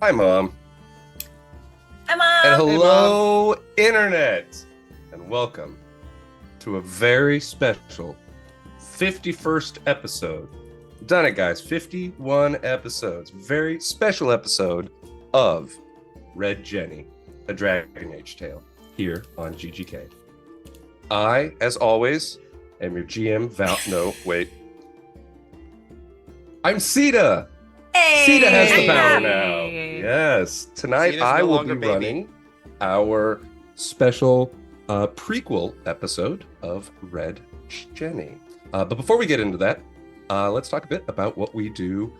Hi, Mom. Hi, Mom. And Hey, hello, Internet. And welcome to a very special 51st episode. Done it, guys. 51 episodes. Very special episode of Red Jenny, a Dragon Age tale, here on GGK. I, as always, am your GM, No, wait. I'm Sita. Hey. Sita has the power Hey. now. Yes. Tonight Sita's I no will be longer baby. running our special prequel episode of Red Jenny. But before we get into that, let's talk a bit about what we do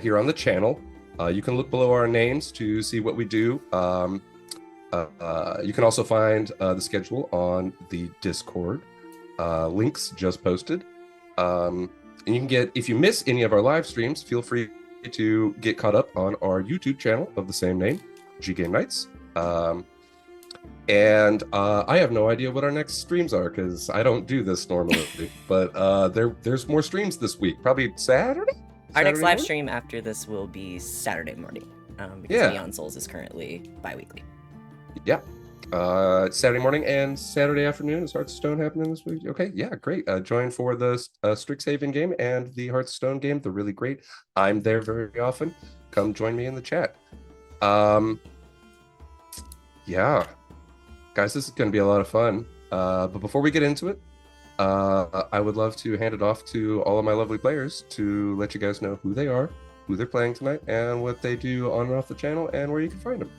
here on the channel. You can look below our names to see what we do. You can also find the schedule on the Discord. Links just posted. And you can get, if you miss any of our live streams, feel free to get caught up on our YouTube channel of the same name, G Game Nights. And I have no idea what our next streams are because I don't do this normally. But there's more streams this week. Probably Saturday? Our next live morning? stream after this will be Saturday morning, because Yeah. Beyond Souls is currently bi-weekly. Yeah. Saturday morning and Saturday afternoon is Hearthstone happening this week. Okay, yeah, great. Join for the Strixhaven game and the Hearthstone game. They're really great. I'm there very often. Come join me in the chat. Yeah, guys, this is going to be a lot of fun. But before we get into it, I would love to hand it off to all of my lovely players to let you guys know who they are, who they're playing tonight, and what they do on and off the channel, and where you can find them.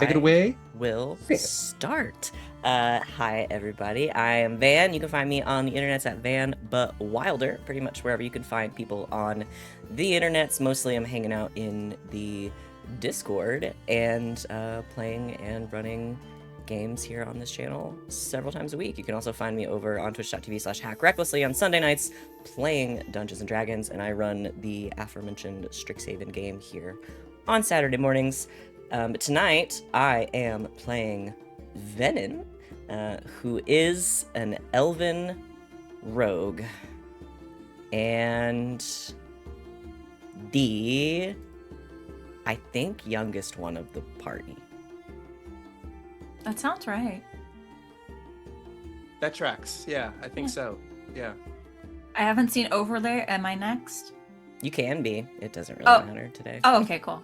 Take it away. Will Yeah. start. Hi, everybody. I am Van. You can find me on the internets at Van But Wilder, pretty much wherever you can find people on the internets. Mostly I'm hanging out in the Discord and playing and running games here on this channel several times a week. You can also find me over on twitch.tv/hackrecklessly on Sunday nights playing Dungeons & Dragons, and I run the aforementioned Strixhaven game here on Saturday mornings. But tonight, I am playing Venehn, who is an elven rogue, and the, I think, youngest one of the party. That sounds right. That tracks. Yeah, I think Yeah. so. Yeah. I haven't seen Overlay. Am I next? You can be. It doesn't really Oh. matter today. Oh, okay, cool.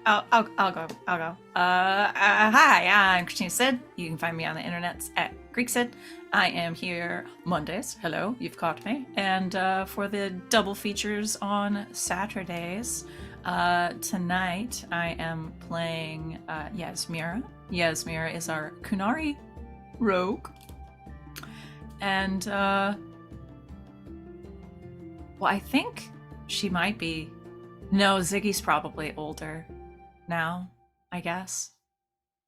I'll go. Hi, I'm Christina Sid. You can find me on the internets at GreekSid. I am here Mondays. Hello, you've caught me. And for the double features on Saturdays, tonight I am playing Yasmera. Yasmera is our Kunari rogue. And, well, I think she might be. No, Ziggy's probably older now, I guess.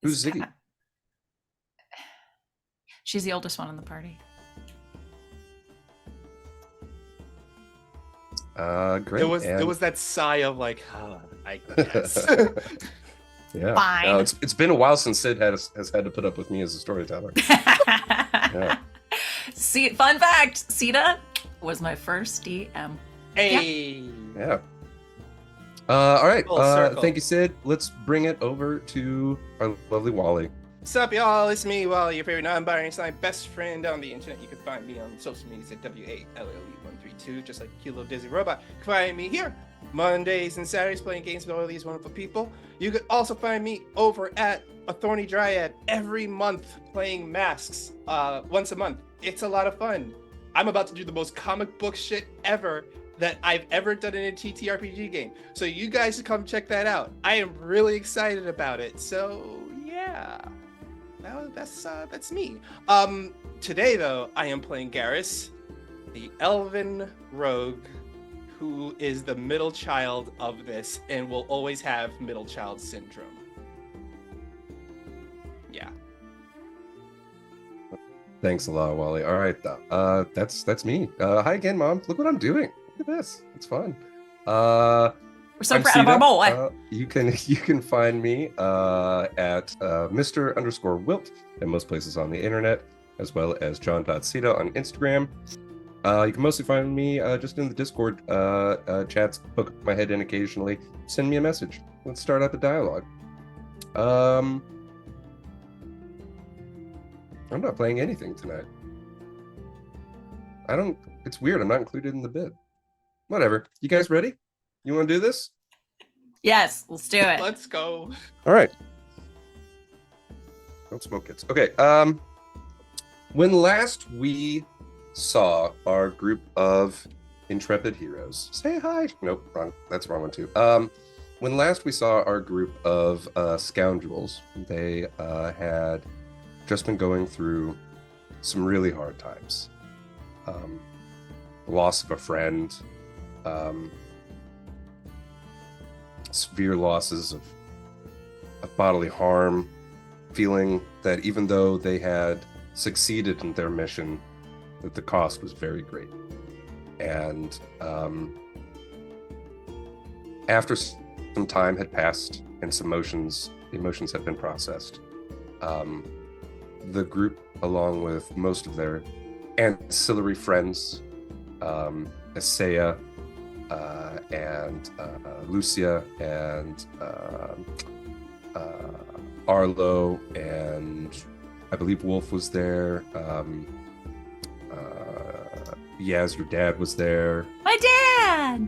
Who's It's Ziggy? Kat. She's the oldest one in the party. Great. It was that sigh of like, I guess. Yeah. Fine. No, it's been a while since Sid has had to put up with me as a storyteller. Yeah. See, fun fact: Sita was my first DM. Hey. Yeah. All right. Full circle. Thank you, Sid. Let's bring it over to our lovely Wally. What's up, y'all? It's me, Wally, your favorite non-binary sign best friend on the internet. You can find me on social media at WALLE132, just like Kilo Dizzy Robot. You can find me here Mondays and Saturdays playing games with all these wonderful people. You could also find me over at A Thorny Dryad every month playing Masks once a month. It's a lot of fun. I'm about to do the most comic book shit ever that I've ever done in a TTRPG game. So you guys should come check that out. I am really excited about it. So yeah. That's me. Today though, I am playing Garas, the elven rogue, who is the middle child of this and will always have middle child syndrome. Yeah. Thanks a lot, Wally. All right. That's me. Hi again, Mom. Look what I'm doing. Look at this. It's fun. We're so I'm proud of our Sita. boy. You can find me at Mr._Wilt in most places on the internet, as well as John.Sita on Instagram. You can mostly find me just in the Discord chats, poke my head in occasionally, send me a message. let's start out the dialogue. I'm not playing anything tonight. It's weird. I'm not included in the bid. Whatever. You guys ready? You want to do this? Yes, let's do it. Let's go. All right. Don't smoke, kids. Okay. When last we saw our group of intrepid heroes, say hi. Nope, wrong. That's the wrong one too. When last we saw our group of scoundrels, they had just been going through some really hard times. Loss of a friend, severe losses of bodily harm, feeling that even though they had succeeded in their mission, that the cost was very great. And after some time had passed and some emotions had been processed, the group, along with most of their ancillary friends, Asea and Lucia and Arlo, and I believe Wolf was there. Yaz, your dad, was there. My dad!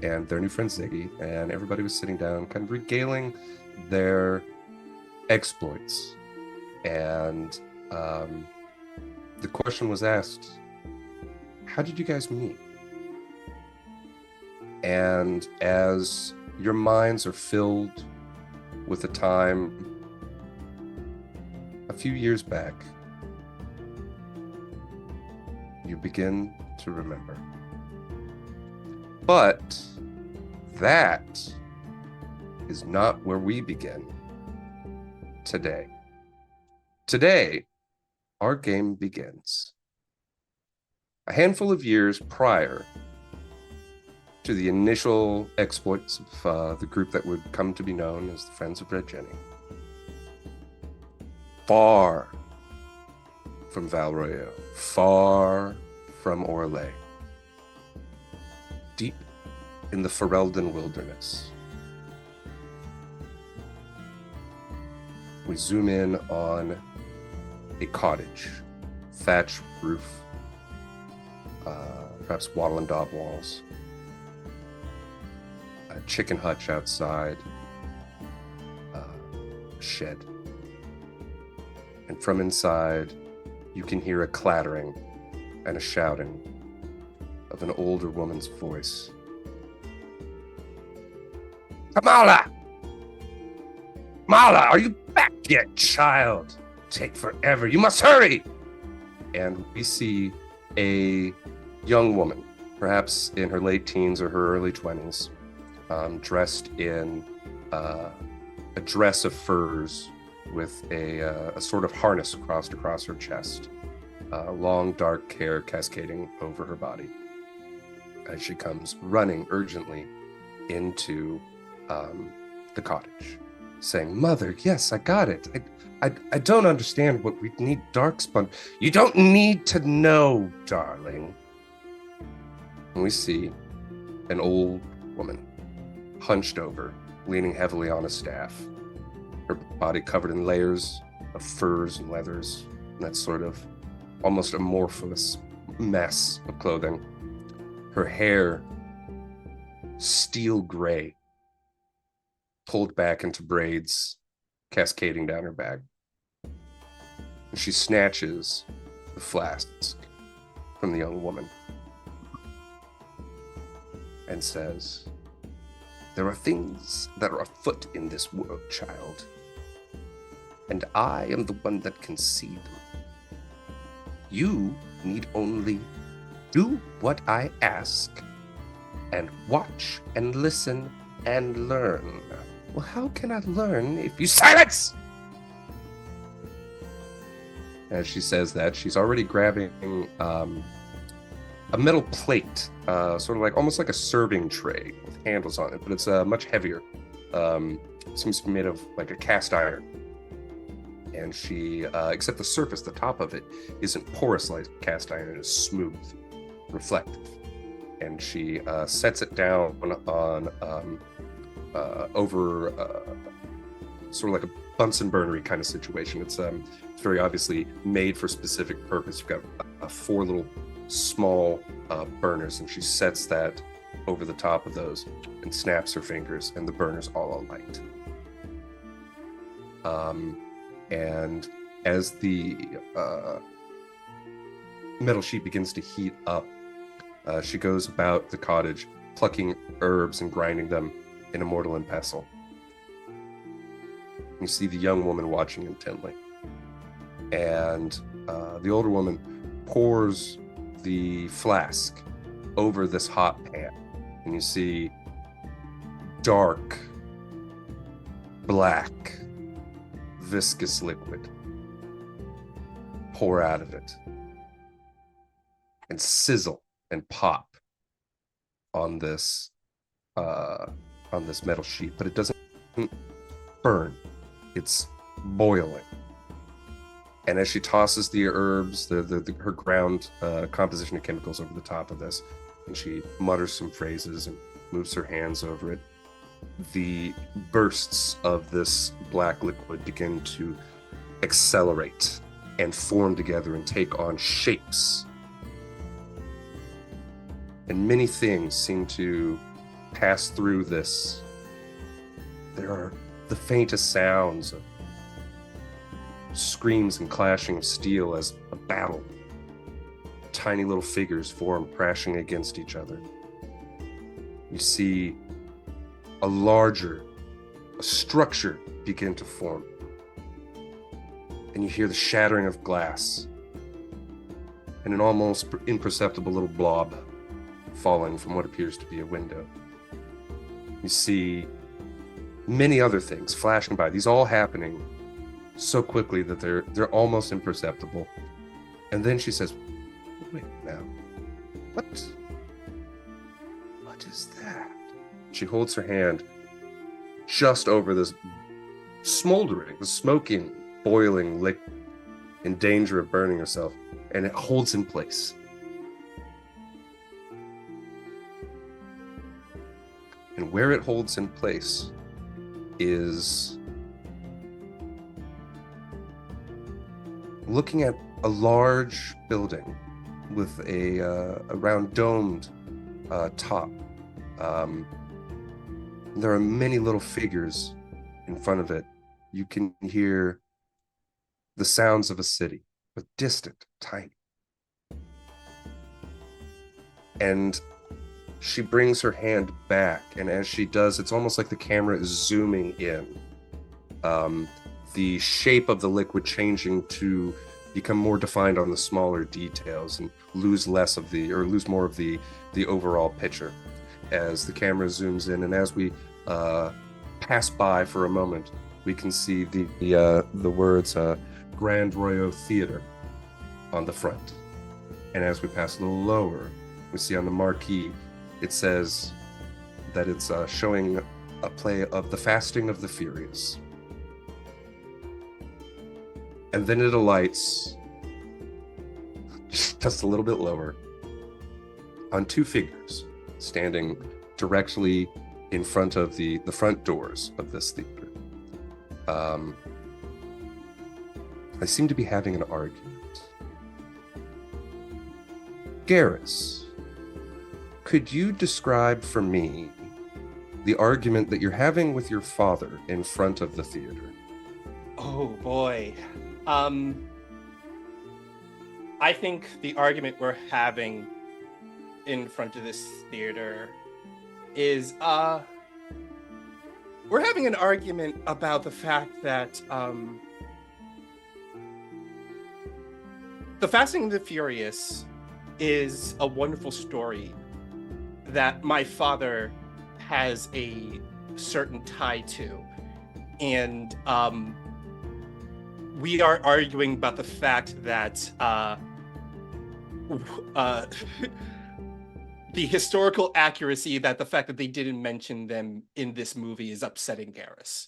And their new friend Ziggy, and everybody was sitting down, kind of regaling their exploits. And the question was asked, how did you guys meet? And as your minds are filled with a time a few years back, you begin to remember. But that is not where we begin today. Today, our game begins a handful of years prior to the initial exploits of the group that would come to be known as the Friends of Red Jenny. Far from Valroyo, far from Orlais, deep in the Ferelden wilderness, we zoom in on a cottage, thatch roof, perhaps wattle and daub walls, a chicken hutch outside, a shed. And from inside, you can hear a clattering and a shouting of an older woman's voice. Kamala! Mala, are you back yet, child? Take forever. You must hurry! And we see a young woman, perhaps in her late teens or her early 20s, dressed in a dress of furs with a sort of harness across her chest, long dark hair cascading over her body, as she comes running urgently into the cottage, saying, "Mother, yes, I got it. I don't understand what we need darkspawn. You don't need to know, darling." And we see an old woman, hunched over, leaning heavily on a staff, her body covered in layers of furs and leathers, and that sort of almost amorphous mess of clothing. Her hair, steel gray, pulled back into braids, cascading down her back. And she snatches the flask from the young woman and says, "There are things that are afoot in this world, child, and I am the one that can see them. You need only do what I ask and watch and listen and learn." Well, how can I learn if you silence? As she says that, she's already grabbing a metal plate, sort of like almost like a serving tray with handles on it, but it's much heavier. Seems to be made of like a cast iron. And she, except the surface, the top of it, isn't porous like cast iron. It is smooth, reflective. And she sets it down on over sort of like a Bunsen burnery kind of situation. It's very obviously made for specific purpose. You've got 4 little small burners, and she sets that over the top of those and snaps her fingers, and the burners all alight. And as the metal sheet begins to heat up, she goes about the cottage, plucking herbs and grinding them in a mortar and pestle. You see the young woman watching intently. And the older woman pours the flask over this hot pan. And you see dark, black, viscous liquid pour out of it and sizzle and pop on this metal sheet, but it doesn't burn. It's boiling. And as she tosses the herbs, her ground composition of chemicals over the top of this, and she mutters some phrases and moves her hands over it, the bursts of this black liquid begin to accelerate and form together and take on shapes. And many things seem to pass through this. There are the faintest sounds of screams and clashing of steel as a battle. Tiny little figures form, crashing against each other. You see a structure begin to form. And you hear the shattering of glass and an almost imperceptible little blob falling from what appears to be a window. You see many other things flashing by, these all happening so quickly that they're almost imperceptible. And then she says, "Wait now, what is that?" She holds her hand just over this smoldering, the smoking, boiling liquid in danger of burning herself, and it holds in place. And where it holds in place is looking at a large building with a round domed top. There are many little figures in front of it. You can hear the sounds of a city, but distant, tiny. And she brings her hand back, and as she does, it's almost like the camera is zooming in. The shape of the liquid changing to become more defined on the smaller details and lose more of the overall picture as the camera zooms in. And as we pass by for a moment, we can see the words Grand Royal Theater on the front. And as we pass a little lower, we see on the marquee, it says that it's showing a play of The Fasting of the Furious. And then it alights just a little bit lower on 2 figures standing directly in front of the front doors of this theater. They seem to be having an argument. Garas, could you describe for me the argument that you're having with your father in front of the theater? Oh boy. I think the argument we're having in front of this theater is we're having an argument about the fact that The Fasting of the Furious is a wonderful story that my father has a certain tie to, and we are arguing about the fact that the historical accuracy, that the fact that they didn't mention them in this movie is upsetting Garas.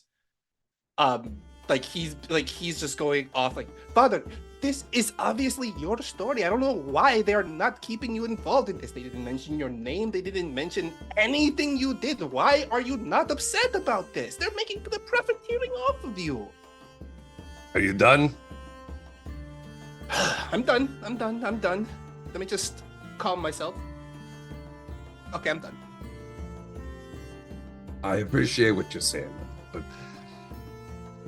He's just going off like, "Father, this is obviously your story. I don't know why they are not keeping you involved in this. They didn't mention your name. They didn't mention anything you did. Why are you not upset about this? They're making the profiteering off of you. Are you done? I'm done. Let me just calm myself. Okay, I'm done. I appreciate what you're saying, but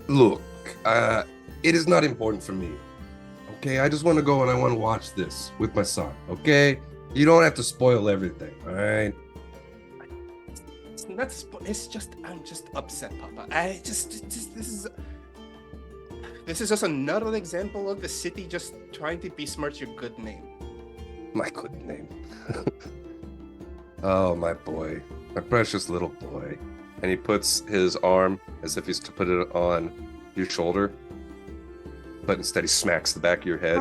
look, it is not important for me. Okay, I just want to go and I want to watch this with my son. Okay, you don't have to spoil everything. All right. It's just I'm just upset, Papa. This is just another example of the city just trying to besmirch your good name. My good name. Oh, my boy. My precious little boy. And he puts his arm as if he's to put it on your shoulder. But instead he smacks the back of your head.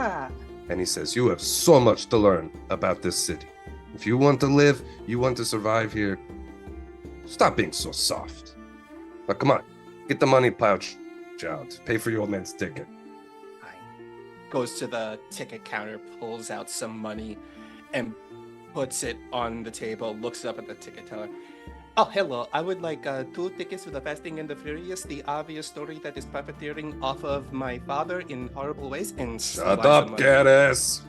And he says, you have so much to learn about this city. If you want to live, you want to survive here, stop being so soft. Now, come on. Get the money pouch out. Pay for your old man's ticket. Goes to the ticket counter, pulls out some money, and puts it on the table, looks up at the ticket teller. Oh, hello. I would like 2 tickets for the Fasting and the Furious, the obvious story that is profiteering off of my father in horrible ways. And shut up, Garas.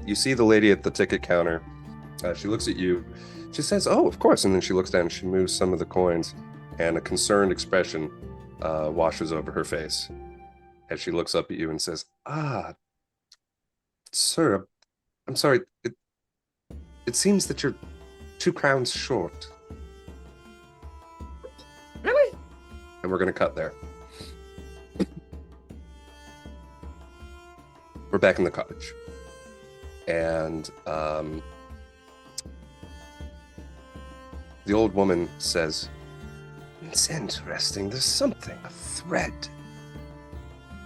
You see the lady at the ticket counter. She looks at you. She says, oh, of course. And then she looks down and she moves some of the coins, and a concerned expression washes over her face as she looks up at you and says, sir, I'm sorry. It seems that you're 2 crowns short. Really? And we're going to cut there. We're back in the cottage. And the old woman says, it's interesting. There's something, a thread.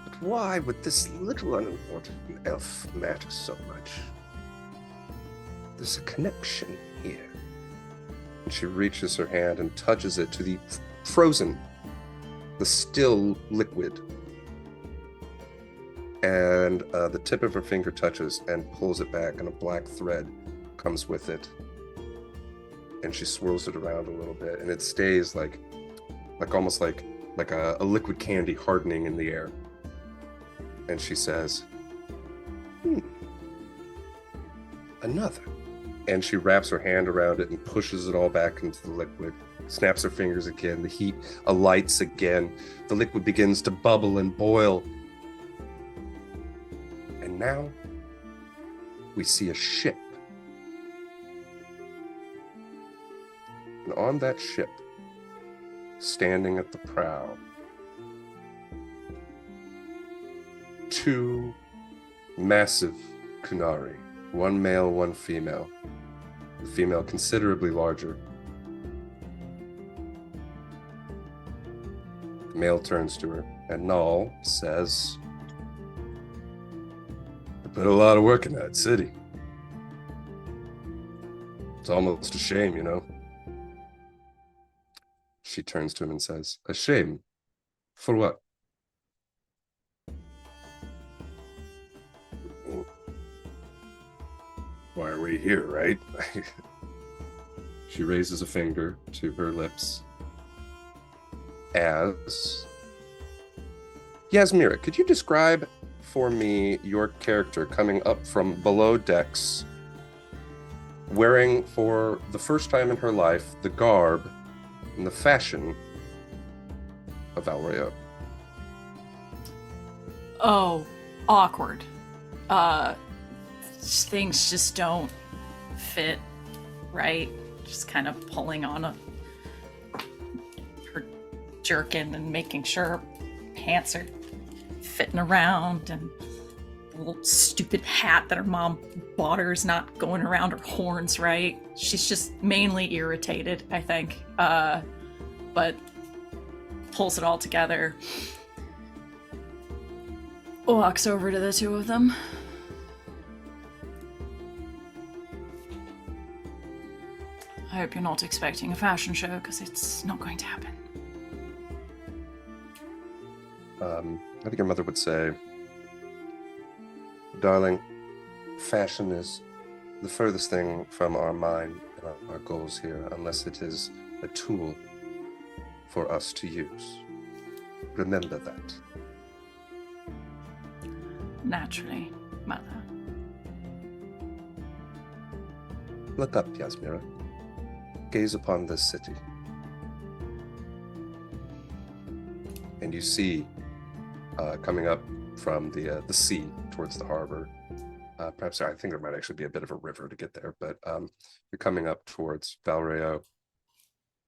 But why would this little unimportant elf matter so much? There's a connection here. And she reaches her hand and touches it to the frozen, the still liquid. And the tip of her finger touches and pulls it back, and a black thread comes with it. And she swirls it around a little bit, and it stays like almost like a liquid candy hardening in the air. And she says, another. And she wraps her hand around it and pushes it all back into the liquid, snaps her fingers again, the heat alights again, the liquid begins to bubble and boil. And now we see a ship. And on that ship, standing at the prow, 2 massive kunari, 1 male, 1 female. The female considerably larger. The male turns to her, and Null says, I put a lot of work in that city. It's almost a shame, you know? She turns to him and says, a shame? For what? Why are we here, right? She raises a finger to her lips as... Yasmera, could you describe for me your character coming up from below decks, wearing for the first time in her life the garb and the fashion of Valreo? Oh, awkward. Things just don't fit right. Just kind of pulling on her jerkin and making sure her pants are fitting around, and the little stupid hat that her mom bought her is not going around her horns right. She's just mainly irritated, I think, but pulls it all together, walks over to the 2 of them. I hope you're not expecting a fashion show, because it's not going to happen. I think your mother would say, darling, fashion is the furthest thing from our mind and our goals here, unless it is a tool for us to use. Remember that. Naturally, mother. Look up, Yasmera. Gaze upon this city. And you see, coming up from the sea towards the harbor, perhaps I think there might actually be a bit of a river to get there, but you're coming up towards Valreo,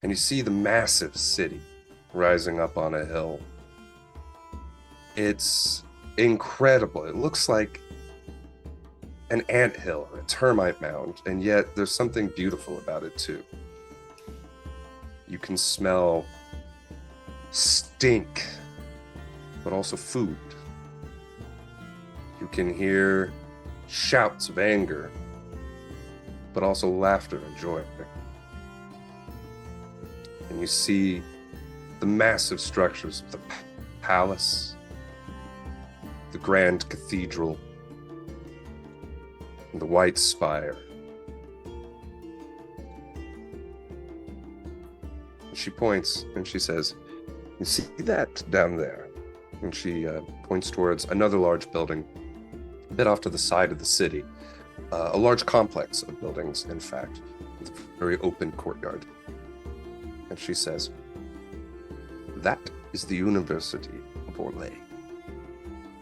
and you see the massive city rising up on a hill. It's incredible. It looks like an anthill, a termite mound, and yet there's something beautiful about it too. You can smell stink, but also food. You can hear shouts of anger, but also laughter and joy. And you see the massive structures of the palace, the grand cathedral, and the white spire. She points and she says, "You see that down there?" And she points towards another large building, a bit off to the side of the city. A large complex of buildings, in fact, with a very open courtyard. And she says, "That is the University of Orlais.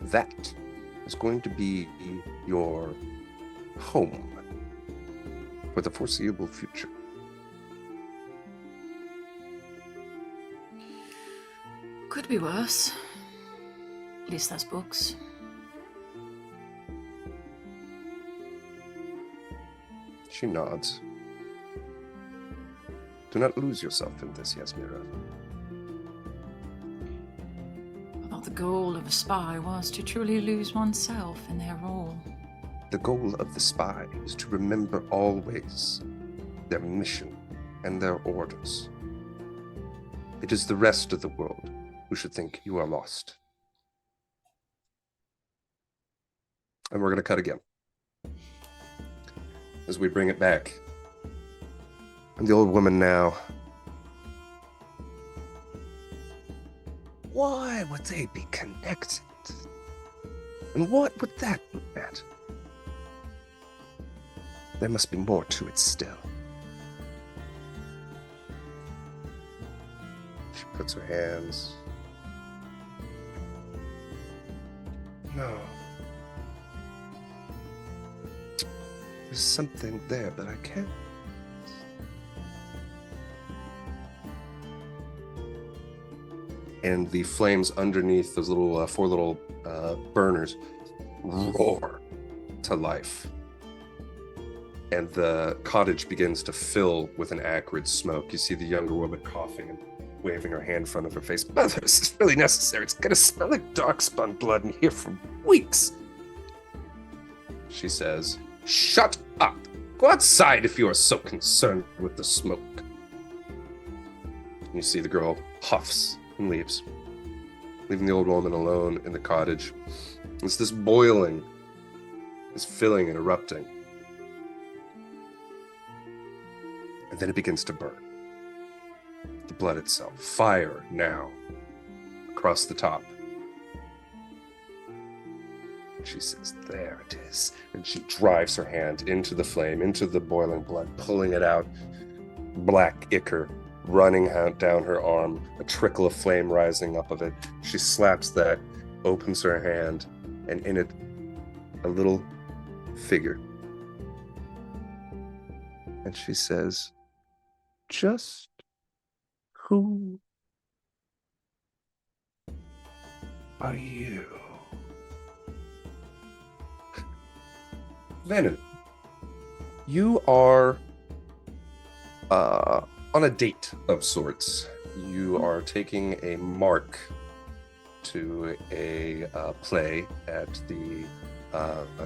That is going to be your home for the foreseeable future." Could be worse. At least there's books. She nods. Do not lose yourself in this, Yasmera. I thought the goal of a spy was to truly lose oneself in their role. The goal of the spy is to remember always their mission and their orders. It is the rest of the world who should think you are lost. And we're going to cut again as we bring it back. And the old woman now. Why would they be connected? And what would that be at? There must be more to it still. She puts her hands. No. There's something there, but I can't. And the flames underneath those little four little burners roar to life. And the cottage begins to fill with an acrid smoke. You see the younger woman coughing and waving her hand in front of her face. "Mother, this is really necessary. It's gonna smell like dark-spun blood in here for weeks." She says, "Shut up! Go outside if you are so concerned with the smoke." You see the girl huffs and leaves, leaving the old woman alone in the cottage. It's this boiling, this filling and erupting. And then it begins to burn. The blood itself. Fire now. Across the top. She says, "There it is." And she drives her hand into the flame, into the boiling blood, pulling it out. Black ichor running down her arm, a trickle of flame rising up of it. She slaps that, opens her hand, and in it, a little figure. And she says, "Just who are you?" Venehn, you are on a date of sorts. You are taking a mark to a play at the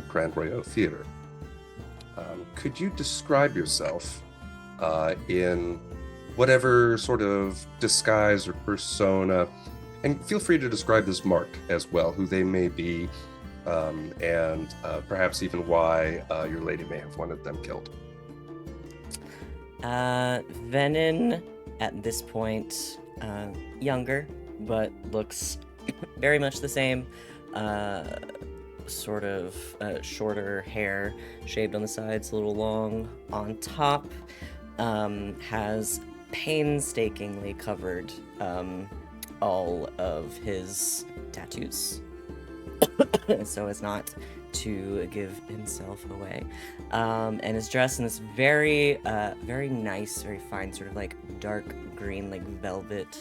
Grand Royal Theater. Could you describe yourself in whatever sort of disguise or persona and feel free to describe this mark as well, who they may be, and perhaps even why your lady may have wanted them killed. Venehn, at this point, younger, but looks very much the same. Sort of shorter hair, shaved on the sides, a little long on top. Has painstakingly covered all of his tattoos so as not to give himself away, and is dressed in this very nice, very fine, sort of like dark green, like velvet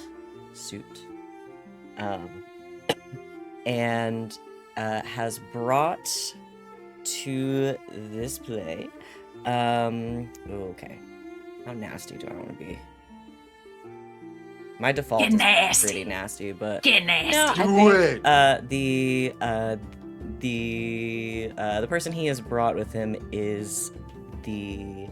suit, and has brought to this play. Okay, how nasty do I want to be? My default Get is nasty. pretty nasty, but Get nasty. no, I think the person he has brought with him is the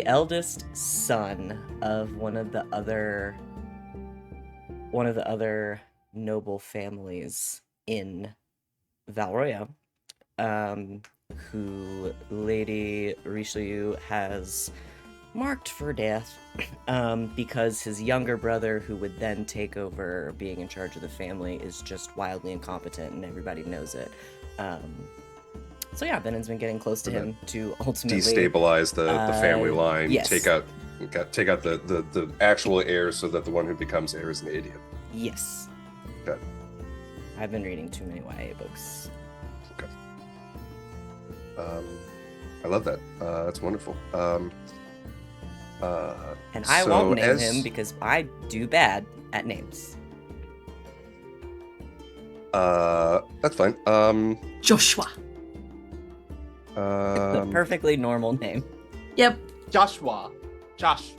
eldest son of one of the other noble families in Valroya, who Lady Richelieu has marked for death, because his younger brother, who would then take over being in charge of the family, is just wildly incompetent, and everybody knows it. So yeah, Venehn's been getting close to him to ultimately Destabilize the family line. yes. Take out the actual heir, so that the one who becomes heir is an idiot. Yes. Okay. I've been reading too many YA books. Okay. I love that. That's wonderful. And I so won't name as- him because I do bad at names. That's fine. Joshua. The perfectly normal name. Yep. Joshua. Josh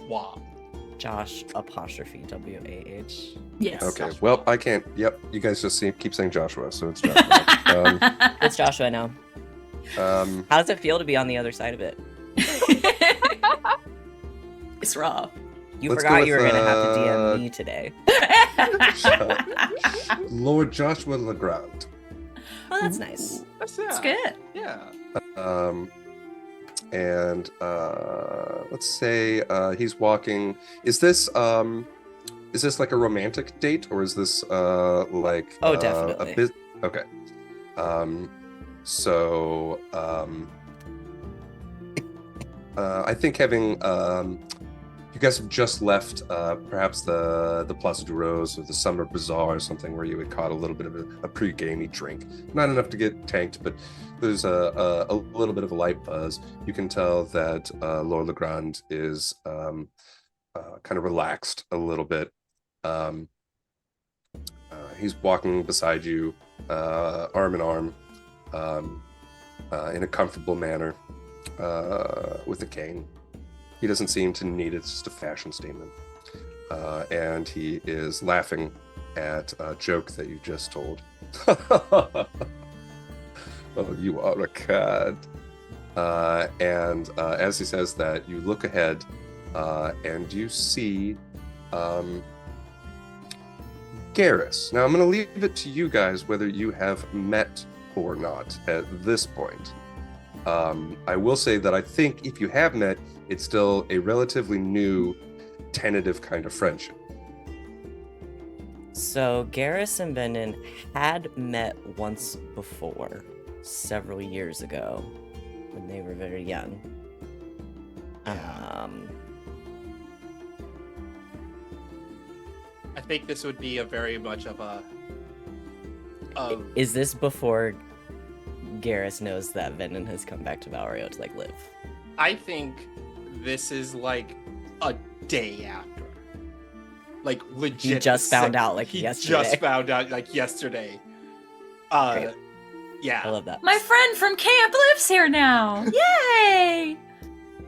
apostrophe WAH. Yes. Okay. Joshua. Well, I can't. Yep. You guys just keep saying Joshua, so it's Joshua. It's Joshua now. um, How does it feel to be on the other side of it? It's raw. You Let's forgot go you were with, gonna have to DM me today. Lord Joshua Legrand. Oh, that's nice. That's It's good. Yeah. And let's say he's walking. Is this like a romantic date, or is this like Oh, definitely. Okay. So I think having you guys have just left perhaps the Plaza de Rose or the Summer Bazaar or something, where you had caught a little bit of a pre-gamey drink. Not enough to get tanked, but there's a little bit of a light buzz. You can tell that Lord Legrand is kind of relaxed a little bit. He's walking beside you, arm in arm, in a comfortable manner, with a cane. He doesn't seem to need it. It's just a fashion statement. And he is laughing at a joke that you just told. Oh, you are a cad. And as he says that, you look ahead and you see Garas. Now, I'm going to leave it to you guys whether you have met or not at this point. I will say that I think if you have met, it's still a relatively new, tentative kind of friendship. So Garas and Venehn had met once before, several years ago, when they were very young. I think this would be a very much of a. Is this before Garas knows that Venehn has come back to Valrio to like live? I think this is like a day after. Like legit. He just found out like he yesterday. just found out like yesterday. Great. Yeah. I love that. My friend from camp lives here now. Yay!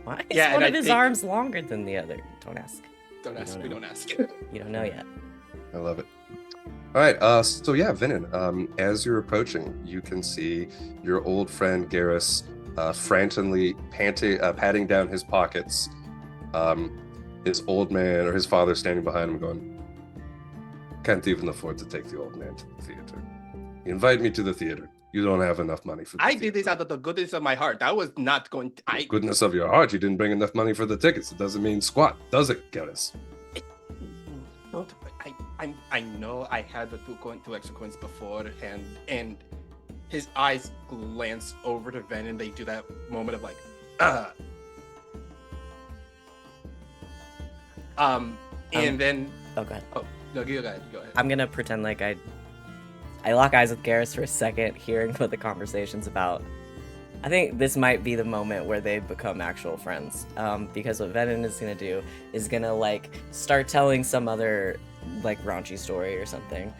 Why is Yeah, one and of I his think- arms longer than the other? Don't ask. Don't ask. don't We know. don't ask. You don't know yet. I love it. All right, so yeah, Venehn, as you're approaching, you can see your old friend Garas frantically patting down his pockets, his old man or his father standing behind him going, can't even afford to take the old man to the theater. You invite me to the theater. You don't have enough money for the I theater. did this out of the goodness of my heart. That was not going to... The goodness of your heart, you didn't bring enough money for the tickets. It doesn't mean squat, does it, Garas? I know I had the two extra coins beforehand, and his eyes glance over to Venehn, and they do that moment of like, and then... Oh, go ahead. Oh, no, go ahead. I'm gonna pretend like I lock eyes with Garas for a second, hearing what the conversation's about. I think this might be the moment where they become actual friends. Because what Venehn is gonna do is gonna like start telling some other like raunchy story or something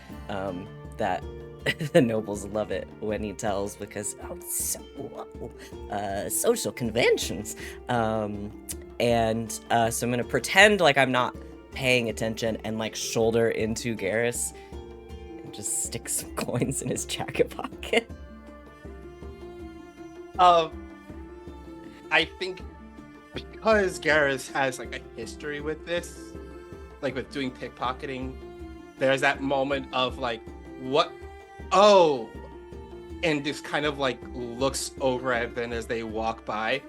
that the nobles love it when he tells, because social conventions. So I'm gonna pretend like I'm not paying attention and like shoulder into Garas and just stick some coins in his jacket pocket. I think because Garas has like a history with this, like with doing pickpocketing, there's that moment of like, what? Oh, and just kind of like looks over at them as they walk by,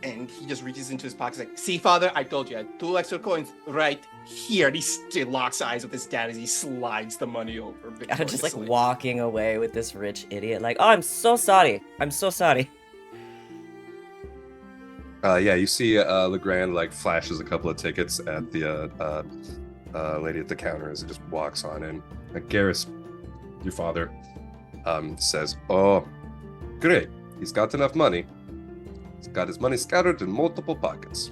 and he just reaches into his pocket, like, see, father, I told you, I had 2 extra coins right here. And he still locks eyes with his dad as he slides the money over. I'm just like walking away with this rich idiot, like, oh, I'm so sorry. Yeah, you see Legrand like flashes a couple of tickets at the lady at the counter as it just walks on in. Like, Garas, your father, says, oh, great, he's got enough money. He's got his money scattered in multiple pockets.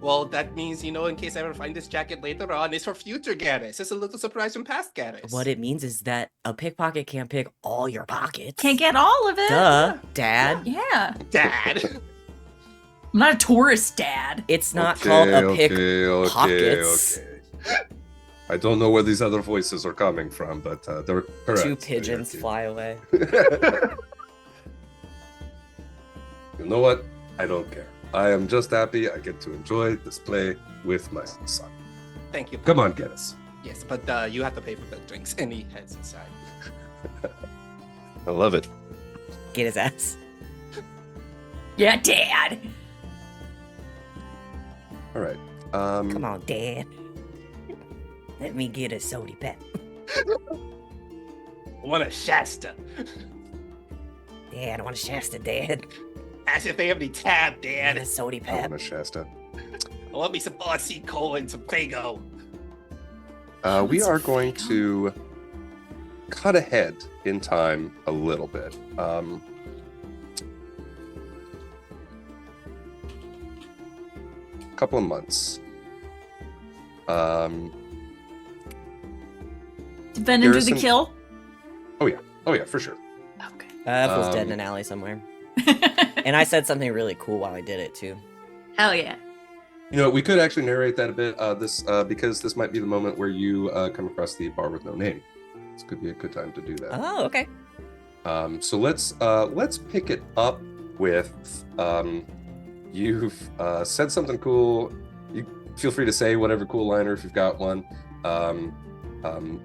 Well, that means, you know, in case I ever find this jacket later on, it's for future Garas. It's a little surprise from past Garas. What it means is that a pickpocket can't pick all your pockets. Can't get all of it. Duh, Dad. Yeah. Dad. I'm not a tourist, Dad. It's not called a pick pockets. Okay. I don't know where these other voices are coming from, but they're correct. 2 pigeons fly away. You know what? I don't care. I am just happy I get to enjoy this play with my son. Thank you. Come on, get us. Yes, but you have to pay for the drinks, and he heads inside. I love it. Get his ass. Yeah, Dad. All right. Come on, Dad. Let me get a soda pep. I want a Shasta. Dad, I want a Shasta, Dad. As if they have any tab, I want Dad. a soda I pep. want a Shasta. I want me some Bossy Cola and some Prego. We are going to cut ahead in time a little bit. Couple of months. Did Venehn do the Garrison- kill? Oh yeah, for sure. Okay. Fool's dead in an alley somewhere. And I said something really cool while I did it, too. Hell yeah. You know, we could actually narrate that a bit. Because this might be the moment where you come across the bar with no name. This could be a good time to do that. Oh, okay. So let's pick it up with you've said something cool. You feel free to say whatever cool liner if you've got one.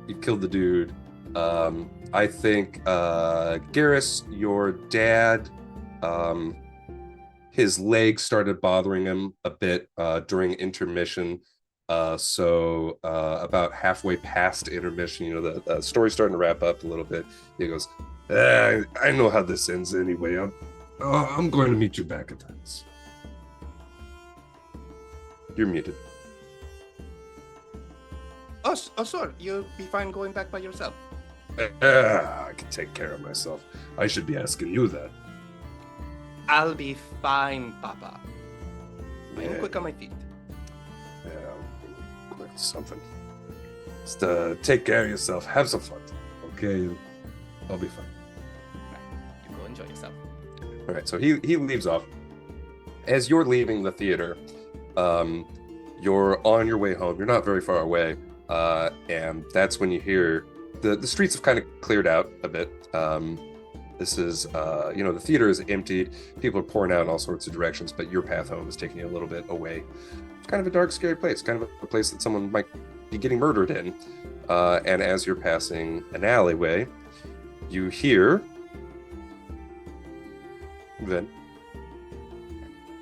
You killed the dude. I think Garas, your dad, his leg started bothering him a bit during intermission. So about halfway past intermission, you know, the story's starting to wrap up a little bit. He goes, I know how this ends anyway. I'm going to meet you back at the house. You're muted. Oh, sure. You'll be fine going back by yourself. I can take care of myself. I should be asking you that. I'll be fine, Papa. I'm Yeah. quick on my feet. Yeah, quick something. Just take care of yourself. Have some fun. Okay, I'll be fine. You go enjoy yourself. All right, so he leaves off. As you're leaving the theater, you're on your way home. You're not very far away, and that's when you hear the streets have kind of cleared out a bit. This is, the theater is empty. People are pouring out in all sorts of directions, but your path home is taking you a little bit away kind of a dark, scary place, kind of a place that someone might be getting murdered in. And as you're passing an alleyway, you hear Venn.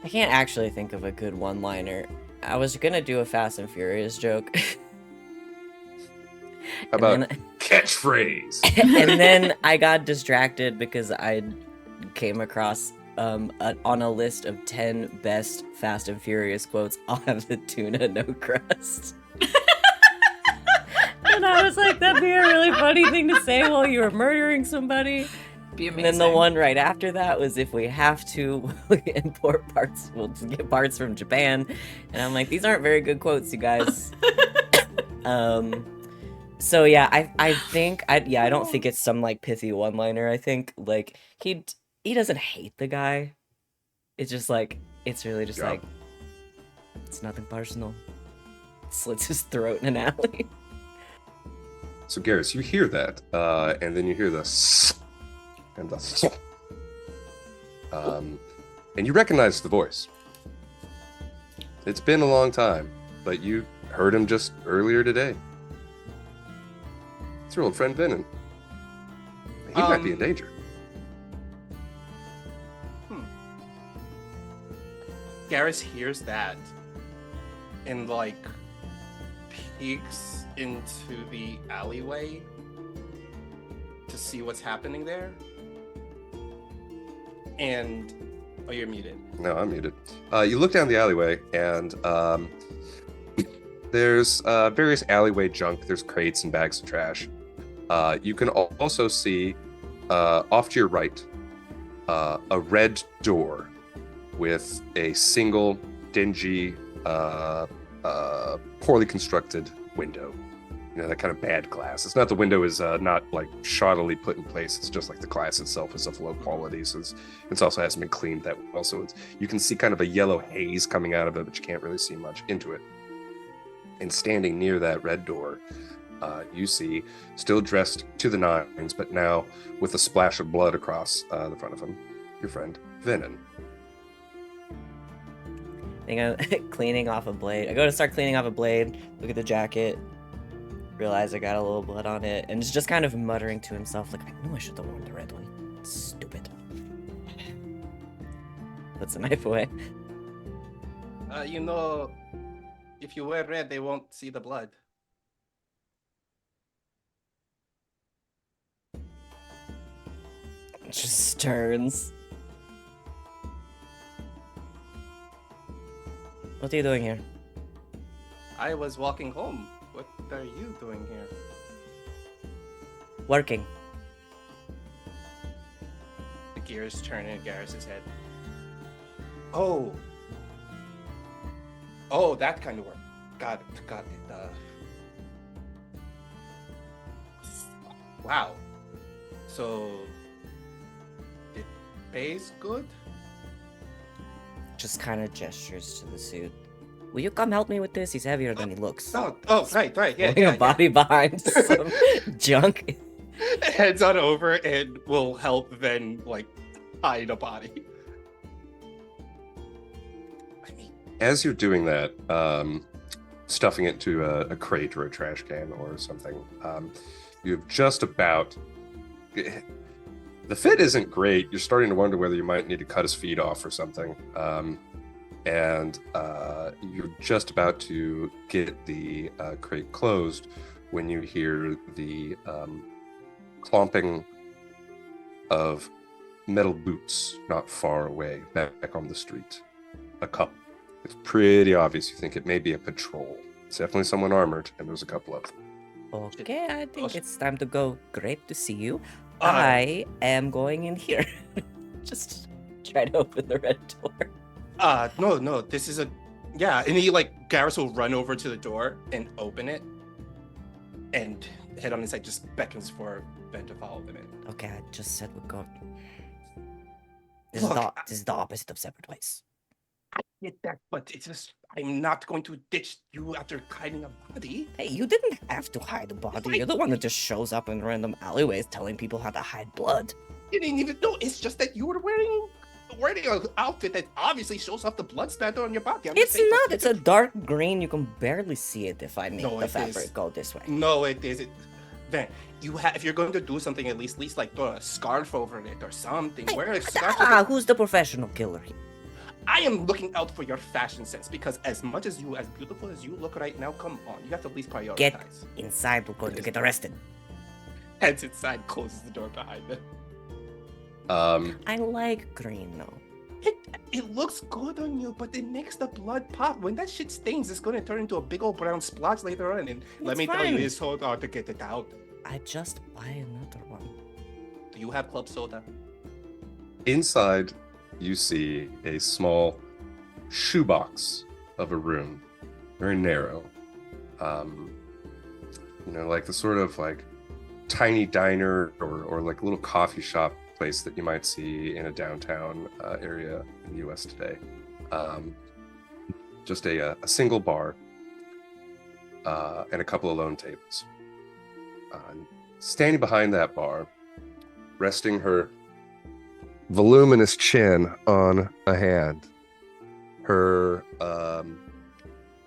I can't actually think of a good one-liner. I was gonna do a Fast and Furious joke. How about then, catchphrase? and then I got distracted because I came across on a list of 10 best Fast and Furious quotes. I'll have the tuna no crust. And I was like, that'd be a really funny thing to say while you were murdering somebody. Be And amazing. then the one right after that was, if we have to, we'll import parts, we'll just get parts from Japan. And I'm like, these aren't very good quotes, you guys. So yeah, I think, I don't think it's some like pithy one-liner. I think like he doesn't hate the guy. It's just like, it's really just Yeah. like, it's nothing personal. Slits his throat in an alley. So Garrus, you hear that, and then you hear the s and the s, and you recognize the voice. It's been a long time, but you heard him just earlier today. It's your old friend Venehn. He might be in danger. Garas hears that and like peeks into the alleyway to see what's happening there. And oh, you're muted. No, I'm muted. You look down the alleyway, and there's various alleyway junk. There's crates and bags of trash. You can also see off to your right a red door with a single dingy, poorly constructed window. You know, that kind of bad glass. It's not, the window is not like shoddily put in place. It's just like the glass itself is of low quality. So it's also hasn't been cleaned that well. So you can see kind of a yellow haze coming out of it, but you can't really see much into it. And standing near that red door, you see, still dressed to the nines, but now with a splash of blood across the front of him, your friend Venehn. I think I'm cleaning off a blade. I go to start cleaning off a blade, look at the jacket, realize I got a little blood on it, and is just kind of muttering to himself, like, I knew I should have worn the red one. Stupid. Puts the knife away. You know, if you wear red, they won't see the blood. Just turns. What are you doing here? I was walking home. What are you doing here? Working. The gears turn in Garrus's head. Oh, that kind of work. Got it. Wow. So, it pays good? Just kind of gestures to the suit. Will you come help me with this? He's heavier than he looks. Oh, right, yeah. Pulling a body behind some junk. Heads on over and will help then, like, hide a body. I mean, As you're doing that, stuffing it into a crate or a trash can or something, you've just about... The fit isn't great. You're starting to wonder whether you might need to cut his feet off or something. And you're just about to get the crate closed when you hear the clomping of metal boots not far away, back on the street. A couple. It's pretty obvious. You think it may be a patrol. It's definitely someone armored, and there's a couple of them. Okay, I think it's time to go. Great to see you. I am going in here. Just try to open the red door. No, this is a... Yeah, and he, like, Garas will run over to the door and open it, and head on inside, just beckons for Ben to follow them in. Okay, I just said we're going. Look, This is the opposite of separate ways. Get that, but it's just... I'm not going to ditch you after hiding a body. Hey, you didn't have to hide a body. You're the one that just shows up in random alleyways telling people how to hide blood. You didn't even know. It's just that you were wearing wearing an outfit that obviously shows off the blood spatter on your body. I'm It's just saying, not. It's a dark green. You can barely see it if I make No, the it fabric is. go this way. No, it isn't. Then if you're going to do something, at least like throw a scarf over it or something. Wear a scarf. Who's the professional killer here? I am looking out for your fashion sense because as beautiful as you look right now, come on, you have to at least prioritize. Get inside. We're going to get arrested. Heads inside, closes the door behind them. I like green though. It looks good on you, but it makes the blood pop. When that shit stains, it's going to turn into a big old brown splotch later on. And let me tell you, it's so hard to get it out. I just buy another one. Do you have club soda? Inside, you see a small shoebox of a room, very narrow. Like the sort of like tiny diner or like little coffee shop place that you might see in a downtown area in the U.S. today. Just a single bar and a couple of lone tables. Standing behind that bar, resting her voluminous chin on a hand, her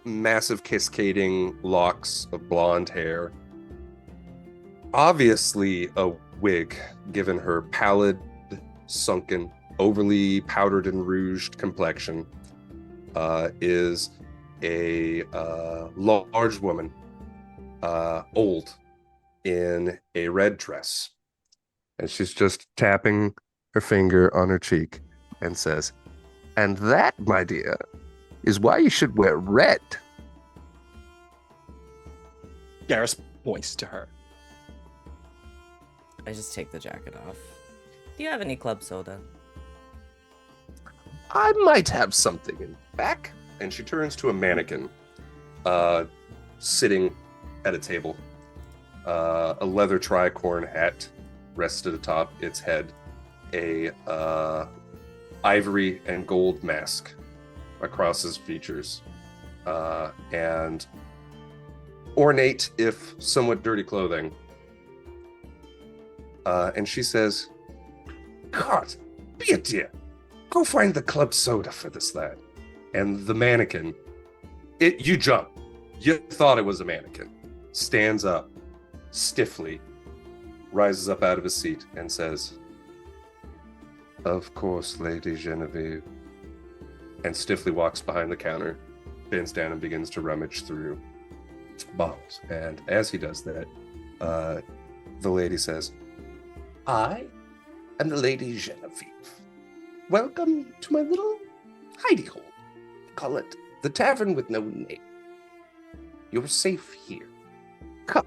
massive cascading locks of blonde hair, obviously a wig given her pallid, sunken, overly powdered and rouged complexion, is a large woman, old, in a red dress. And she's just tapping her finger on her cheek and says, "And that, my dear, is why you should wear red." Garas points to her. I just take the jacket off. Do you have any club soda? "I might have something in back." And she turns to a mannequin sitting at a table. A leather tricorn hat rested atop its head. A ivory and gold mask across his features. And ornate, if somewhat dirty clothing. And she says, "God, be a dear. Go find the club soda for this lad." And the mannequin, you jump. You thought it was a mannequin. Stands up stiffly, rises up out of his seat and says, "Of course, Lady Genevieve." And stiffly walks behind the counter, bends down and begins to rummage through bottles. And as he does that, the lady says, "I am the Lady Genevieve. Welcome to my little hidey hole. Call it the Tavern with No Name. You're safe here. Come.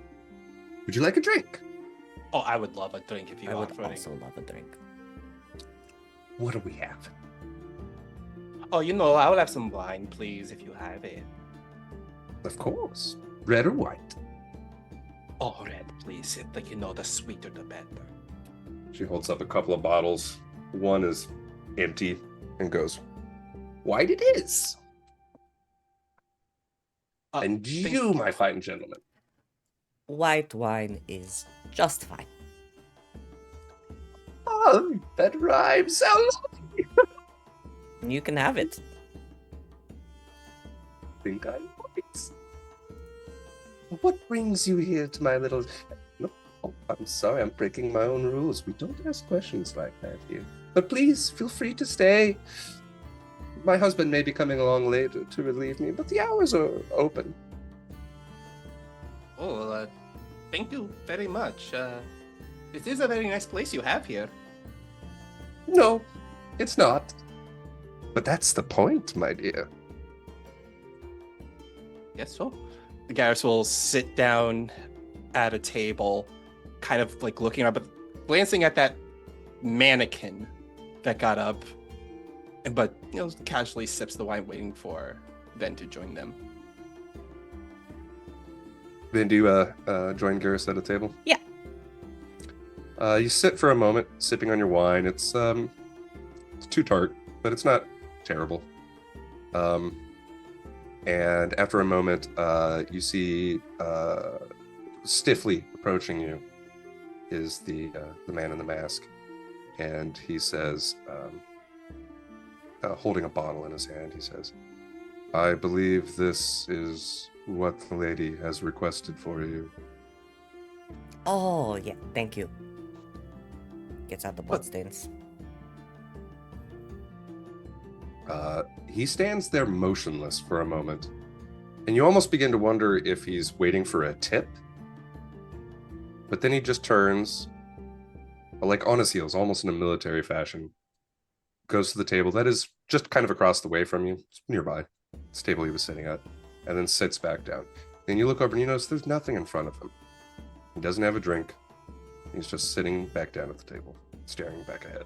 Would you like a drink?" Oh, I would love a drink if you I would offer it. also love a drink. "What do we have?" Oh, I would have some wine, please, if you have it. "Of course. Red or white?" Oh, red, please. The sweeter the better. She holds up a couple of bottles. One is empty and goes, "White it is. And you, my fine gentleman." White wine is just fine. "Oh, that rhymes so lovely." You can have it. "Think I'm right. What brings you here to my little..." "No, oh, I'm sorry, I'm breaking my own rules. We don't ask questions like that here. But please, feel free to stay. My husband may be coming along later to relieve me, but the hours are open." Oh, well, thank you very much. This is a very nice place you have here. "No, it's not. But that's the point, my dear." Yes, so. The Garas will sit down at a table, kind of like looking up, but glancing at that mannequin that got up, but casually sips the wine, waiting for Venn to join them. Then do you join Garas at a table? Yeah. You sit for a moment, sipping on your wine. It's too tart, but it's not terrible. And after a moment, you see stiffly approaching you is the man in the mask, and he says, holding a bottle in his hand, he says, "I believe this is what the lady has requested for you." Oh, yeah, thank you. Gets out the bloodstains. He stands there motionless for a moment, and you almost begin to wonder if he's waiting for a tip. But then he just turns, like on his heels, almost in a military fashion, goes to the table that is just kind of across the way from you, it's nearby, this table he was sitting at, and then sits back down. Then you look over and you notice there's nothing in front of him. He doesn't have a drink. He's just sitting back down at the table, staring back ahead.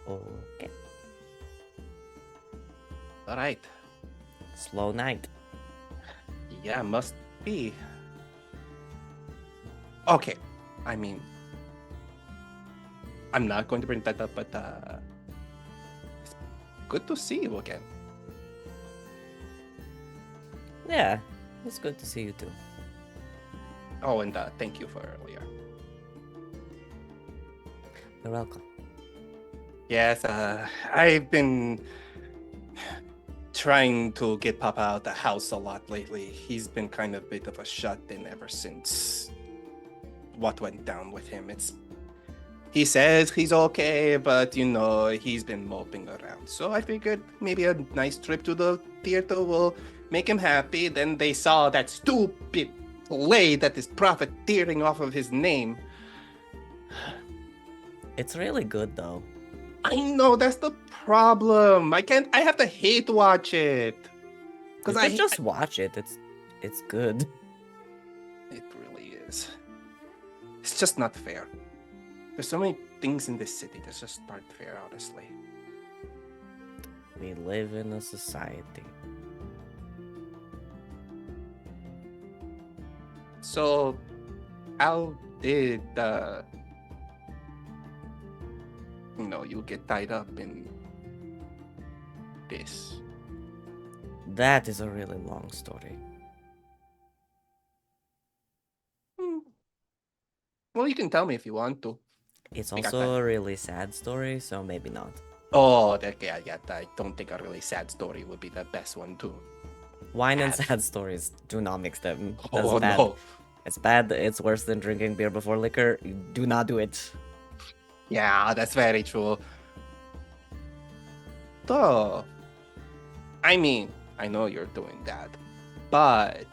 Okay. All right. Slow night. Yeah, must be. Okay. I mean, I'm not going to bring that up, but it's good to see you again. Yeah, it's good to see you too. Oh, and thank you for earlier. You're welcome. Yes, I've been trying to get Papa out the house a lot lately. He's been kind of a bit of a shut-in ever since what went down with him. He says he's okay, but he's been moping around. So I figured maybe a nice trip to the theater will make him happy. Then they saw that stupid play that is profiteering off of his name. It's really good though. I know, that's the problem. I have to hate watch it. You Because could just watch it. It's good. It really is. It's just not fair. There's so many things in this city that just aren't fair, honestly. We live in a society. So, how did you get tied up in this? That is a really long story. Well, you can tell me if you want to. It's We got also time. a really sad story, so maybe not. Oh, yeah. I don't think a really sad story would be the best one too. Wine and Sad. sad stories, do not mix them. That's Oh bad. no. It's bad. It's worse than drinking beer before liquor. Do not do it. Yeah, that's very true. So, I mean, I know you're doing that, but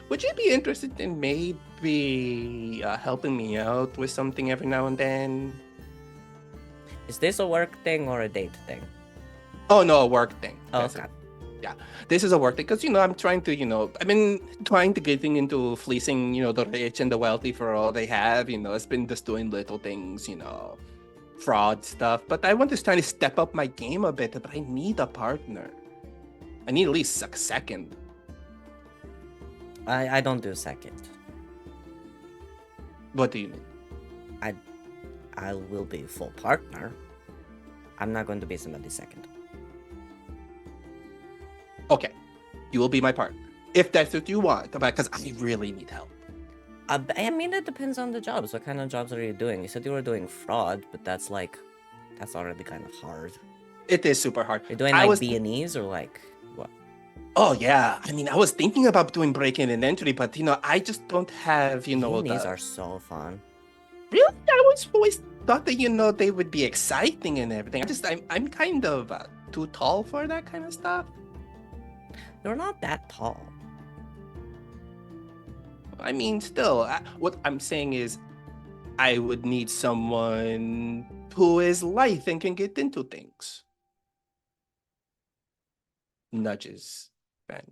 would you be interested in maybe helping me out with something every now and then? Is this a work thing or a date thing? Oh no, a work thing. Oh, That's okay. it. Yeah, this is a work thing because I'm trying to, I've been trying to get into fleecing, the rich and the wealthy for all they have. It's been just doing little things, fraud stuff. But I want to try to step up my game a bit. But I need a partner. I need at least a second. I don't do second. What do you mean? I will be full partner. I'm not going to be somebody's second. Okay, you will be my partner if that's what you want. Because I really need help. I mean, it depends on the jobs. What kind of jobs are you doing? You said you were doing fraud, but that's already kind of hard. It is super hard. You're doing like B&Es or like what? Oh yeah, I mean, I was thinking about doing break-in and entry, but I just don't have B&Es are so fun. Really, I was always thought that they would be exciting and everything. I'm kind of too tall for that kind of stuff. You're not that tall. I mean, still, what I'm saying is, I would need someone who is lithe and can get into things. Nudges, man.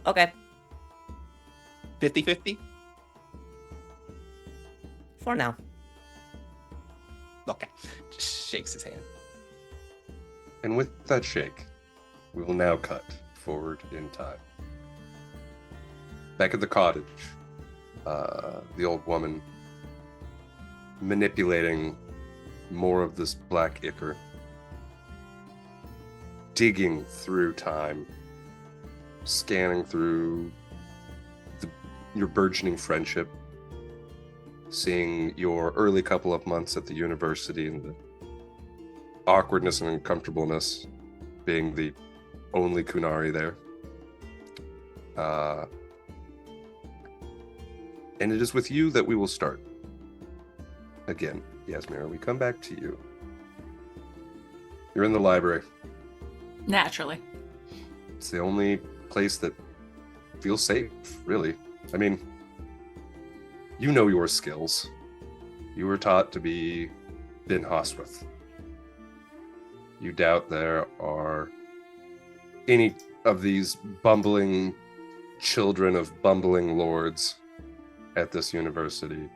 Okay. 50-50? For now. Okay. Just shakes his hand. And with that shake, we will now cut forward in time. Back at the cottage, the old woman manipulating more of this black ichor, digging through time, scanning through your burgeoning friendship, seeing your early couple of months at the university and the awkwardness and uncomfortableness being the only Kunari there. And it is with you that we will start. Again, Yasmera, we come back to you. You're in the library. Naturally. It's the only place that feels safe, really. I mean, you know your skills. You were taught to be Ben Hoswith. You doubt there are any of these bumbling children of bumbling lords at this university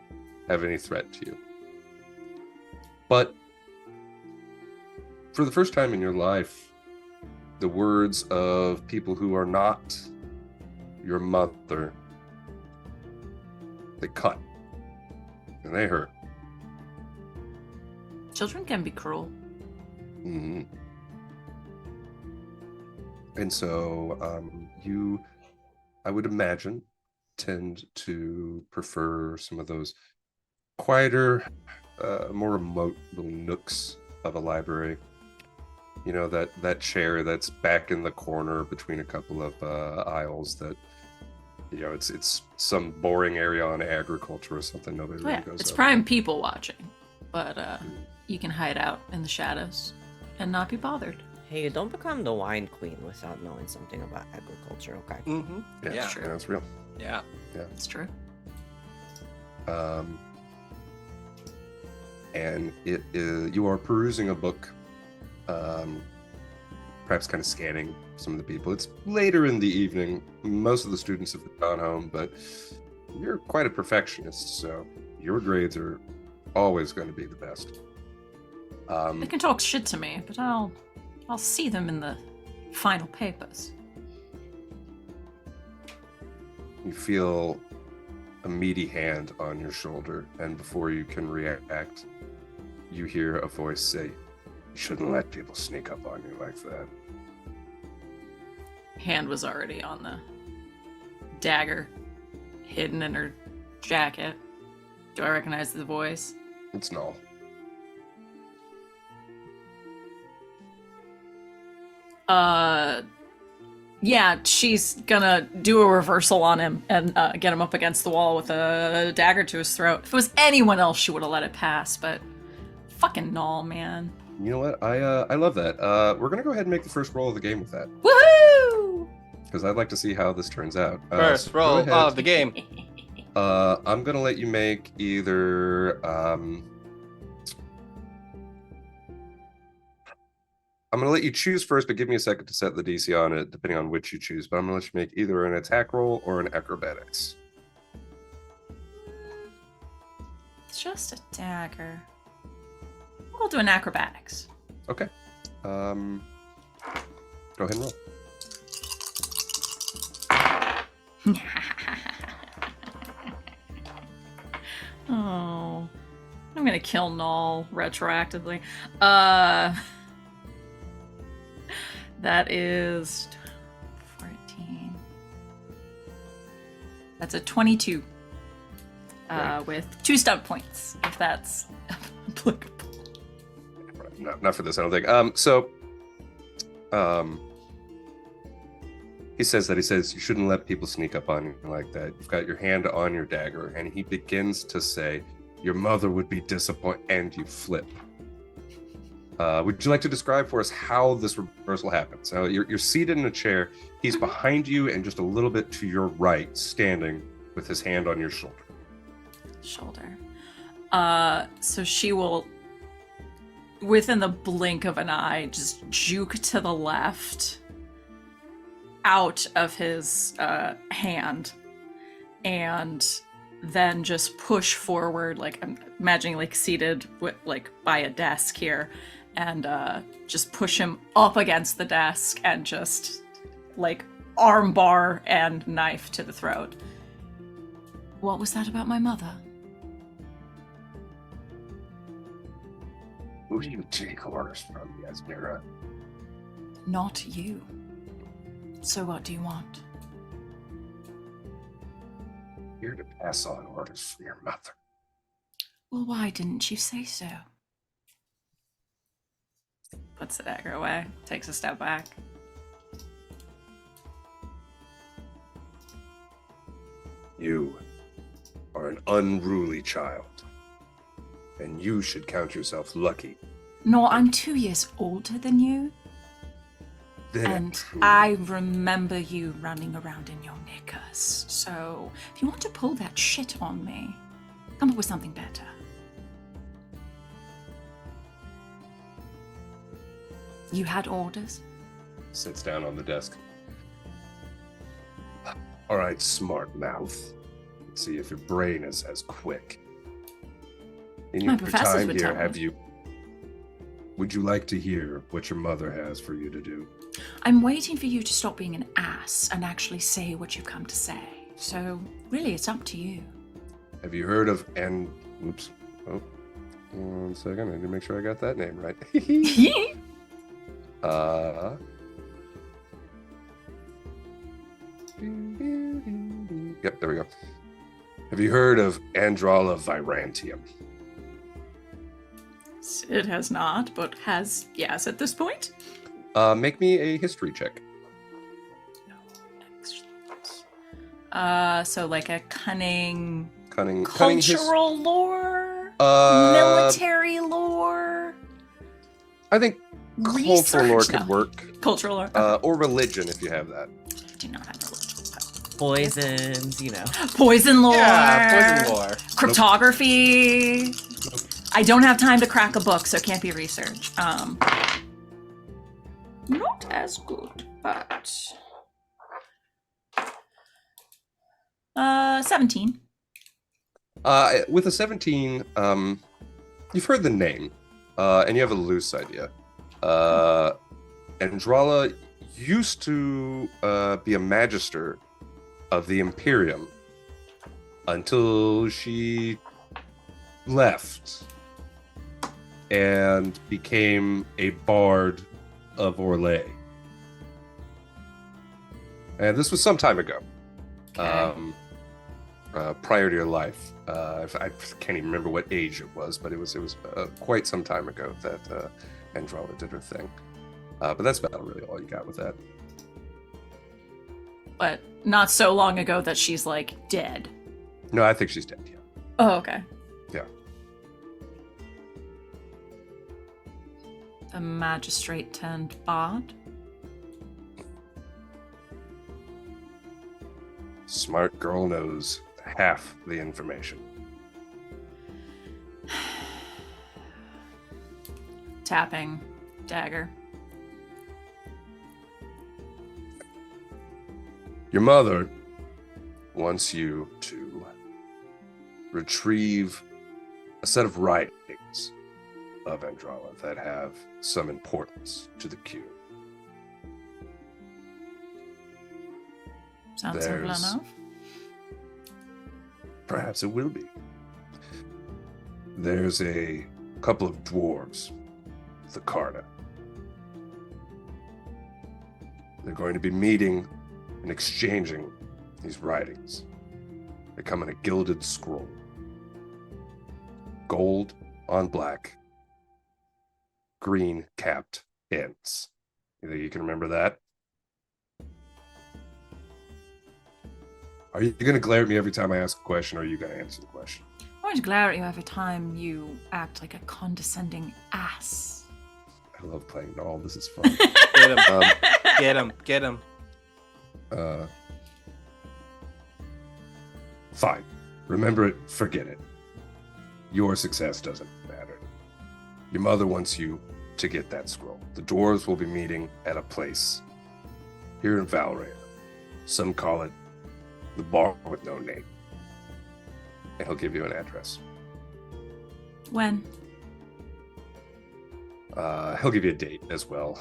have any threat to you. But for the first time in your life, the words of people who are not your mother, they cut and they hurt. Children can be cruel. Mm-hmm. And so you, I would imagine, tend to prefer some of those quieter, more remote little nooks of a library. You know, that chair that's back in the corner between a couple of aisles that, you know, it's some boring area on agriculture or something nobody really goes It's up. prime people watching, but you can hide out in the shadows and not be bothered. Hey, don't become the wine queen without knowing something about agriculture, okay? Mm-hmm. Yeah, Yeah. True. that's real. Yeah. It's true. And it is, you are perusing a book, perhaps kind of scanning some of the people. It's later in the evening. Most of the students have gone home, but you're quite a perfectionist, so your grades are always going to be the best. They can talk shit to me, but I'll see them in the final papers. You feel a meaty hand on your shoulder, and before you can react, you hear a voice say, "You shouldn't let people sneak up on you like that." Hand was already on the dagger, hidden in her jacket. Do I recognize the voice? It's Null. Yeah, she's gonna do a reversal on him and get him up against the wall with a dagger to his throat. If it was anyone else, she would have let it pass, but fucking Null, man. You know what? I love that. We're gonna go ahead and make the first roll of the game with that, Woohoo! because I'd like to see how this turns out. First So go roll ahead. of the game. I'm gonna let you make either. I'm gonna let you choose first, but give me a second to set the DC on it, depending on which you choose. But I'm gonna let you make either an attack roll or an acrobatics. It's just a dagger. We'll do an acrobatics. Okay. Go ahead and roll. Oh, I'm gonna kill Null retroactively. That is 14. That's a 22. Right. With 2 stunt points, if that's applicable. Not for this, I don't think. He says you shouldn't let people sneak up on you like that. You've got your hand on your dagger, and he begins to say, "Your mother would be disappointed," and you flip. Would you like to describe for us how this reversal happens? So you're seated in a chair. He's behind you and just a little bit to your right, standing with his hand on your shoulder. So she will, within the blink of an eye, just juke to the left out of his hand and then just push forward, like I'm imagining like seated with, like by a desk here, and just push him up against the desk and just like armbar and knife to the throat. What was that about my mother? Who do you take orders from, Yasmera? Not you. So what do you want? Here to pass on orders from your mother. Well, why didn't you say so? Puts the dagger away, takes a step back. You are an unruly child, and you should count yourself lucky. No, I'm 2 years older than you, Then and I remember you running around in your knickers. So, if you want to pull that shit on me, come up with something better. You had orders? Sits down on the desk. All right, smart mouth. Let's see if your brain is as quick. In My your professors time would here, tell me. would you like to hear what your mother has for you to do? I'm waiting for you to stop being an ass and actually say what you've come to say. So, really, it's up to you. Have you heard of oops. Oh, 1 second. I need to make sure I got that name right. Yep, there we go. Have you heard of Andrala Virantium? It has not, but has yes at this point. Make me a history check. So like a cunning Cunning cultural lore, Uh, military lore, I think cultural lore research. could No. work. Cultural lore. Okay. Or religion if you have that. Do not have religion. Poisons, you know. Poison lore. Yeah, poison lore. Cryptography. I don't have time to crack a book, so it can't be research. Not as good, but 17. With a 17, you've heard the name, and you have a loose idea. Andrala used to be a magister of the Imperium until she left and became a bard of Orlais. And this was some time ago. Okay. Prior to your life. I can't even remember what age it was, but it was quite some time ago that Andrala did her thing. But that's about really all you got with that. But not so long ago that she's like dead. No, I think she's dead. Yeah. Oh, okay. Yeah. The magistrate turned bard. Smart girl knows half the information. Tapping dagger. Your mother wants you to retrieve a set of writings of Andrala that have some importance to the queue. Sounds simple There's- enough. Perhaps it will be. There's a couple of dwarves, the Karna. They're going to be meeting and exchanging these writings. They come in a gilded scroll. Gold on black. Green capped ends. You think you can remember that? Are you going to glare at me every time I ask a question, or are you going to answer the question? I want to glare at you every time you act like a condescending ass. I love playing doll. This is fun. Get him. Um, Get him. Get him. Fine. Remember it, forget it. Your success doesn't matter. Your mother wants you to get that scroll. The dwarves will be meeting at a place here in Valria. Some call it the bar with no name. And he'll give you an address. When? He'll give you a date as well.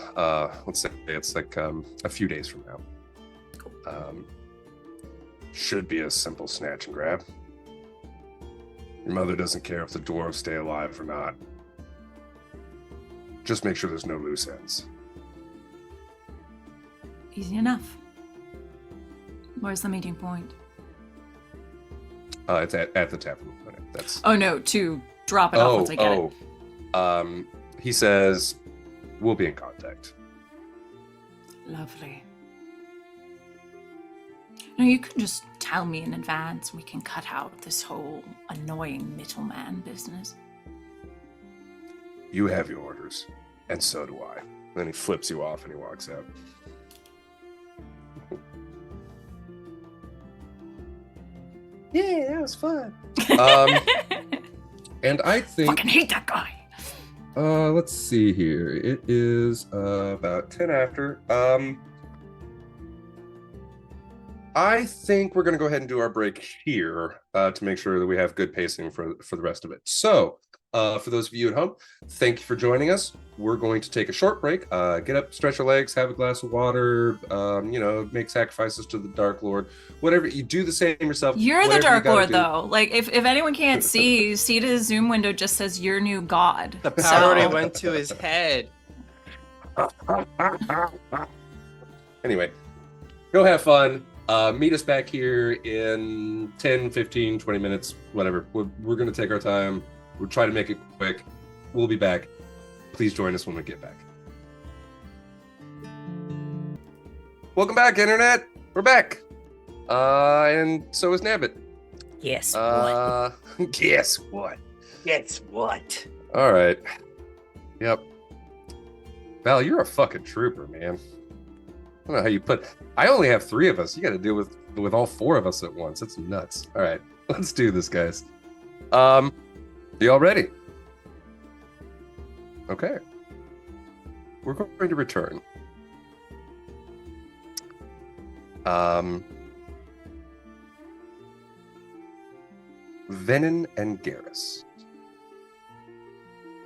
Let's say it's like a few days from now. Should be a simple snatch and grab. Your mother doesn't care if the dwarves stay alive or not. Just make sure there's no loose ends. Easy enough. Where's the meeting point? It's at the tavern. That's Oh no, to drop it off once I get it. He says, we'll be in contact. Lovely. No, you can just tell me in advance. We can cut out this whole annoying middleman business. You have your orders, and so do I. Then he flips you off and he walks out. Yeah, that was fun. And I think... Fucking hate that guy. Let's see here. It is about 10 after. I think we're going to go ahead and do our break here to make sure that we have good pacing for the rest of it. So, for those of you at home, thank you for joining us. We're going to take a short break. Get up, stretch your legs, have a glass of water, make sacrifices to the Dark Lord. Whatever, you do the same yourself. You're the Dark Lord, though. Like, if anyone can't see the Zoom window just says your new god. The power already went to his head. Anyway, go have fun. Meet us back here in 10, 15, 20 minutes, whatever. We're going to take our time. We'll try to make it quick. We'll be back. Please join us when we get back. Welcome back, Internet. We're back. And so is Nabbit. Yes. What? Guess what? Guess what? All right. Yep. Val, you're a fucking trooper, man. I don't know how you put... I only have 3 of us. You got to deal with all 4 of us at once. That's nuts. All right. Let's do this, guys. Y'all ready? Okay. We're going to return. Venehn and Garas.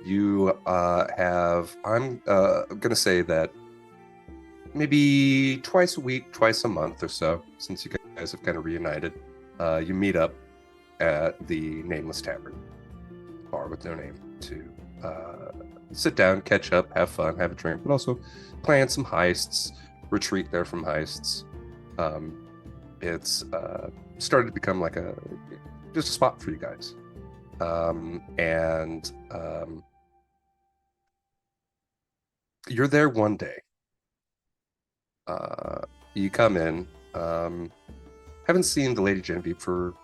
You have... I'm going to say that maybe twice a week, twice a month or so, since you guys have kind of reunited, you meet up at the Nameless Tavern, bar with no name, to sit down, catch up, have fun, have a drink, but also plan some heists, retreat there from heists. It's started to become like just a spot for you guys. You're there one day. You come in, haven't seen the Lady Genevieve for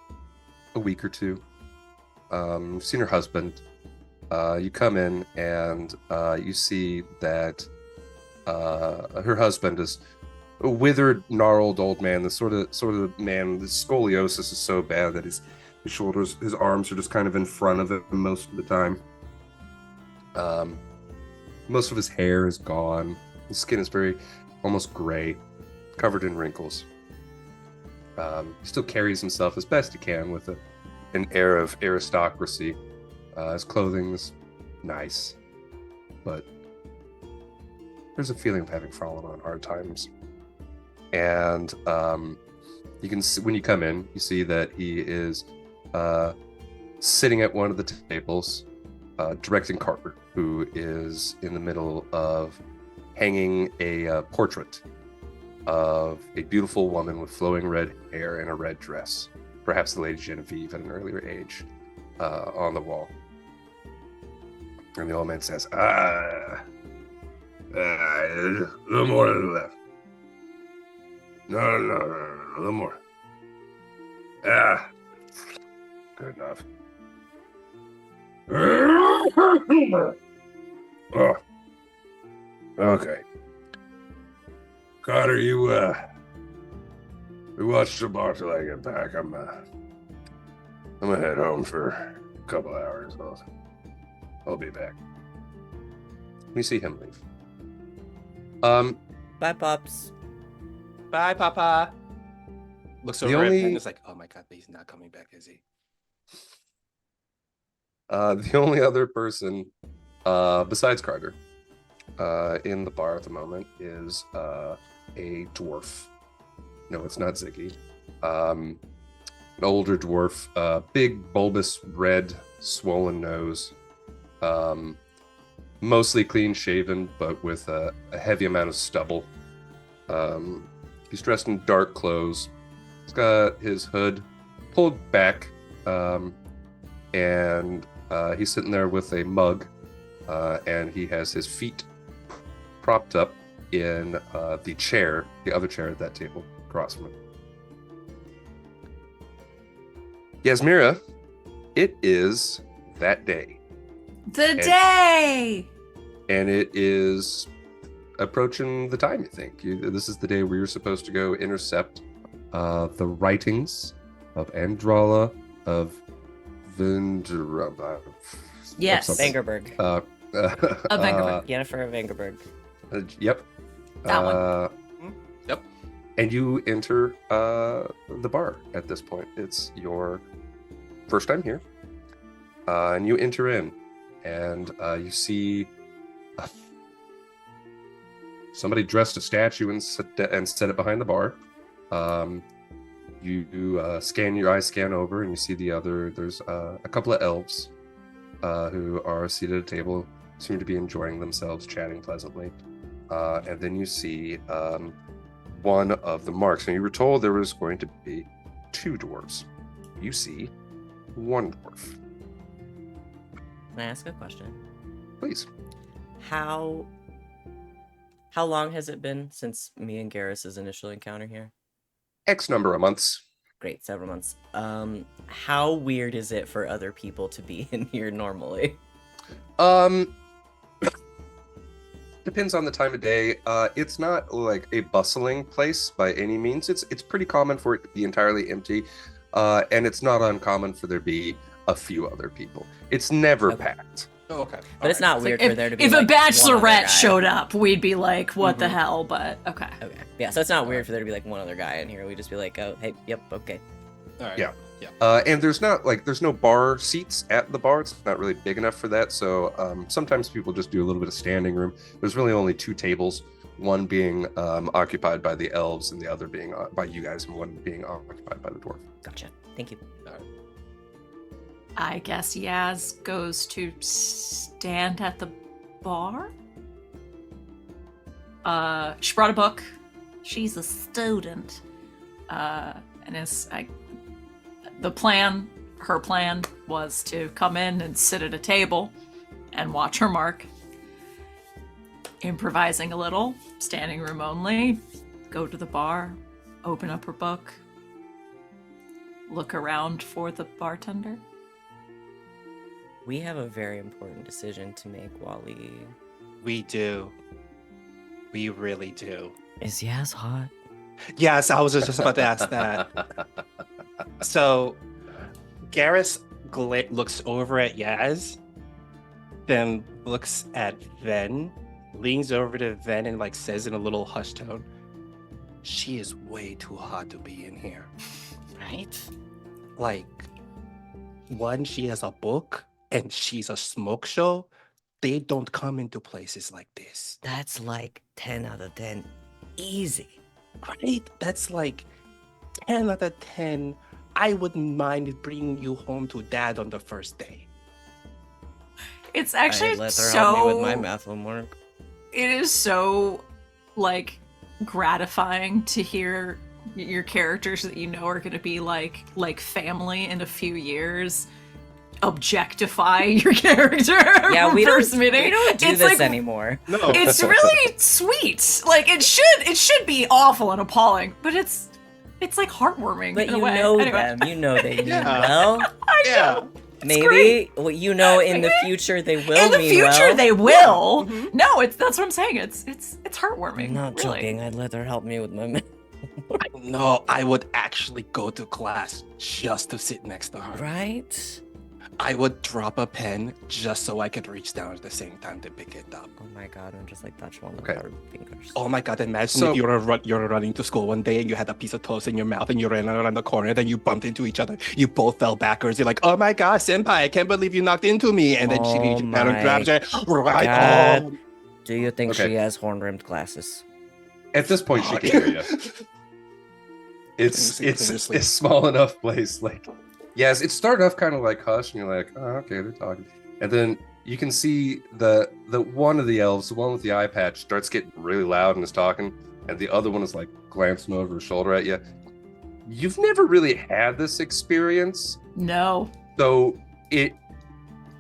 a week or two. Seen her husband. You come in and you see that her husband is a withered, gnarled old man. The sort of man. The scoliosis is so bad that his shoulders, his arms are just kind of in front of him most of the time. Most of his hair is gone. His skin is very almost gray, covered in wrinkles. He still carries himself as best he can with an air of aristocracy. His clothing is nice, but there's a feeling of having fallen on hard times. And you can see, when you come in, you see that he is sitting at one of the tables, directing Carter, who is in the middle of hanging a portrait of a beautiful woman with flowing red hair and a red dress, perhaps the Lady Genevieve at an earlier age, on the wall. And the old man says, a little more to the left. No, a little more. Good enough. Oh. Okay. Carter, we watch the bar till I get back. I'm gonna head home for a couple hours. I'll be back. We see him leave. Bye, Pops. Bye, Papa. Looks over at him and is like, oh my god, he's not coming back, is he? The only other person besides Carter in the bar at the moment is a dwarf. No, it's not Ziggy. An older dwarf, big, bulbous, red, swollen nose. Mostly clean shaven, but with a heavy amount of stubble. He's dressed in dark clothes. He's got his hood pulled back, and He's sitting there with a mug, and he has his feet propped up in the other chair at that table across from him. Yasmera, it is that day. The day! And it is approaching the time, you think. This is the day where you're supposed to go intercept the writings of Andrala of Vendraba. Yes. Vangerberg. Vangerberg. Yennefer Vangerberg. Yep. That one. Yep. And you enter the bar at this point. It's your first time here. And you enter in, and you see somebody dressed a statue and set it behind the bar. You scan your eyes, scan over, and you see there's a couple of elves who are seated at a table, seem to be enjoying themselves, chatting pleasantly. And then you see one of the marks. And you were told there was going to be 2 dwarves. You see 1 dwarf. Can I ask a question? Please. How long has it been since me and Garas' initial encounter here? X number of months. Great, several months. How weird is it for other people to be in here normally? Depends on the time of day. It's not like a bustling place by any means. It's pretty common for it to be entirely empty, and it's not uncommon for there to be a few other people. It's never packed. Oh, okay. But it's not weird for there to be If like, a one other bachelorette guy. showed up, we'd be like, what the hell? But okay. Okay. Yeah, so it's not weird for there to be like one other guy in here. We just be like, oh, hey, yep, okay. All right. Yeah. And there's no bar seats at the bar. It's not really big enough for that. So sometimes people just do a little bit of standing room. There's really only 2 tables, one being occupied by the elves and the other being by you guys, and one being occupied by the dwarf. Gotcha. Thank you. I guess Yaz goes to stand at the bar. She brought a book. She's a student. And her plan was to come in and sit at a table and watch her mark. Improvising a little, standing room only, go to the bar, open up her book, look around for the bartender. We have a very important decision to make, Wally. We do. We really do. Is Yaz hot? Yes, I was just about to ask that. So, Garas looks over at Yaz, then looks at Venn, leans over to Venn and like says in a little hushed tone, "She is way too hot to be in here." Right? Like, one, she has a book and she's a smoke show. They don't come into places like this. That's like 10 out of 10. Easy. Right? That's like 10 out of 10. I wouldn't mind bringing you home to dad on the first day. It's actually I'd let her help me with my so math homework. it is so like gratifying to hear your characters that you know are going to be like family in a few years objectify your character. Yeah, we first don't meeting. do It's this like, anymore. No. It's really sweet. Like it should be awful and appalling, but it's like heartwarming. But in a you way. know Anyway. them. You know they mean Yeah. well. I Yeah. know. Maybe great. well, you know in the future they will In the mean future, well. they will. Mhm. No, that's what I'm saying. It's heartwarming. I'm not really. joking. I'd let her help me with my math. No, I would actually go to class just to sit next to her. Right? I would drop a pen just so I could reach down at the same time to pick it up. Oh my god, I'm just like touch one Okay. with our fingers. Oh my god, imagine So- if you're running to school one day and you had a piece of toast in your mouth and you ran around the corner, then you bumped into each other. You both fell backwards. You're like, oh my god, senpai, I can't believe you knocked into me. And then she Oh reaches down and my grabs her. Right. God. Oh. Do you think Okay. she has horn-rimmed glasses? At this point, she can hear you. It's Seriously. a small enough place. Like, yes, it started off kind of like hush, and you're like, oh, okay, they're talking, and then you can see the one of the elves, the one with the eye patch, starts getting really loud and is talking, and the other one is like glancing over his shoulder at you. You've never really had this experience, No. so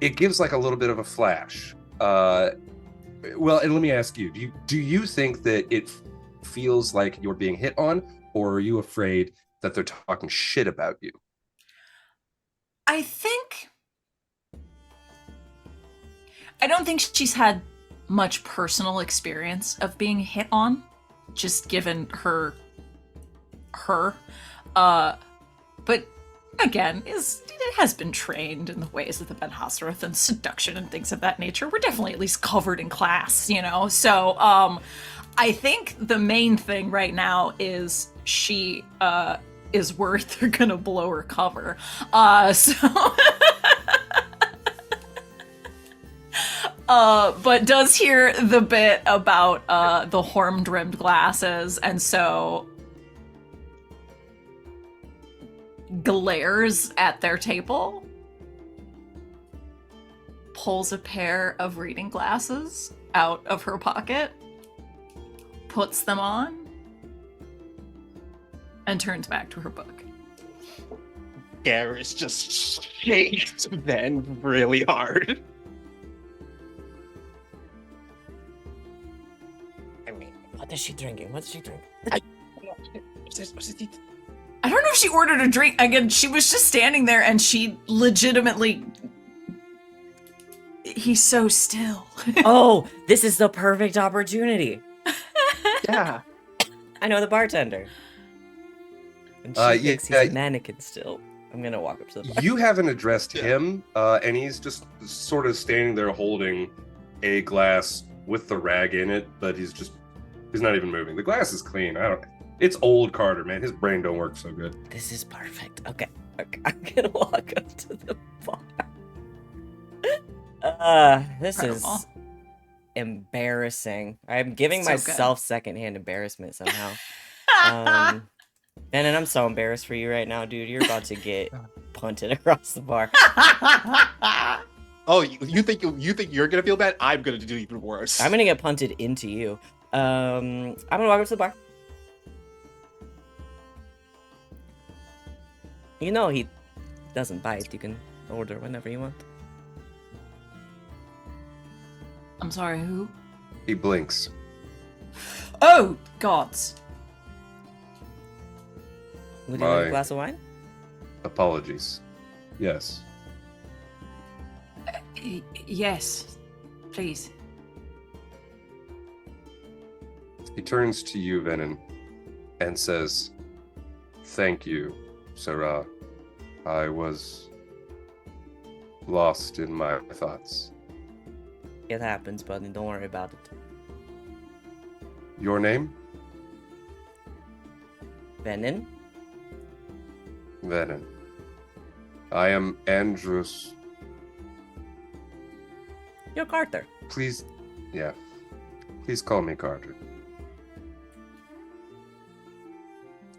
it gives like a little bit of a flash. Well, and let me ask you: do you think that it feels like you're being hit on, or are you afraid that they're talking shit about you? I don't think she's had much personal experience of being hit on, just given her. But again, it has been trained in the ways of the Ben Hassaroth and seduction and things of that nature. We're definitely at least covered in class, you know? So, I think the main thing right now is she, is worried they're gonna blow her cover. But does hear the bit about the horn-rimmed glasses, and so glares at their table, pulls a pair of reading glasses out of her pocket, puts them on, and turns back to her book. Garas just shakes Venn really hard. I mean, What is she drinking? What's she drinking? what's this? I don't know if she ordered a drink. Again, she was just standing there and she legitimately... He's so still. Oh, this is the perfect opportunity. Yeah. I know the bartender. And she thinks he's a mannequin still. I'm gonna walk up to the bar. You haven't addressed him, and he's just sort of standing there holding a glass with the rag in it, but he's not even moving. The glass is clean. It's old Carter, man. His brain don't work so good. This is perfect. Okay. I'm gonna walk up to the bar. This Incredible. is embarrassing. I'm giving So myself secondhand embarrassment somehow. And I'm so embarrassed for you right now, dude. You're about to get punted across the bar. Oh, you think you're gonna feel bad? I'm gonna do even worse. I'm gonna get punted into you. I'm gonna walk up to the bar. You know he doesn't bite. You can order whenever you want. I'm sorry, who? He blinks. Oh, gods. Would you like My- a glass of wine? Apologies. Yes. Yes, please. He turns to you, Venehn, and says, "Thank you, Sarah. I was lost in my thoughts. It happens, buddy. Don't worry about it. Your name? Venehn? Venehn. I am Andrus. You're Carter. Please call me Carter.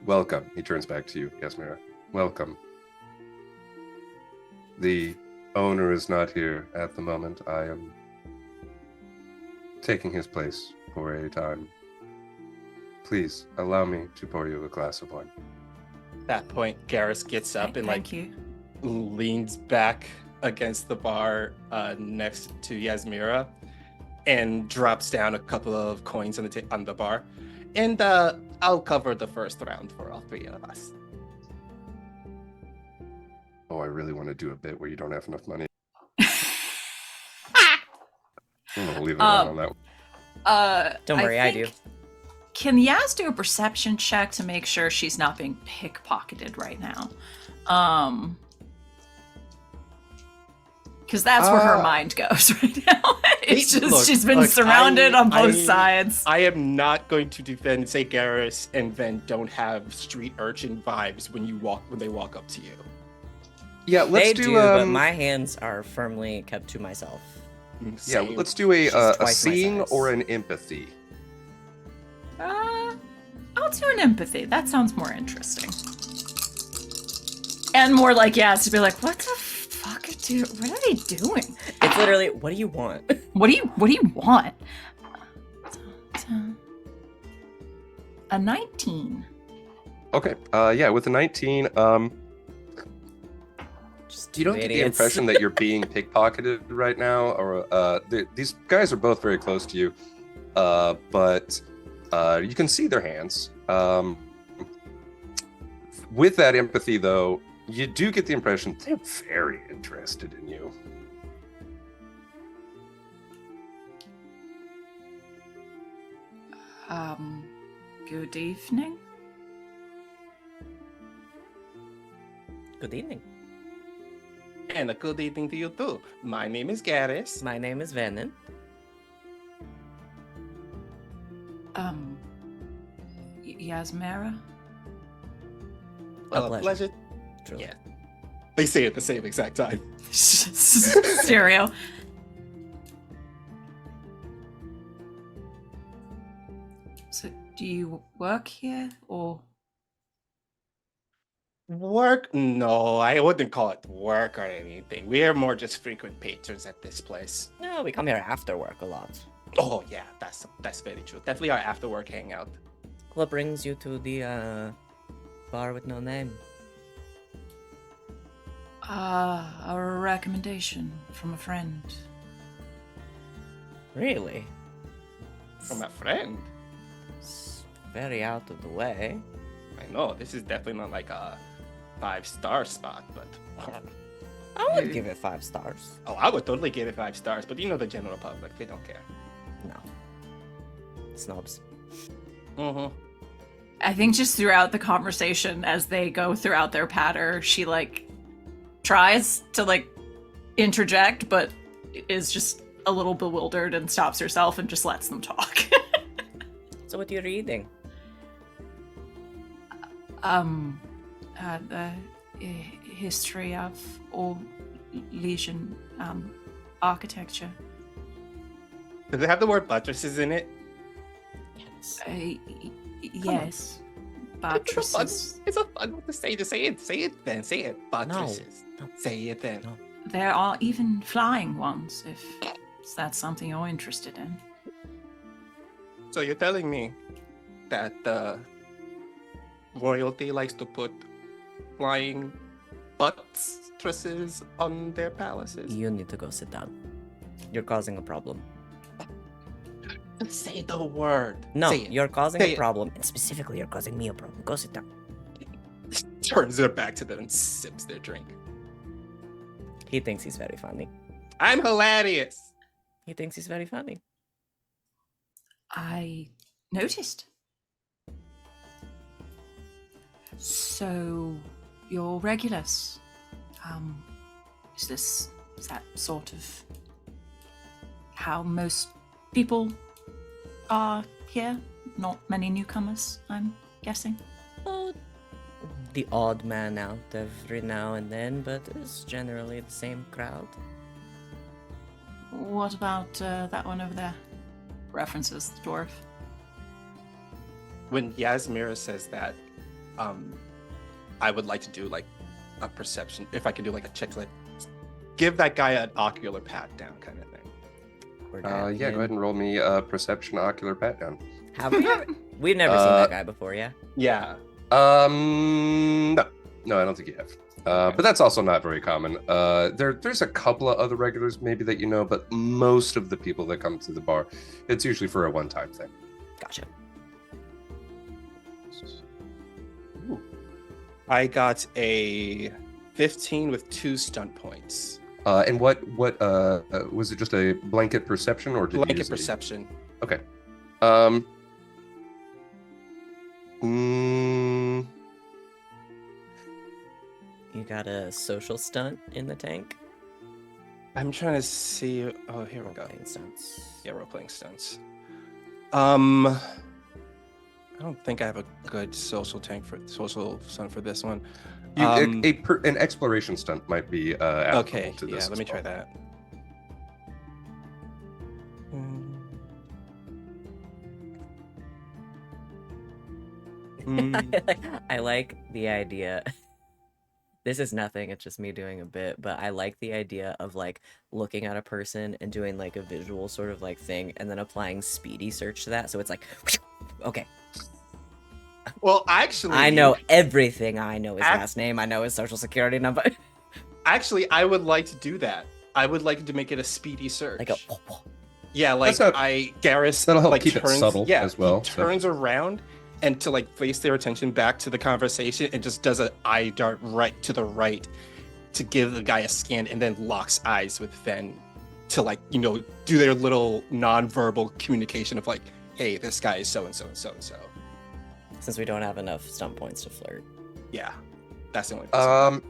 Welcome." He turns back to you, Yasmera. "Welcome. The owner is not here at the moment. I am taking his place for a time. Please allow me to pour you a glass of wine." At that point, Garas gets up and Thank you. leans back against the bar next to Yasmera and drops down a couple of coins on the bar. And I'll cover the first round for all three of us. Oh, I really want to do a bit where you don't have enough money. I'm gonna leave it alone on that one. Don't worry, I do. Can Yaz do a perception check to make sure she's not being pickpocketed right now? Because that's where her mind goes right now. It's just Look, she's been surrounded on both sides. I am not going to defend, say Garas and Venn don't have street urchin vibes when they walk up to you. Yeah, let's They do. do, but my hands are firmly kept to myself. Yeah, Same. let's do a She's twice my seeing size. or an empathy. I'll do an empathy. That sounds more interesting. And more like, to be like, what the fuck what are they doing? It's literally, what do you want? What do you want? A 19. Okay. Yeah, with a 19, Just You don't two get the idiots. impression that you're being pickpocketed right now, or these guys are both very close to you, but you can see their hands. With that empathy, though, you do get the impression they're very interested in you. Good evening. Good evening. And a good evening to you too. My name is Garas. My name is Venehn. Yasmera? Well, A a pleasure. pleasure. Truly. Yeah. They say it at the same exact time. Stereo. So, do you work here, or? Work? No, I wouldn't call it work or anything. We are more just frequent patrons at this place. No, we come here after work a lot. Oh yeah, that's very true. Definitely our after work hangout. What brings you to the bar with no name? A recommendation from a friend. Really? From a friend. It's very out of the way. I know this is definitely not like a 5-star spot, but I would give it 5 stars. oh, I would totally give it 5 stars. But you know the general public, they don't care. No. Snobs. Mm-hmm. I think just throughout the conversation, as they go throughout their patter, she tries to interject, but is just a little bewildered and stops herself and just lets them talk. So what are you reading? The history of all Legion architecture. Does it have the word buttresses in it? Yes. Yes. It's Buttresses. a fun one to say. Just say it. Say it then. Say it. Buttresses. No. Say it then. No. There are even flying ones, if that's something you're interested in. So you're telling me that royalty likes to put flying buttresses on their palaces? You need to go sit down. You're causing a problem. Say the word. No, Say it. you're causing Say a it. problem. And specifically, you're causing me a problem. Go sit down. Turns their back to them and sips their drink. He thinks he's very funny. I'm hilarious. He thinks he's very funny. I noticed. So, you're regulars. Is that sort of how most people are here? Not many newcomers, I'm guessing. Oh, the odd man out every now and then, but it's generally the same crowd. What about that one over there? References the dwarf. When Yasmera says that, I would like to do a perception. If I could do a check, give that guy an ocular pat down kind of thing. We're Yeah, diving go in. ahead and roll me a perception ocular pat down. Have we? We've never seen that guy before, yeah? Yeah. No, I don't think you have. But that's also not very common. There's a couple of other regulars maybe that you know, but most of the people that come to the bar, it's usually for a one-time thing. Gotcha. Ooh. I got a 15 with 2 stunt points. And what was it? Just a blanket perception, or did you Blanket use perception. Okay. You got a social stunt in the tank? I'm trying to see. Oh, here we go. Role-playing stunts. Yeah, role playing stunts. I don't think I have a good social stunt for this one. An exploration stunt might be applicable Okay, to yeah, this. let me as try well. that. I like the idea. This is nothing, it's just me doing a bit, but I like the idea of looking at a person and doing a visual sort of thing and then applying speedy search to that. So it's okay. Well, actually, I know everything. I know his last name. I know his social security number. Actually, I would like to do that. I would like to make it a speedy search. Like a. Yeah, like That's not- Garas that'll help like keep it turns, subtle yeah, as well, he so. turns around and to like place their attention back to the conversation and just does an eye dart right to the right to give the guy a scan and then locks eyes with Venn to like, you know, do their little non-verbal communication of like, hey, this guy is so and so and so and so. Since we don't have enough stunt points to flirt. Yeah, that's the only place.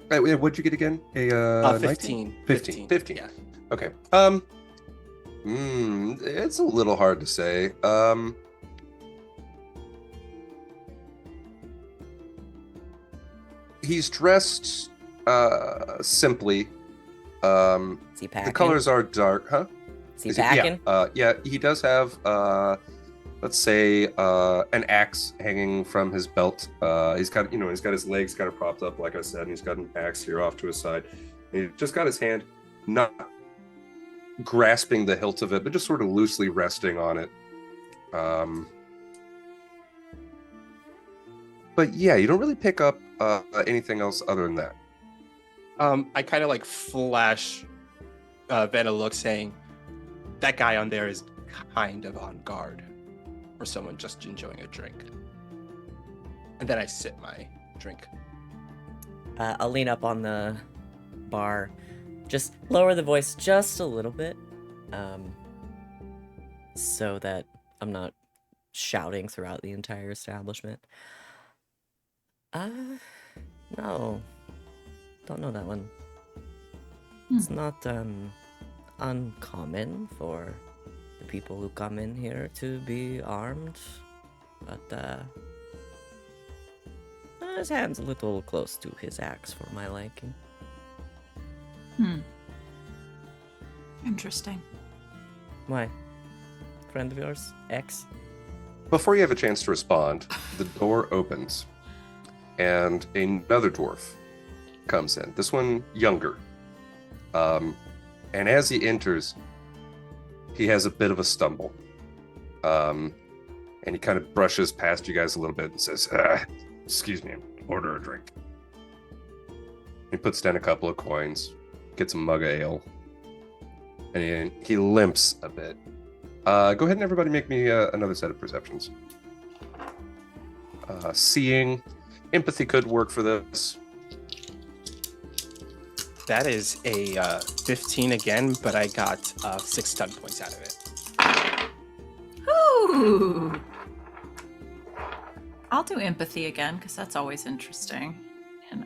Wait, what'd you get again? A 15. 15. 15. Yeah. Okay. It's a little hard to say. He's dressed simply. Is he packing? The colors are dark, huh? Is he packing? Yeah, he does have let's say an axe hanging from his belt. He's got his legs kind of propped up, like I said, and he's got an axe here off to his side. And he's just got his hand not grasping the hilt of it, but just sort of loosely resting on it. But yeah, you don't really pick up anything else other than that. I kind of like flash Venn a look saying, that guy on there is kind of on guard for someone just enjoying a drink. And then I sip my drink. I'll lean up on the bar, just lower the voice just a little bit, so that I'm not shouting throughout the entire establishment. No. Don't know that one. It's not, uncommon for the people who come in here to be armed, but, his hand's a little close to his axe for my liking. Interesting. Why? Friend of yours? Ex? Before you have a chance to respond, the door opens, and another dwarf comes in. This one younger. And as he enters, he has a bit of a stumble. And he kind of brushes past you guys a little bit and says, excuse me, order a drink. He puts down a couple of coins, gets a mug of ale, and he limps a bit. Go ahead and everybody make me another set of perceptions. Seeing, empathy could work for this. That is a 15 again, but I got 6 stun points out of it. Ooh. I'll do empathy again because that's always interesting. And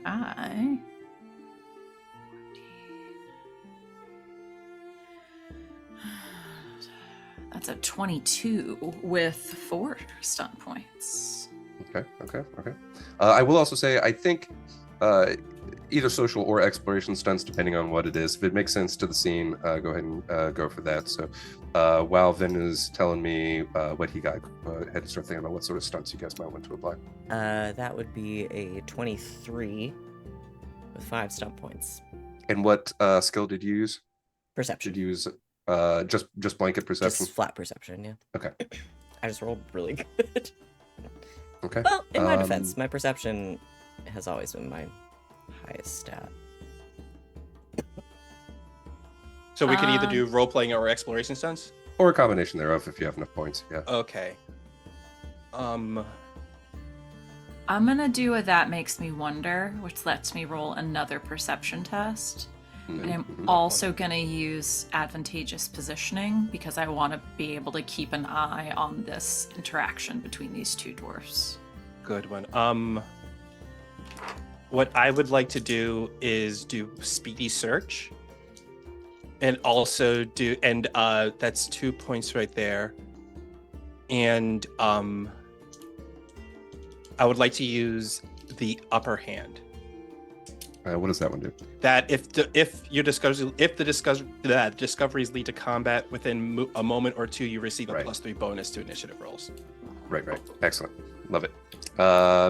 that's a 22 with 4 stun points. Okay. I will also say, I think either social or exploration stunts, depending on what it is. If it makes sense to the scene, go ahead and go for that. So while Venn is telling me what he got, go ahead and start thinking about what sort of stunts you guys might want to apply. That would be a 23 with 5 stunt points. And what skill did you use? Perception. Did you use just blanket perception? Just flat perception, yeah. Okay. I just rolled really good. Okay. Well, in my defense, my perception has always been my highest stat. So we can either do role-playing or exploration stunts? Or a combination thereof if you have enough points, yeah. Okay. I'm gonna do a that makes me wonder, which lets me roll another perception test. And I'm also gonna use advantageous positioning because I want to be able to keep an eye on this interaction between these two dwarfs. Good one. What I would like to do is do speedy search. And also do, and that's 2 points right there. And I would like to use the upper hand. What does that one do? That if the discoveries lead to combat within a moment or two, you receive a +3 bonus to initiative rolls. Right. Excellent. Love it.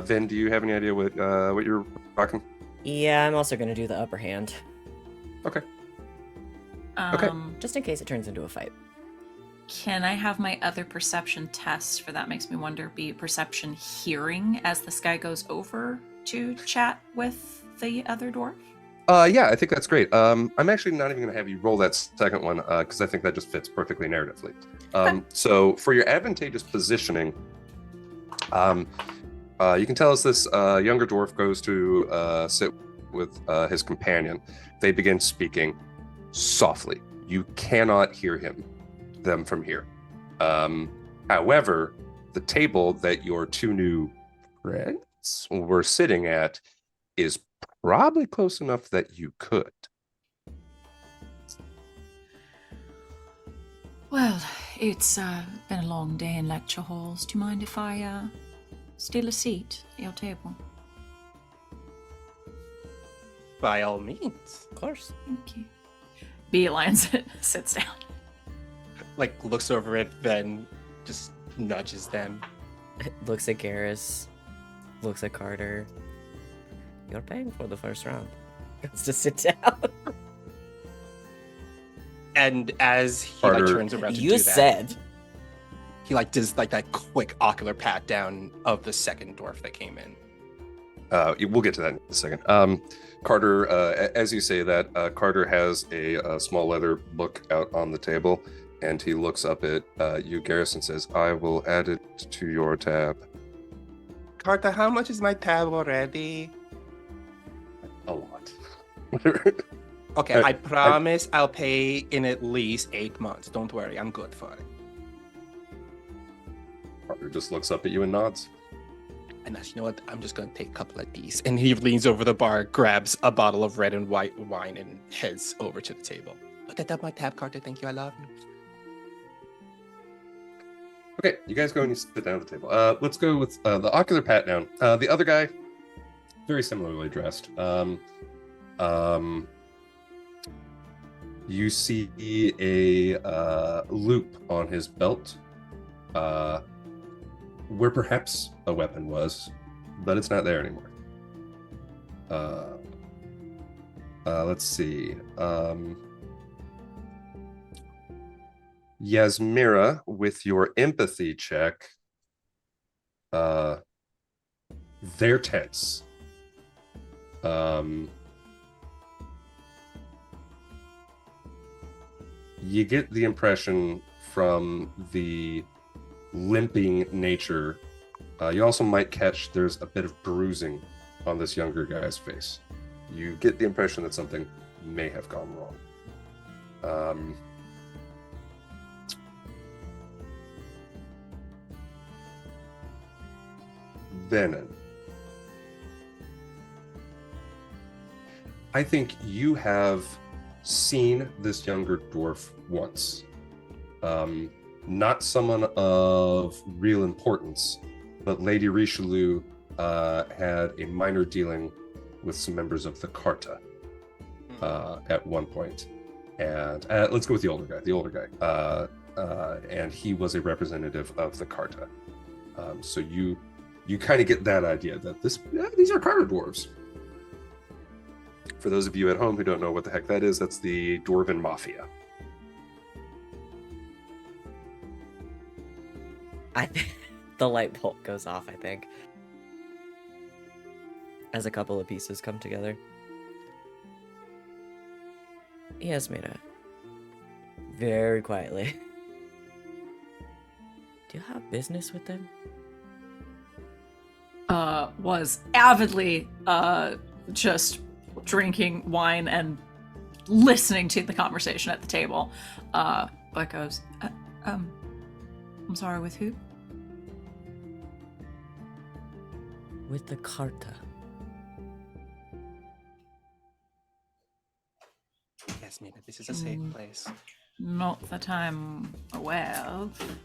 Venn, do you have any idea what you're rocking? Yeah, I'm also going to do the upper hand. Okay. Just in case it turns into a fight. Can I have my other perception test for that makes me wonder be perception hearing as this guy goes over to chat with the other dwarf? Yeah, I think that's great. I'm actually not even going to have you roll that second one because I think that just fits perfectly narratively. So for your advantageous positioning, you can tell us this younger dwarf goes to sit with his companion. They begin speaking softly. You cannot hear them from here. However, the table that your two new friends were sitting at is probably close enough that you could. Well, it's been a long day in lecture halls. Do you mind if I steal a seat at your table? By all means. Of course. Thank you. Beelines it, sits down. Like, looks over at Ben, just nudges them. Looks at Garas. Looks at Carter. You're paying for the first round. Goes to sit down. And as he like, Carter, turns around to You do that, said. he like does like that quick ocular pat down of the second dwarf that came in. We'll get to that in a second. Carter, as you say that, Carter has a small leather book out on the table, and he looks up at you, Garrus, and says, "I will add it to your tab." Carter, how much is my tab already? A lot. Okay, I promise I'll pay in at least 8 months. Don't worry, I'm good for it. Carter just looks up at you and nods. And you know what? I'm just gonna take a couple of these. And he leans over the bar, grabs a bottle of red and white wine, and heads over to the table. Put that up my tab, Carter. Thank you. I love you. Okay, you guys go and you sit down at the table. Let's go with the ocular pat down. The other guy, very similarly dressed. You see a loop on his belt, where perhaps a weapon was, but it's not there anymore. Let's see. Yasmera, with your empathy check, they're tense. You get the impression from the limping nature. You also might catch there's a bit of bruising on this younger guy's face. You get the impression that something may have gone wrong. Venehn, I think you have seen this younger dwarf once. Not someone of real importance, but Lady Richelieu had a minor dealing with some members of the Carta at one point. And let's go with the older guy. And he was a representative of the Carta. So you kind of get that idea that these are Carta dwarves. For those of you at home who don't know what the heck that is, that's the Dwarven Mafia. The light bulb goes off, I think, as a couple of pieces come together. Yasmera, very quietly. Do you have business with them? Was avidly just drinking wine and listening to the conversation at the table. But goes, I'm sorry, with who? With the Carta. Yes, Mina, this is a safe place. Not that I'm aware of.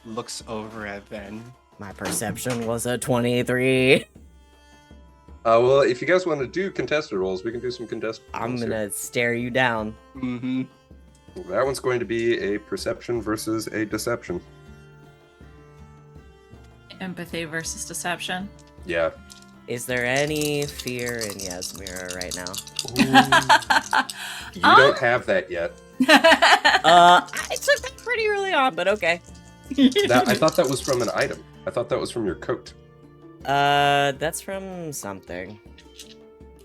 Looks over at Ben. My perception was a 23. Well, if you guys want to do contested rolls, we can do some contested I'm rolls gonna here. stare you down. Mm-hmm. That one's going to be a perception versus a deception. Empathy versus deception. Yeah. Is there any fear in Yasmera right now? You don't have that yet. I took that pretty early on, but okay. I thought that was from an item. I thought that was from your coat. That's from something.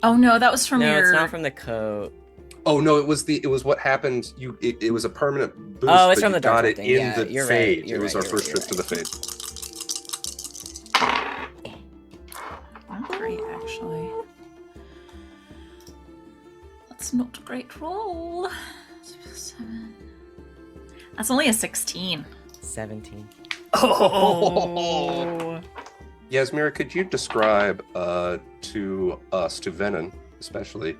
Oh no, that was from No, your. it's not from the coat. Oh no, it was what happened. It was a permanent boost, Oh, it's but from you the dark got it thing. in Yeah, the you're fade. right. You're It was right, our you're first right, trip to the fade. Not great, actually. That's not a great roll. 7. That's only a 16. 17. Oh. Yasmera, could you describe to us, to Venehn especially,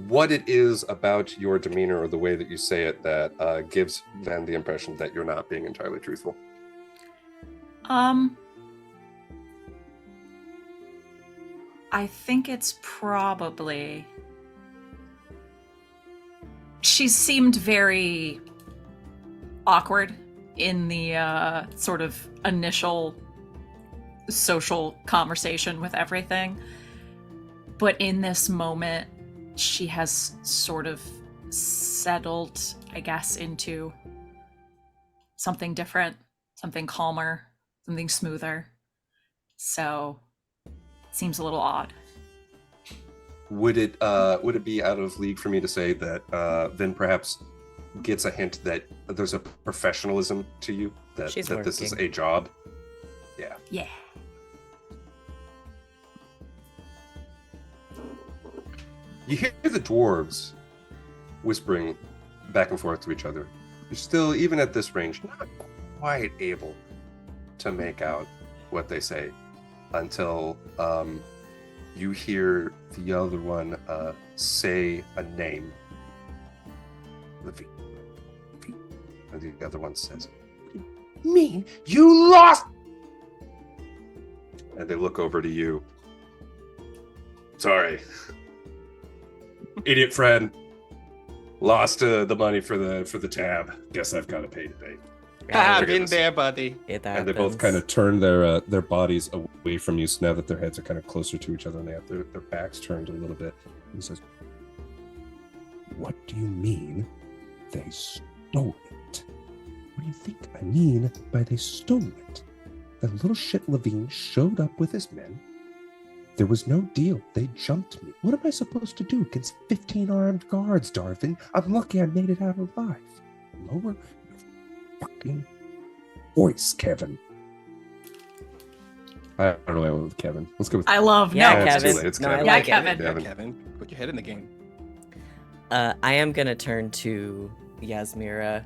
what it is about your demeanor or the way that you say it that gives Venn the impression that you're not being entirely truthful? I think it's probably. She seemed very awkward in the sort of initial social conversation with everything. But in this moment, she has sort of settled, I guess, into something different, something calmer, something smoother. So, it seems a little odd. Would it be out of league for me to say that Venn perhaps gets a hint that there's a professionalism to you, that She's this is working. a job? Yeah. Yeah. You hear the dwarves whispering back and forth to each other. You're still, even at this range, not quite able to make out what they say until you hear the other one say a name. Livy. And the other one says, "What do you mean? You lost!" And they look over to you. Sorry. Idiot friend. Lost the money for the tab. Guess I've got to pay today. Ah, forget been this. there, buddy. It And they both kind of turn their bodies away from you. So now that their heads are kind of closer to each other and they have their backs turned a little bit. And he says, "What do you mean they stole it? What do you think I mean by they stole it? That little shit Levine showed up with his men. There was no deal. They jumped me. What am I supposed to do against 15 armed guards, Darvin? I'm lucky I made it out alive. Lower your fucking voice, Kevin." I don't know why I went with Kevin. Let's go with I love Yeah, no. it's Kevin. too late. It's no, Kevin. I like Yeah, it. Kevin. Yeah, Kevin. Kevin, put your head in the game. I am gonna turn to Yasmera,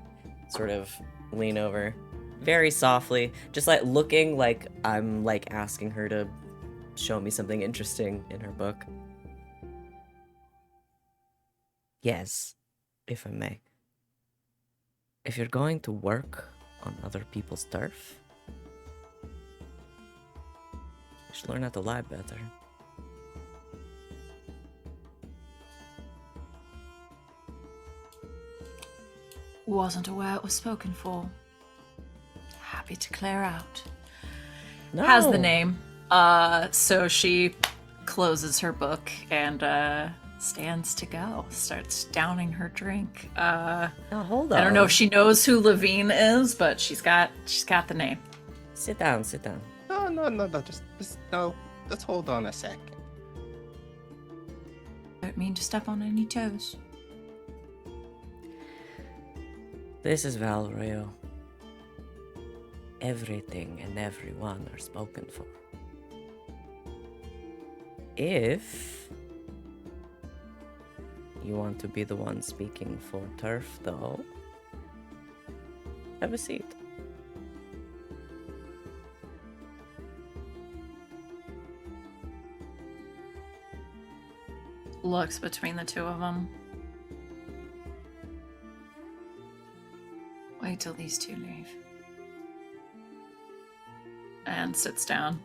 sort of lean over, very softly, just like looking like I'm like asking her to show me something interesting in her book. Yes, if I may. If you're going to work on other people's turf, you should learn how to lie better. Wasn't aware it was spoken for. Happy to clear out. No. Has the name. So she closes her book and stands to go. Starts downing her drink. Now hold on. I don't know if she knows who Levine is, but she's got the name. Sit down, sit down. No, just no. Let's hold on a sec. Don't mean to step on any toes. This is Valrio. Everything and everyone are spoken for. If you want to be the one speaking for turf, though, have a seat. Looks between the two of them. Wait till these two leave. And sits down.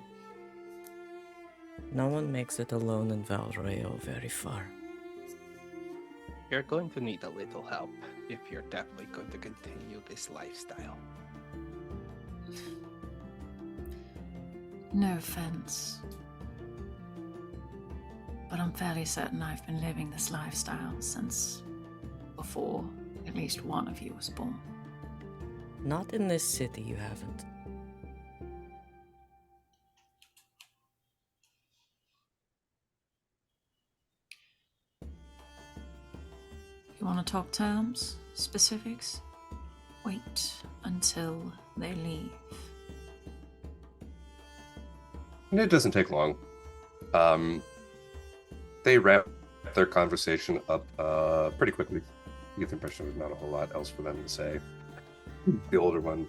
No one makes it alone in Valrio very far. You're going to need a little help if you're definitely going to continue this lifestyle. No offense. But I'm fairly certain I've been living this lifestyle since before at least one of you was born. Not in this city, you haven't. want to talk terms, specifics? Wait until they leave. And it doesn't take long. They wrap their conversation up pretty quickly. You get the impression there's not a whole lot else for them to say. The older one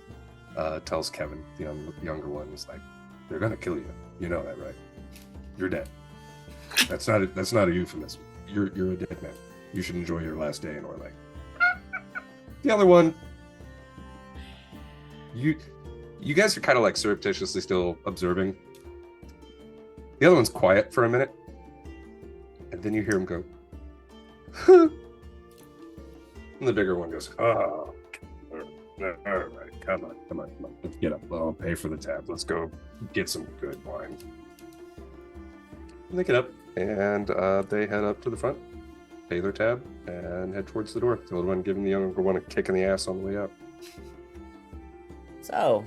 tells Kevin, the younger one is like, "They're gonna kill you. You know that, right? You're dead. That's not a euphemism. You're a dead man. You should enjoy your last day in Orlais." The other one, you guys are kind of like surreptitiously still observing. The other one's quiet for a minute, and then you hear him go, "Huh." And the bigger one goes, "Oh, all right, come on. Let's get up. I'll pay for the tab. Let's go get some good wine." And they get up, and they head up to the front, pay their tab, and head towards the door. The older one giving the younger one a kick in the ass on the way up. So,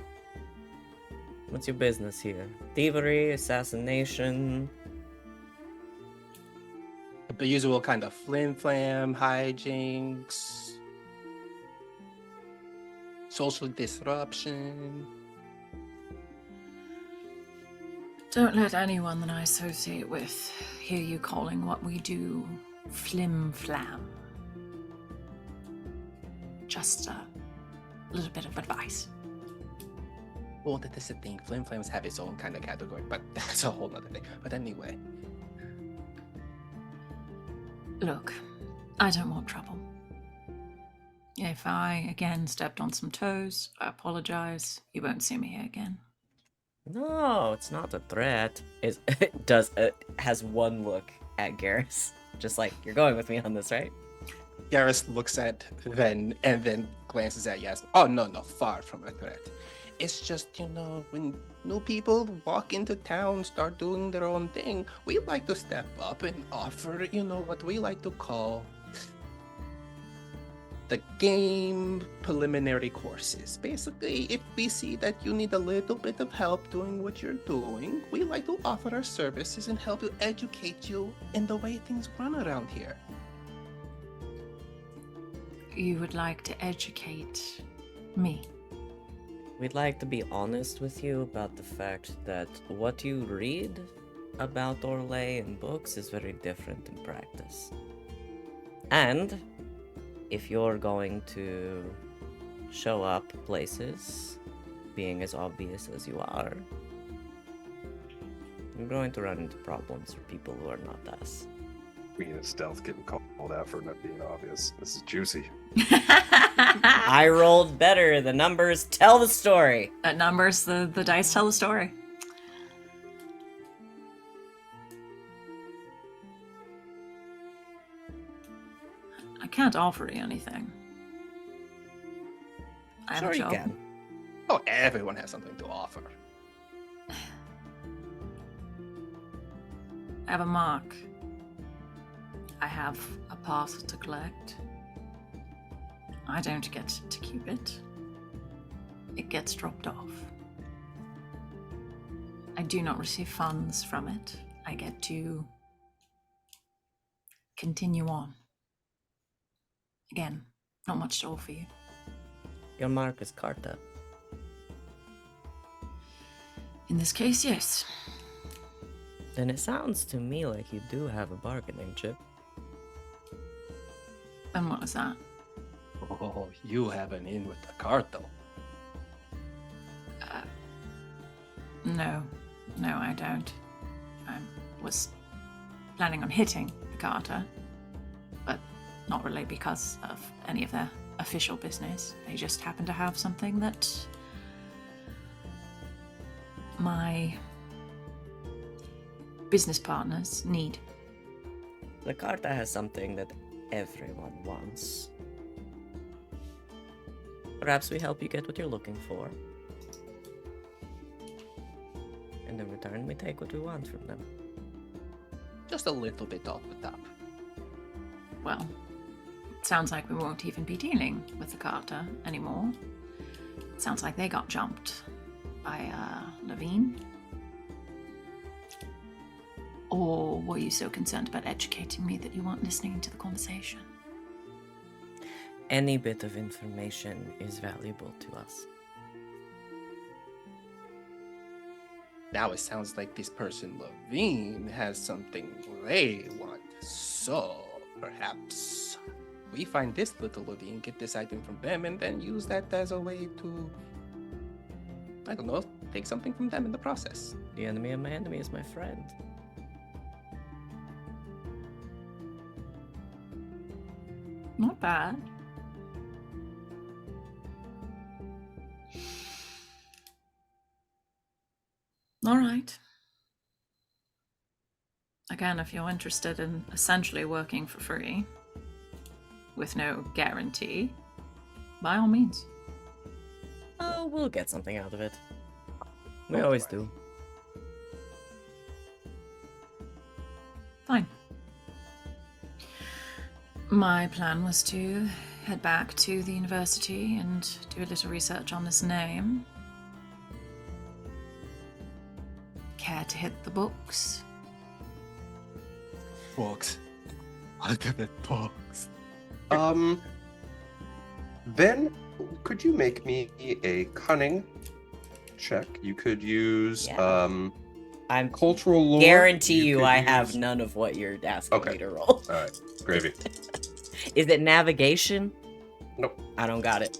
what's your business here? Thievery, assassination? The usual kind of flim-flam, hijinks, social disruption. Don't let anyone that I associate with hear you calling what we do flim-flam. Just a little bit of advice. Well, that is the thing. Flim-flams have its own kind of category, but that's a whole other thing. But anyway. Look, I don't want trouble. If I again stepped on some toes, I apologize. You won't see me here again. No, it's not a threat. It has one look at Garas. Just like, you're going with me on this, right? Garas looks at Venn and then glances at Yasmera. Oh, no, far from a threat. It's just, when new people walk into town, start doing their own thing, we like to step up and offer, what we like to call the game preliminary courses. Basically, if we see that you need a little bit of help doing what you're doing, we like to offer our services and help you educate you in the way things run around here. You would like to educate me? We'd like to be honest with you about the fact that what you read about Orlais in books is very different in practice. And if you're going to show up places, being as obvious as you are, you're going to run into problems for people who are not us. Queen of Stealth getting called out for not being obvious. This is juicy. I rolled better. The numbers tell the story. Numbers, the dice tell the story. I can't offer you anything. I have Sure a you job. can. Oh, everyone has something to offer. I have a mark. I have a parcel to collect. I don't get to keep it. It gets dropped off. I do not receive funds from it. I get to continue on. Again, not much to offer you. Your mark is Carta. In this case, yes. Then it sounds to me like you do have a bargaining chip. And what is that? Oh, you have an in with the cartel. No, I don't. I was planning on hitting the Carter, but not really because of any of their official business. They just happen to have something that my business partners need. The Carta has something that everyone wants. Perhaps we help you get what you're looking for. And in return, we take what we want from them. Just a little bit off the top. Well, it sounds like we won't even be dealing with the Carter anymore. It sounds like they got jumped by Venehn. Or were you so concerned about educating me that you weren't listening to the conversation? Any bit of information is valuable to us. Now it sounds like this person, Levine, has something they want. So, perhaps we find this little Levine, get this item from them, and then use that as a way to, I don't know, take something from them in the process. The enemy of my enemy is my friend. Not bad. All right. Again, if you're interested in essentially working for free, with no guarantee, by all means. Oh, we'll get something out of it. We always do. Fine. My plan was to head back to the university and do a little research on this name. Care to hit the books? Books. Ultimate books. Then, could you make me a cunning check? You could use Yeah. I'm cultural lore. guarantee you could I have use- none of what you're asking Okay. me to roll. All right, gravy. Is it navigation? Nope. I don't got it.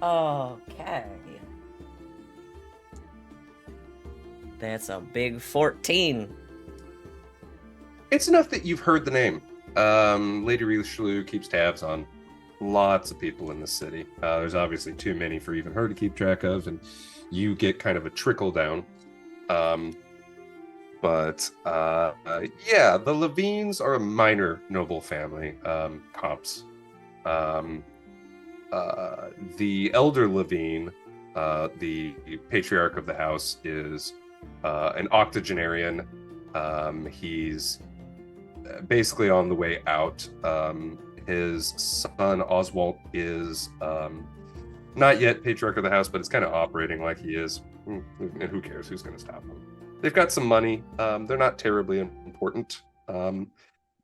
Okay. That's a big 14. It's enough that you've heard the name. Lady Richelieu keeps tabs on lots of people in the city. There's obviously too many for even her to keep track of, and you get kind of a trickle down. But yeah, the Levines are a minor noble family, comps. The elder Levine, the patriarch of the house, is an octogenarian. He's basically on the way out. His son Oswald is not yet patriarch of the house, but it's kind of operating like he is. And who cares? Who's going to stop him? They've got some money. They're not terribly important.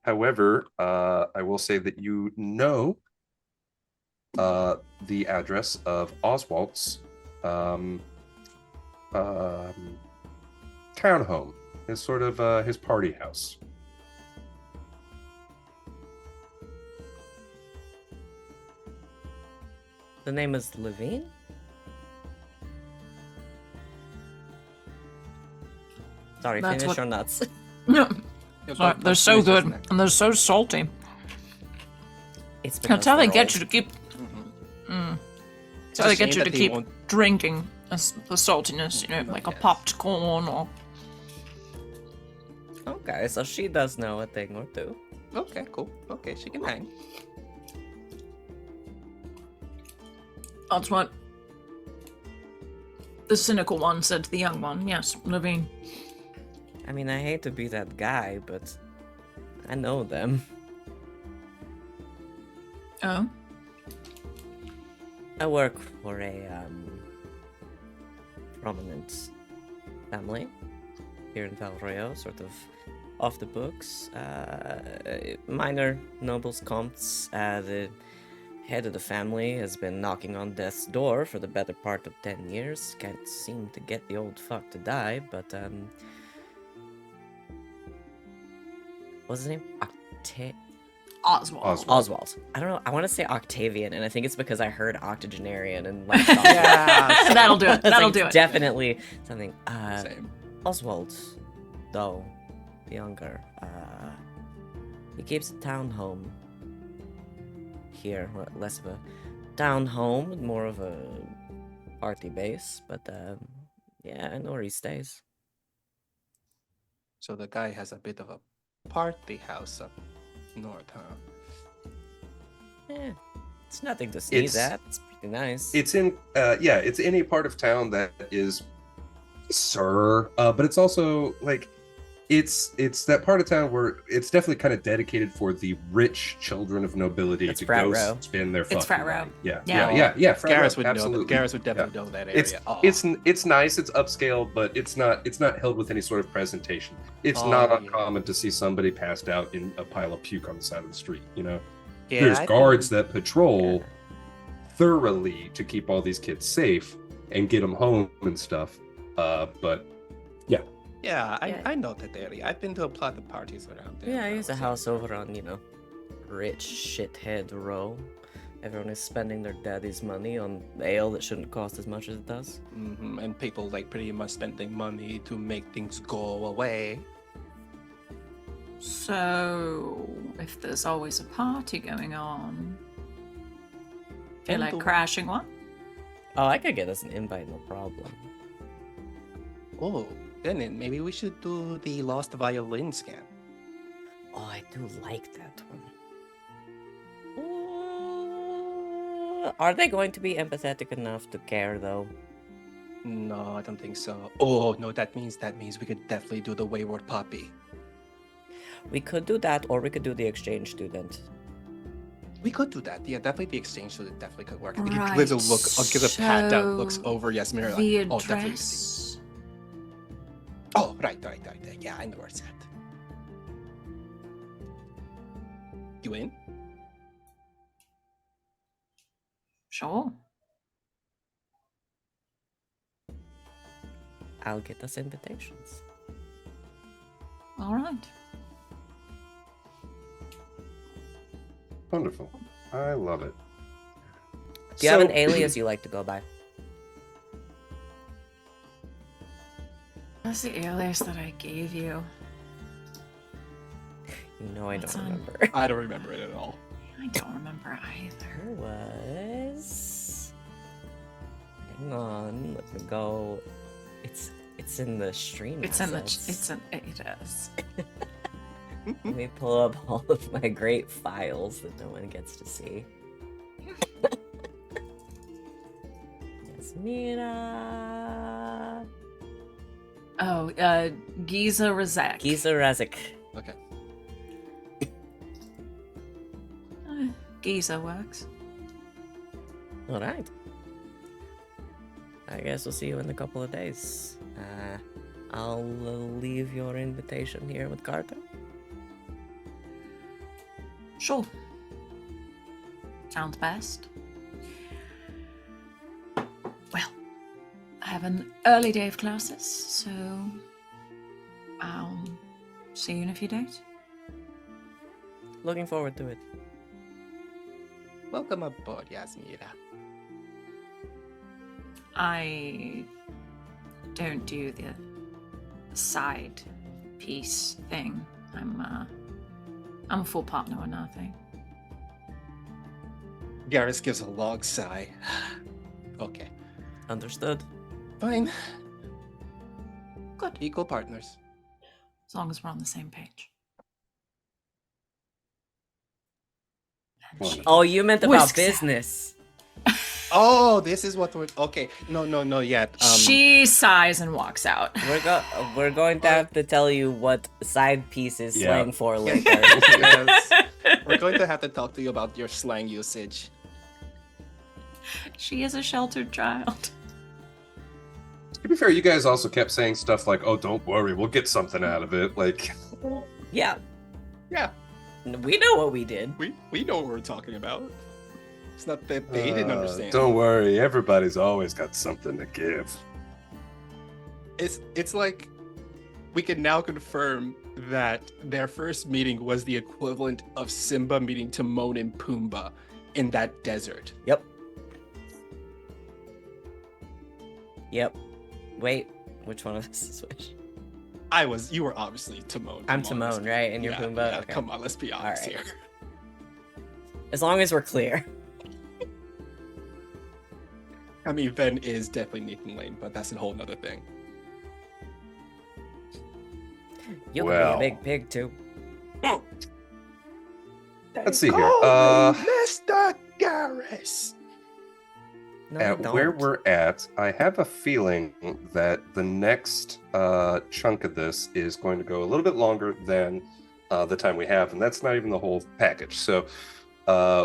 However, I will say that you know the address of Oswald's townhome, his sort of his party house. The name is Levine? Sorry, That's finish what- your nuts. No, Yeah, sorry, but they're so delicious good snack. and they're so salty. It's That's how they they're get old. you to keep. Mhm. That's how they It's a get you shame to that they keep won't- drinking the saltiness, you know, like a Yes. popped corn or. Okay, so she does know a thing or two. Okay, cool. Okay, she can hang. That's what the cynical one said to the young one. Yes, Levine. I mean, I hate to be that guy, but I know them. Oh, I work for a prominent family here in Valroyo, sort of off the books. Minor nobles comtes. The head of the family has been knocking on death's door for the better part of 10 years. Can't seem to get the old fuck to die, but what's his name? Oswald. Oswald. I don't know. I want to say Octavian, and I think it's because I heard octogenarian and like. Yeah, That'll do it. It's like, That'll it's do it. Definitely something. Same. Oswald, though, the younger, he keeps a town home here. Less of a town home, more of a party base. But yeah, I know where he stays. So the guy has a bit of a party house up north, huh? Yeah, it's nothing to sneeze It's- at. It's pretty nice. It's in it's in a part of town that is but it's also like it's that part of town where it's definitely kind of dedicated for the rich children of nobility It's to frat go row. spend their fucking frat row. money. Yeah, Yeah. yeah. Frat Garas row, would know. absolutely. Garas would definitely know that area. It's nice. It's upscale, but it's not held with any sort of presentation. It's Oh, not yeah. uncommon to see somebody passed out in a pile of puke on the side of the street. You know, Yeah, there's I guards think- that patrol thoroughly to keep all these kids safe and get them home and stuff. But yeah, Yeah, Yeah. I know that area. I've been to a lot of parties around there. Yeah, I when use a was house over on, rich shithead row. Everyone is spending their daddy's money on ale that shouldn't cost as much as it does. And people like pretty much spending money to make things go away. So, if there's always a party going on, feel And like the- crashing one? Oh, I could get us an invite, no problem. Oh, then maybe we should do the lost violin scan. Oh, I do like that one. Are they going to be empathetic enough to care, though? No, I don't think so. Oh no, that means we could definitely do the wayward puppy. We could do that, or we could do the exchange student. We could do that. Yeah, definitely the exchange student definitely could work. I think Right, it gives a look. I'll give a pat down. Looks so over Yasmera. The Like, oh, definitely. address. Oh, right. Yeah, I know where it's at. You in? Sure. I'll get us invitations. All right. wonderful. I love it. Do you have an alias you like to go by? That's the alias that I gave you. No, I What's don't on? remember. I don't remember it at all. I don't remember either. It was. Hang on, let me go. It's in the stream. It's in the. assets. It is. Let me pull up all of my great files that no one gets to see. Yasmera. Oh, Giza Razak. Giza Razik. Okay. Giza works. Alright. I guess we'll see you in a couple of days. I'll leave your invitation here with Carter. Sure. Sounds best. Well, I have an early day of classes, so I'll see you in a few days. Looking forward to it. Welcome aboard, Yasmera. I don't do the side piece thing. I'm a full partner or nothing. Garas gives a long sigh. Okay. Understood. Fine. Good. Equal partners. As long as we're on the same page. And she- Oh, you meant about Whisks. business. Oh, this is what we're okay. No, yet. She sighs and walks out. We're going to have to tell you what side piece is Yeah. slang for Yeah, later. yes. We're going to have to talk to you about your slang usage. She is a sheltered child. To be fair, you guys also kept saying stuff like, "Oh, don't worry, we'll get something out of it." Like, Yeah, Yeah, we know what we did. we know what we're talking about. It's not that they didn't understand. Don't worry, everybody's always got something to give. It's like we can now confirm that their first meeting was the equivalent of Simba meeting Timon and Pumbaa in that desert. Yep. Wait, which one of us is which? You were obviously Timon. I'm Come on, Timon, right? And you're yeah, Pumbaa? yeah, Okay. Come on, let's be honest Alright. here. As long as we're clear. I mean, Venehn is definitely Nathan Lane, but that's a whole nother thing. You Well. can be a big pig too. Let's see here. Call me Mr. Garas. No, at I where don't. we're at, I have a feeling that the next chunk of this is going to go a little bit longer than the time we have, and that's not even the whole package. So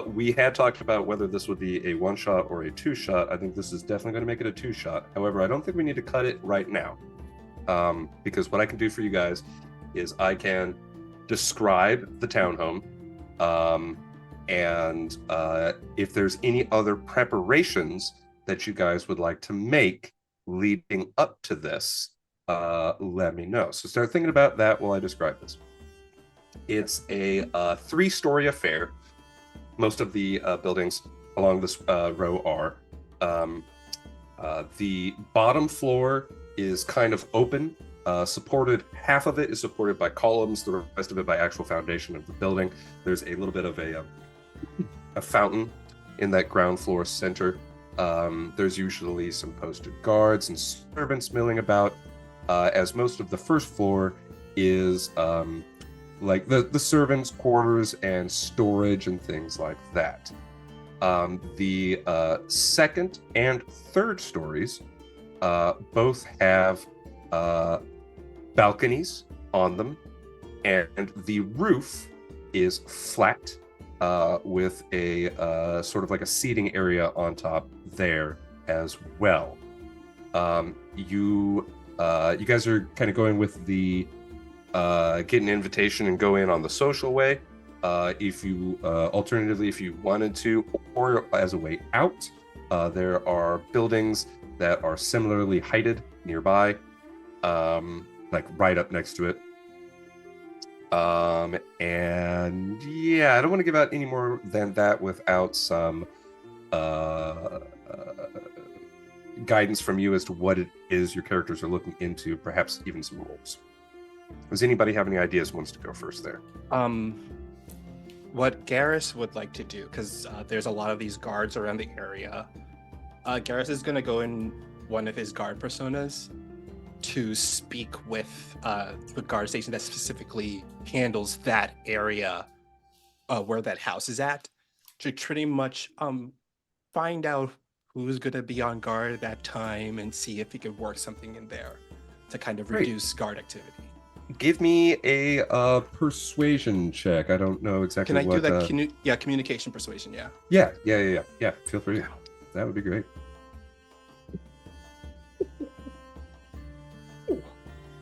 we had talked about whether this would be a one shot or a two shot. I think this is definitely going to make it a two shot. However, I don't think we need to cut it right now, because what I can do for you guys is I can describe the townhome, and if there's any other preparations that you guys would like to make leading up to this, let me know. So start thinking about that while I describe this. It's a three-story affair. Most of the buildings along this row are. The bottom floor is kind of open, supported. Half of it is supported by columns, the rest of it by actual foundation of the building. There's a little bit of a fountain in that ground floor center. There's usually some posted guards and servants milling about, as most of the first floor is like the servants' quarters and storage and things like that. The second and third stories both have balconies on them, and the roof is flat with a sort of like a seating area on top there as well. You guys are kind of going with the get an invitation and go in on the social way. If you alternatively, if you wanted to, or as a way out, there are buildings that are similarly heighted nearby, like right up next to it. And yeah, I don't want to give out any more than that without some guidance from you as to what it is your characters are looking into, perhaps even some roles. Does anybody have any ideas who wants to go first there? What Garas would like to do, because there's a lot of these guards around the area. Garas is going to go in one of his guard personas to speak with the guard station that specifically handles that area where that house is at, to pretty much find out who's going to be on guard at that time and see if he could work something in there to kind of reduce guard activity. Give me a persuasion check. I don't know exactly Can I what... do that? Communication persuasion, yeah. Yeah. Feel free. That would be great.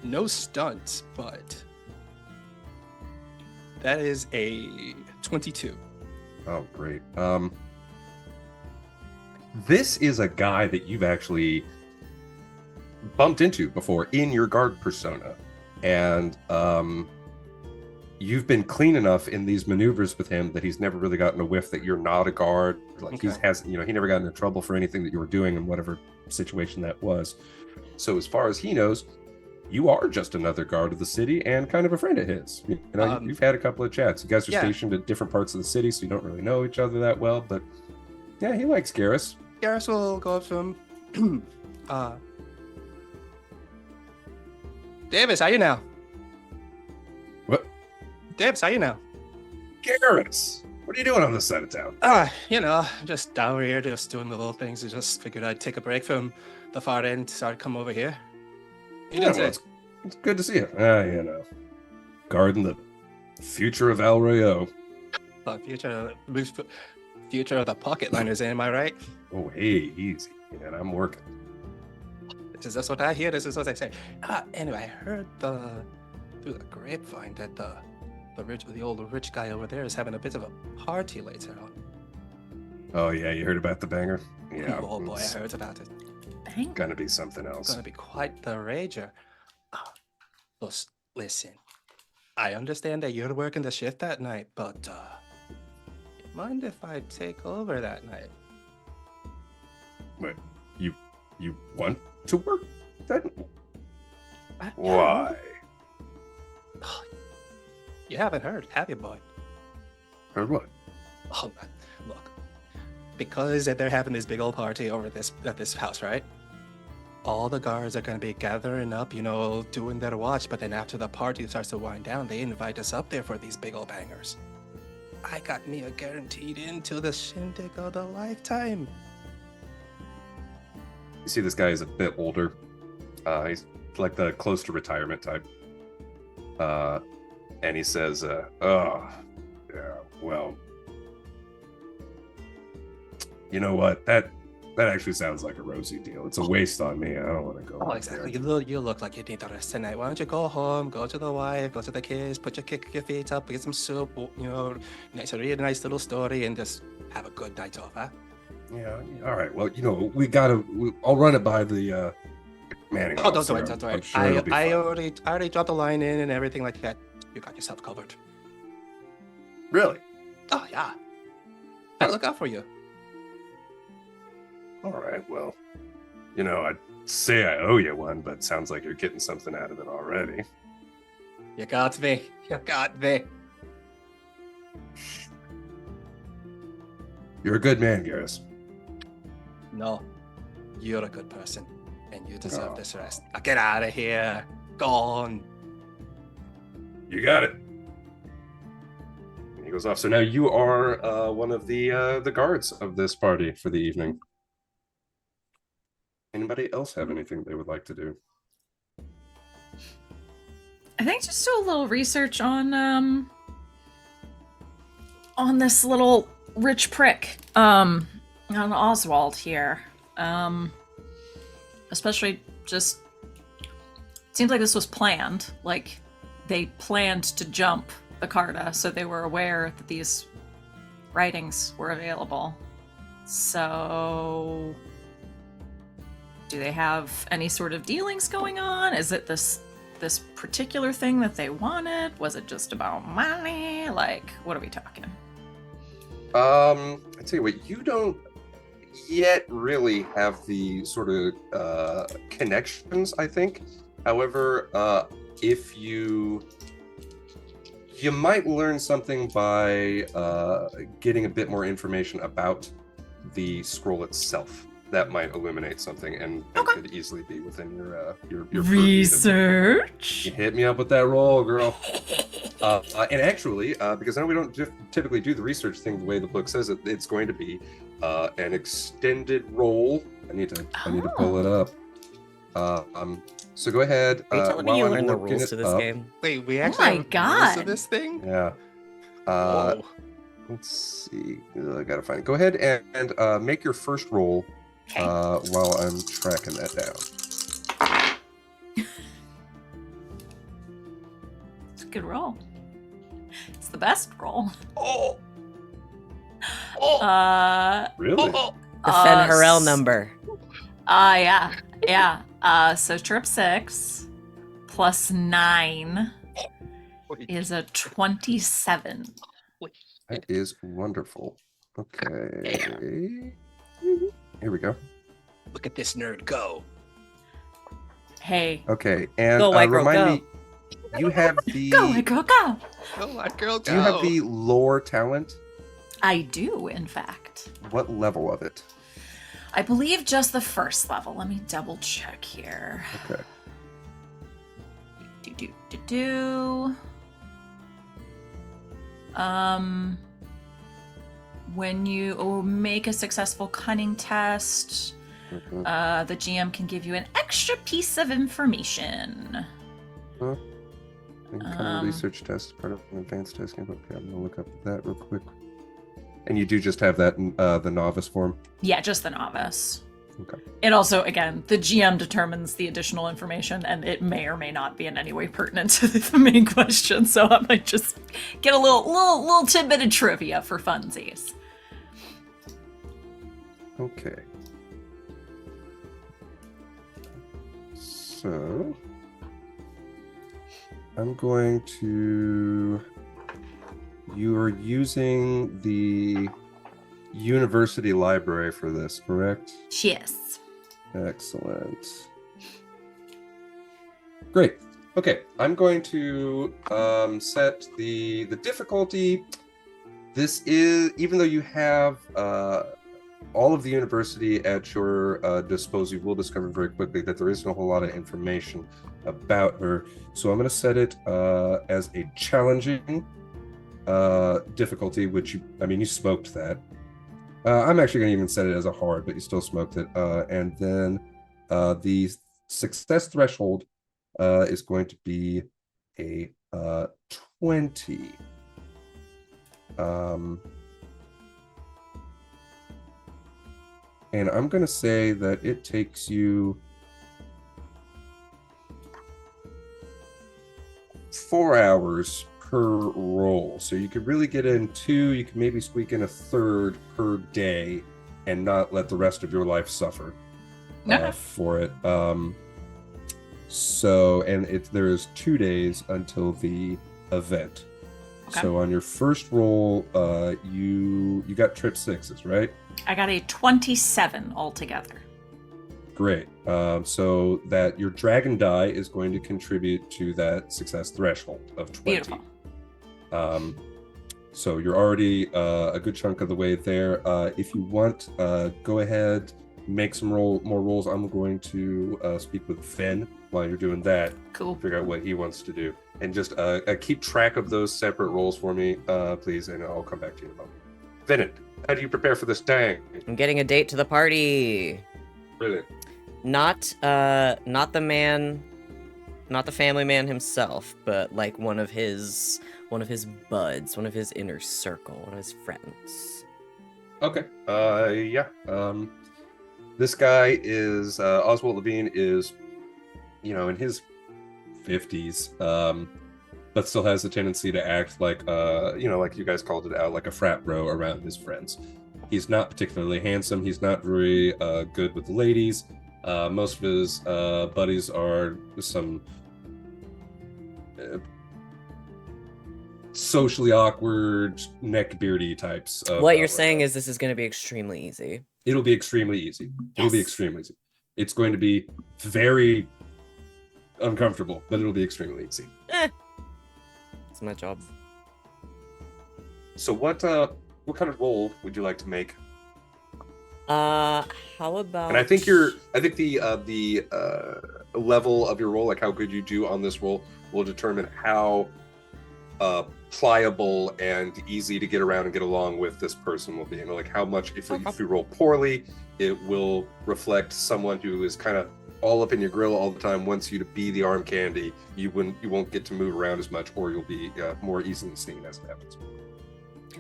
No stunts, but that is a 22. Oh, great. This is a guy that you've actually bumped into before in your guard persona. And you've been clean enough in these maneuvers with him that he's never really gotten a whiff that you're not a guard. Like he never got into trouble for anything that you were doing in whatever situation that was. So as far as he knows, you are just another guard of the city and kind of a friend of his. You know, you've had a couple of chats. You guys are stationed at different parts of the city, so you don't really know each other that well. But yeah, he likes Garas. Garas will go up to him. Davis, how you now? What? Davis, how you now? Garas, what are you doing on this side of town? Just down here, just doing the little things. I just figured I'd take a break from the far end, so I'd come over here. It's good to see you. Guarding the future of El Rayo. Future of the pocket liners, am I right? Oh, hey, easy. Man, I'm working. This is what I hear. This is what I say. Anyway, I heard through the grapevine that the old rich guy over there is having a bit of a party later on. Oh yeah, you heard about the banger? Yeah. Oh boy, I heard about it. Bang? Gonna be something else. Gonna be quite the rager. Listen, I understand that you're working the shift that night, but mind if I take over that night? Wait, you want to work then? Why? You haven't heard, have you, boy? Heard what? Oh, look. Because they're having this big old party over at this house, right? All the guards are going to be gathering up, doing their watch, but then after the party starts to wind down, they invite us up there for these big old bangers. I got me a guaranteed into the shindig of the lifetime. You see this guy is a bit older. He's like the close to retirement type. And he says, oh, yeah, well, you know what? That actually sounds like a rosy deal. It's a waste on me. I don't want to go. Oh, out exactly. there. You look like you need the rest tonight. Why don't you go home, go to the wife, go to the kids, kick your feet up, get some soup, read a nice little story, and just have a good night off, huh? Yeah. All right. Well, I'll run it by the Manning. Oh, don't officer. worry, don't worry. I'm sure it'll be I fine. already dropped the line in and everything like that. You got yourself covered. Really? Oh yeah. I look out for you. All right. Well, I'd say I owe you one, but sounds like you're getting something out of it already. You got me. You got me. You're a good man, Garas. No, you're a good person, and you deserve this rest. Now get out of here. Gone. You got it. And he goes off. So now you are one of the guards of this party for the evening. Anybody else have anything they would like to do? I think just do a little research on this little rich prick, on Oswald here. Especially just seems like this was planned. Like they planned to jump the Carta, so they were aware that these writings were available. So do they have any sort of dealings going on? Is it this particular thing that they wanted? Was it just about money? Like, what are we talking? I tell you what, you don't yet really have the sort of connections, I think. However, if you might learn something by getting a bit more information about the scroll itself. That might illuminate something and could easily be within your research. You hit me up with that roll, girl. And actually, because I know we don't typically do the research thing the way the book says it, it's going to be an extended roll. I need to pull it up. So go ahead. Are you telling me you learned the rules to this game? Wait, we actually have rules to this thing? Yeah. Let's see. I gotta find it. Go ahead and make your first roll while I'm tracking that down. It's a good roll. It's the best roll. Oh. Really? Oh. The Fenharel number. Yeah. So trip 6 plus 9 is a 27. That is wonderful. Okay. Here we go. Look at this nerd go. Hey. Okay, and Go, white girl, remind go. me, you have the. Go, white girl, go! Go, white girl, go. Do you have the lore talent? I do, in fact. What level of it? I believe just the first level. Let me double check here. Okay. When you make a successful cunning test, the GM can give you an extra piece of information. Huh? Cunning research test is part of an advanced test game. Okay, I'm gonna look up that real quick. And you do just have that in the novice form? Yeah, just the novice. Okay. And also, again, the GM determines the additional information, and it may or may not be in any way pertinent to the main question. So I might just get a little tidbit of trivia for funsies. Okay. So I'm going to. You are using the university library for this, correct? Yes. Excellent. Great. Okay, I'm going to set the difficulty. This is, even though you have all of the university at your disposal, you will discover very quickly that there isn't a whole lot of information about her. So I'm going to set it as a challenging difficulty, which you smoked that. I'm actually going to even set it as a hard, but you still smoked it. And then The success threshold is going to be a 20. And I'm going to say that it takes you 4 hours per roll. So you could really get in 2, you could maybe squeak in a third per day and not let the rest of your life suffer for it. There's 2 days until the event. Okay. So on your first roll, you got trip 6s, right? I got a 27 altogether. Great. So that your dragon die is going to contribute to that success threshold of 20. Beautiful. So you're already a good chunk of the way there. If you want, go ahead, make some more rolls. I'm going to speak with Venehn while you're doing that. Cool. Figure out what he wants to do. And just keep track of those separate rolls for me, please, and I'll come back to you in a moment. Venehn, how do you prepare for this dang? I'm getting a date to the party. Brilliant. Not the man, not the family man himself, but like one of his buds, one of his inner circle, one of his friends. Okay. Yeah. This guy is Oswald Levine is, in his 50s, but still has the tendency to act like, like you guys called it out, like a frat bro around his friends. He's not particularly handsome. He's not very good with the ladies. Most of his buddies are some socially awkward, neckbeardy types. What you're saying is this is going to be extremely easy. It'll be extremely easy. It'll be extremely easy. It's going to be very uncomfortable, but it'll be extremely easy. It's my job. So what kind of roll would you like to make? How about? And I think the level of your roll, like how good you do on this roll, will determine how pliable and easy to get around and get along with this person will be. Like how much, if you roll poorly, it will reflect someone who is kind of all up in your grill all the time, wants you to be the arm candy. You won't get to move around as much, or you'll be more easily seen as it happens.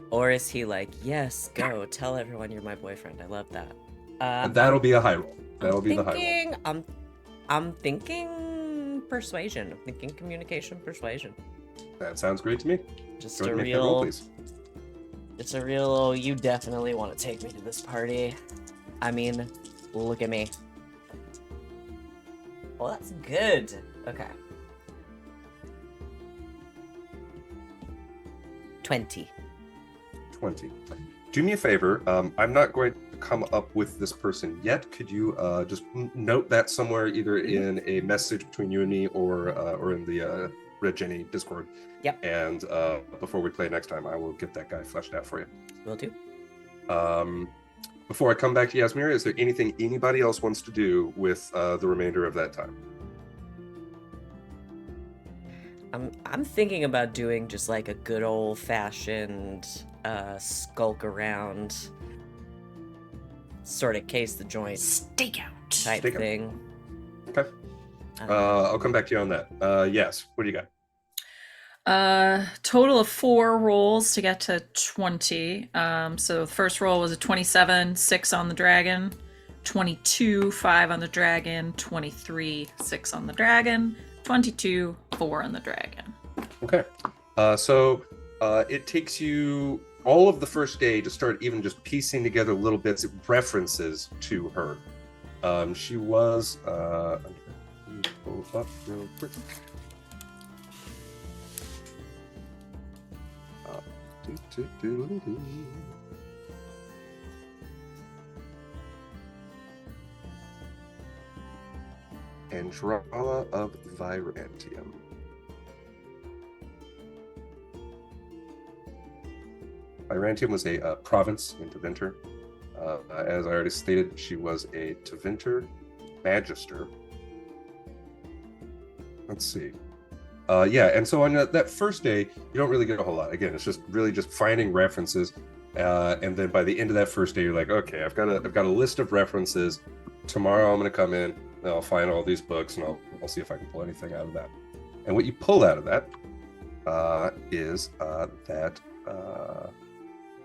Or is he like, yes, go tell everyone you're my boyfriend? I love that. And that'll be a high roll. That'll be the high roll. I'm thinking persuasion. I'm thinking communication persuasion. That sounds great to me. Just Go a ahead and make that roll, real. please. It's a real. You definitely want to take me to this party. I mean, look at me. Well, that's good. Okay. 20. 20. Do me a favor. I'm not going to come up with this person yet. Could you just note that somewhere, either in a message between you and me, or in the Red Jenny Discord? Yep. And before we play next time, I will get that guy fleshed out for you. Will do. Before I come back to Yasmera, is there anything anybody else wants to do with the remainder of that time? I'm thinking about doing just like a good old fashioned skulk around, sort of case the joint Stakeout. type Stakeout. thing. Okay. I'll come back to you on that. Yes. What do you got? Total of 4 rolls to get to 20. So the first roll was a 27, 6 on the dragon, 22, 5 on the dragon, 23, 6 on the dragon, 22, 4 on the dragon. Okay. So it takes you all of the first day to start even just piecing together little bits, references to her. She was let me pull up real quick. Andrala of Virantium. Virantium was a province in Tevinter. As I already stated, she was a Tevinter magister. Let's see. Yeah, and so on that first day, you don't really get a whole lot. Again, it's just really just finding references, and then by the end of that first day, you're like, okay, I've got a list of references. Tomorrow, I'm going to come in I'll find all these books and I'll see if I can pull anything out of that. And what you pull out of that is that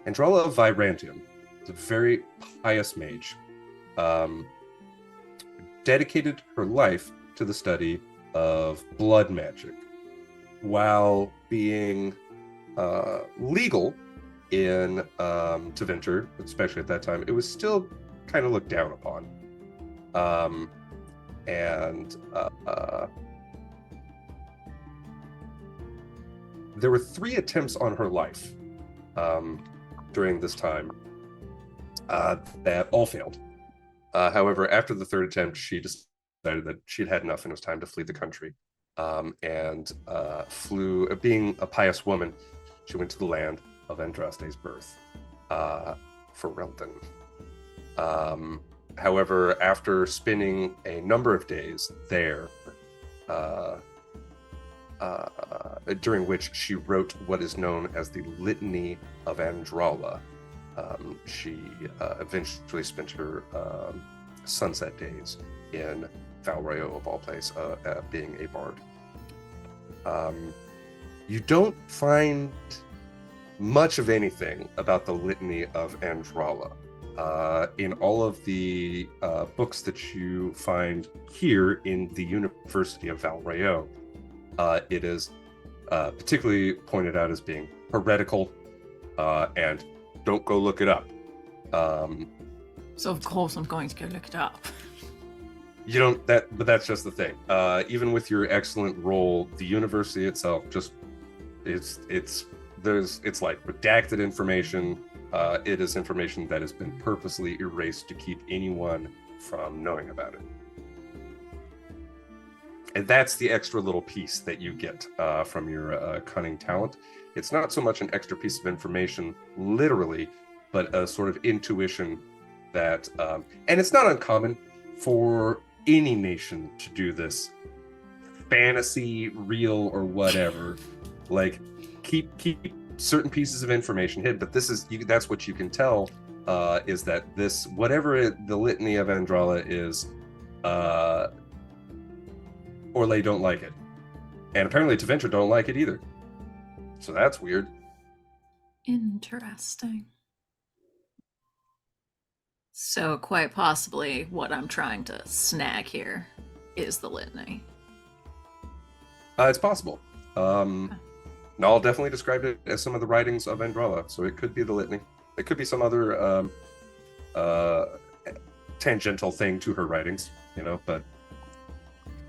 Andrella of Virantium is a very pious mage, dedicated her life to the study of blood magic, while being legal in Tevinter, especially at that time. It was still kind of looked down upon. There were 3 attempts on her life during this time that all failed. However, after the 3rd attempt, she decided that she'd had enough and it was time to flee the country. And flew, being a pious woman, she went to the land of Andraste's birth, for Relton. However, after spending a number of days there, during which she wrote what is known as the Litany of Andralla, she eventually spent her sunset days in Valrayo, of all places, being a bard. You don't find much of anything about the Litany of Andralla. In all of the books that you find here in the University of Valrayo, it is particularly pointed out as being heretical, and don't go look it up. So of course I'm going to go look it up. You don't, but that's just the thing. Even with your excellent roll, the university itself just it's like redacted information. It is information that has been purposely erased to keep anyone from knowing about it. And that's the extra little piece that you get from your cunning talent. It's not so much an extra piece of information, literally, but a sort of intuition that, and it's not uncommon for any nation to do this, fantasy, real, or whatever. Like, keep certain pieces of information hidden, but this is that's what you can tell, is that this, whatever the Litany of Andralla is, Orlais don't like it, and apparently Tevinter don't like it either. So that's weird. Interesting. So quite possibly what I'm trying to snag here is the litany. It's possible. No, I'll definitely describe it as some of the writings of Andralla, so it could be the litany. It could be some other tangential thing to her writings, but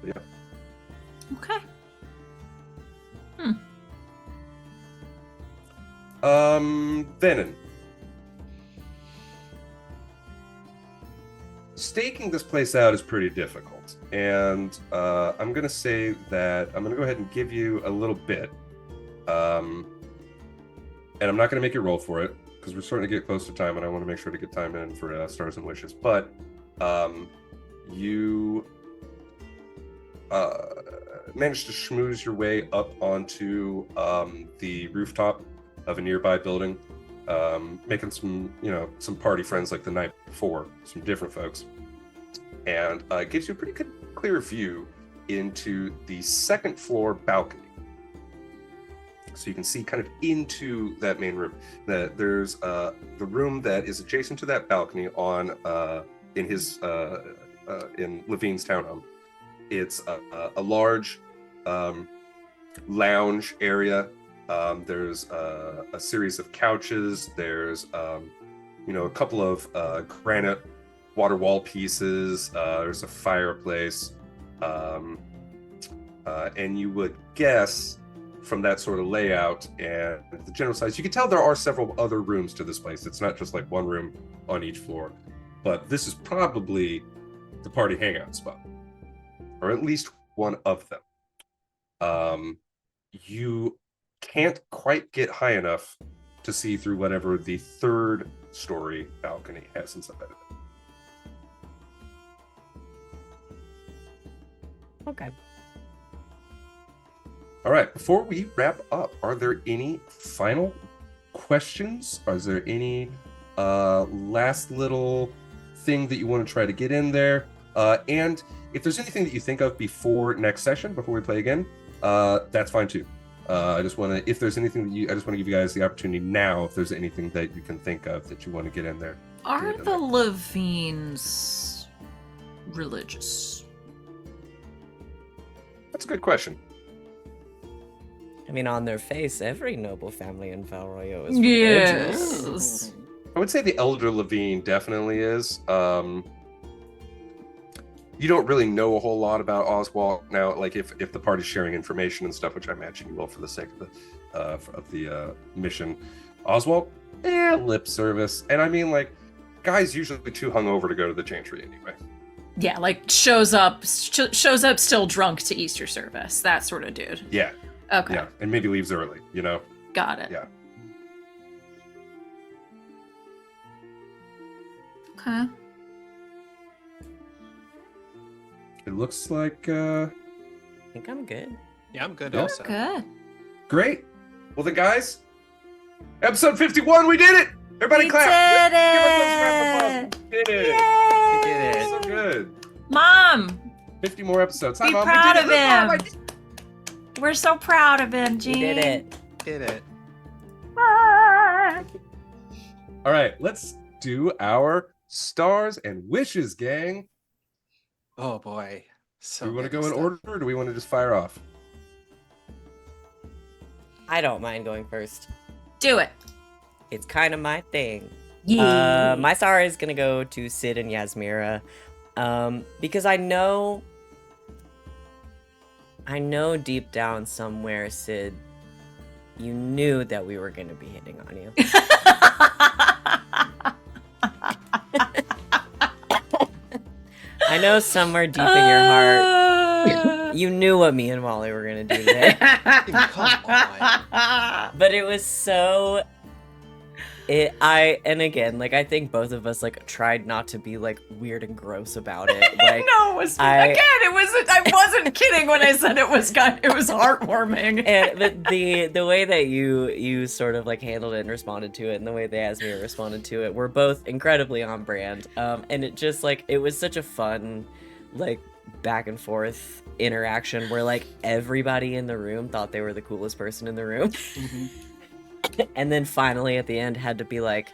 yeah. Okay. Venehn. Staking this place out is pretty difficult, and I'm going to say that I'm going to go ahead and give you a little bit, and I'm not going to make you roll for it, because we're starting to get close to time, and I want to make sure to get time in for Stars and Wishes, but you managed to schmooze your way up onto the rooftop of a nearby building, making some party friends like the night before, some different folks, and it gives you a pretty good clear view into the 2nd floor balcony. So you can see kind of into that main room. There's the room that is adjacent to that balcony on in Levine's townhome. It's a large lounge area. There's a series of couches. There's a couple of granite water wall pieces. There's a fireplace, and you would guess from that sort of layout and the general size, you can tell there are several other rooms to this place. It's not just like one room on each floor, but this is probably the party hangout spot, or at least one of them. You can't quite get high enough to see through whatever the 3rd story balcony has inside of it. Okay. All right, before we wrap up, are there any final questions? Is there any last little thing that you want to try to get in there? And if there's anything that you think of before next session, before we play again, that's fine too. I just want to, if there's anything that I just want to give you guys the opportunity now, if there's anything that you can think of that you want to get in there. Are the Levines religious? That's a good question. I mean, on their face, every noble family in Valroyo is religious. Yes. I would say the Elder Levine definitely is. You don't really know a whole lot about Oswald now, like if the party's sharing information and stuff, which I imagine you will for the sake of the mission. Oswald, lip service, and I mean, like, guys usually too hungover to go to the chantry anyway. Yeah, like shows up still drunk to Easter service, that sort of dude. Yeah. Okay. Yeah, and maybe leaves early, you know? Got it. Yeah. Okay. It looks like, I think I'm good. Yeah, I'm good Yeah. also. Good. great. Well then, guys, episode 51, we did it! Everybody We clap! did Give a close round of applause. We did it! We did it. So good. Mom, 50 more episodes. Hi, be Mom. We proud did of it. Mom, I him. did We're so proud of him, We Gene. did it. Did it. Bye. All right, let's do our stars and wishes, gang. Oh boy. So Do we want to good go in stuff. order, or do we want to just fire off? I don't mind going first. Do it. It's kind of my thing. Yeah. My star is gonna go to Sid and Yasmera, because I know deep down somewhere, Sid, you knew that we were gonna be hitting on you. I know somewhere deep in your heart, you knew what me and Molly were gonna do today. Come on. But it was so. And again, like, I think both of us, like, tried not to be, like, weird and gross about it. Like, No, it was I wasn't kidding when I said it was heartwarming. but the way that you sort of, like, handled it and responded to it, and the way that Yasmira responded to it, were both incredibly on brand. And it just, like, it was such a fun, like, back and forth interaction where, like, everybody in the room thought they were the coolest person in the room. And then finally at the end had to be like,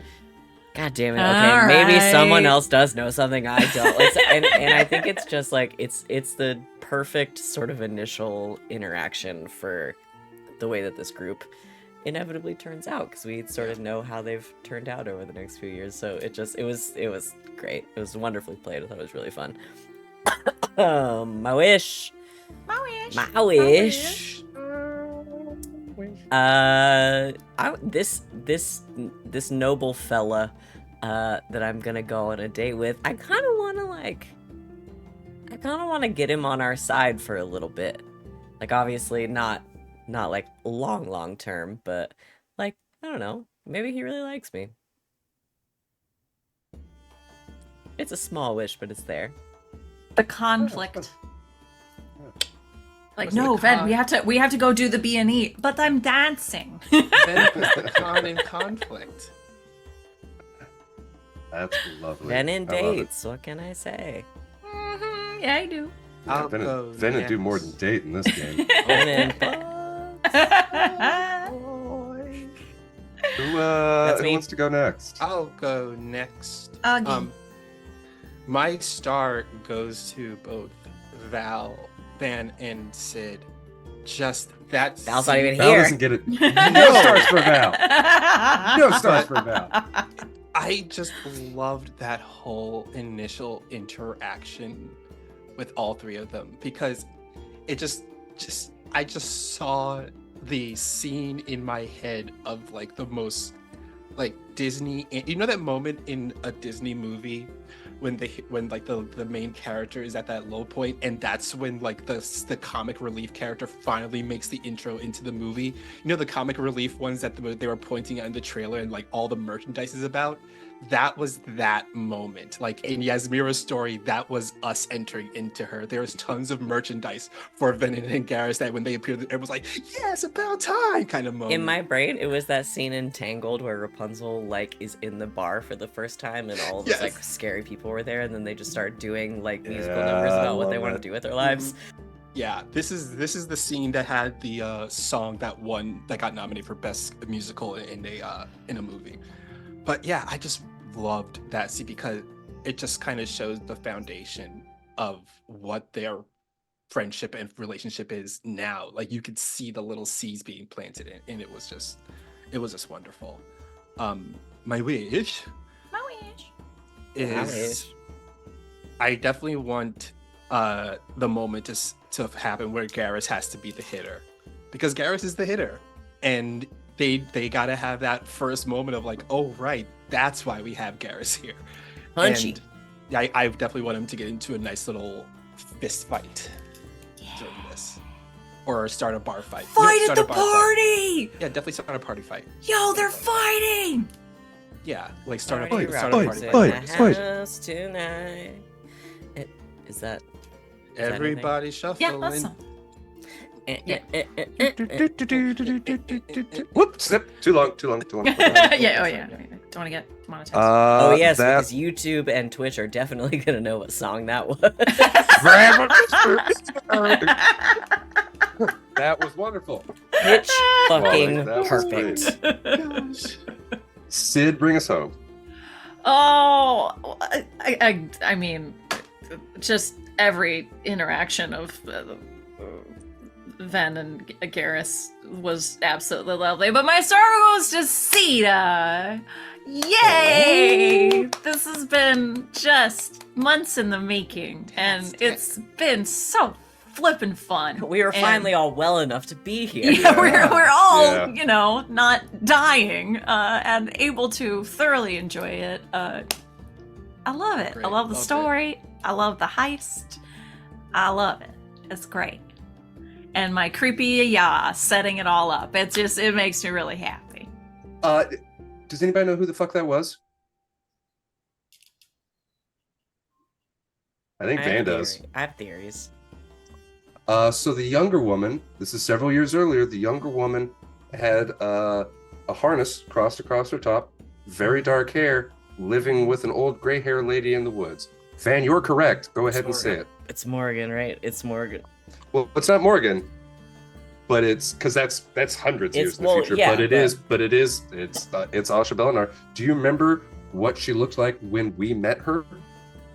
God damn it, okay, All maybe someone right. else does know something I don't. And I think it's just like it's the perfect sort of initial interaction for the way that this group inevitably turns out, because we sort of know how they've turned out over the next few years. So it was great. It was wonderfully played. I thought it was really fun. My wish. This noble fella that I'm gonna go on a date with, I kind of want to get him on our side for a little bit. Like, obviously not like long term, but like, I don't know, maybe he really likes me. It's a small wish, but it's there. The conflict. Like, What's no, the Ven, con- we have to go do the B&E, but I'm dancing. Then puts the con in conflict. That's lovely. Then in I love it. dates, what can I say? Mhm, yeah, I do. I'll Venehn go Venehn do more next. than date in this game. And then Who me. wants to go next? I'll go next. Augie. My star goes to both Val, Van, and Sid. Just that. Val's not even Val here. doesn't get it. No stars for Val. No stars for Val. I just loved that whole initial interaction with all three of them, because it I just saw the scene in my head of like the most like Disney, you know that moment in a Disney movie when the main character is at that low point, and that's when like the comic relief character finally makes the intro into the movie. You know, the comic relief ones that they were pointing out in the trailer and like all the merchandise is about. that was that moment. Like in Yasmera's story, that was us entering into her. There was tons of merchandise for Venehn and Garas that when they appeared, it was like, yes, about time kind of moment. In my brain, it was that scene in Tangled where Rapunzel like is in the bar for the first time, and all of those like scary people were there, and then they just start doing like musical numbers about what they want to do with their lives. Yeah, this is the scene that had the song that got nominated for best musical in a movie. But yeah, I just loved that scene because it just kind of shows the foundation of what their friendship and relationship is now. Like you could see the little seeds being planted in, and it was just wonderful. My wish is I definitely want the moment to happen where Garas has to be the hitter, because Garas is the hitter, and they gotta have that first moment of like, oh right, that's why we have Garas here. Punchy. And I definitely want him to get into a nice little fist fight during this, or start a bar fight. Fight at the party! Yeah, definitely start a party fight. Yo, they're fighting! Yeah, like start a Party party rockers fight. in the house tonight. Is that Everybody shuffling. Yeah, that's some. Whoops, snip. Too long. Yeah, oh yeah. Don't want to get monetized. Oh yes, that- because YouTube and Twitch are definitely gonna know what song that was. That was wonderful. Pitch fucking That was perfect. Sid, bring us home. Oh, I mean, just every interaction of Venn and Garas was absolutely lovely. But my star goes to Sita. Yay! This has been just months in the making, and it's been so flippin' fun. We were finally all well enough to be here. Yeah, we're all, not dying and able to thoroughly enjoy it. I love it. Great. I love the Loved story. I love the heist. I love it. It's great. And my creepy setting it all up. It makes me really happy. Does anybody know who the fuck that was? I think Van does. I have theories. So the younger woman, this is several years earlier, the younger woman had a harness crossed across her top, very dark hair, living with an old gray hair lady in the woods. Van, you're correct. Go ahead and say it. It's Morgan, right? It's Morgan. Well, it's not Morgan, but it's because that's hundreds of years in the future. Yeah, but it's Asha Belinar. Do you remember what she looked like when we met her?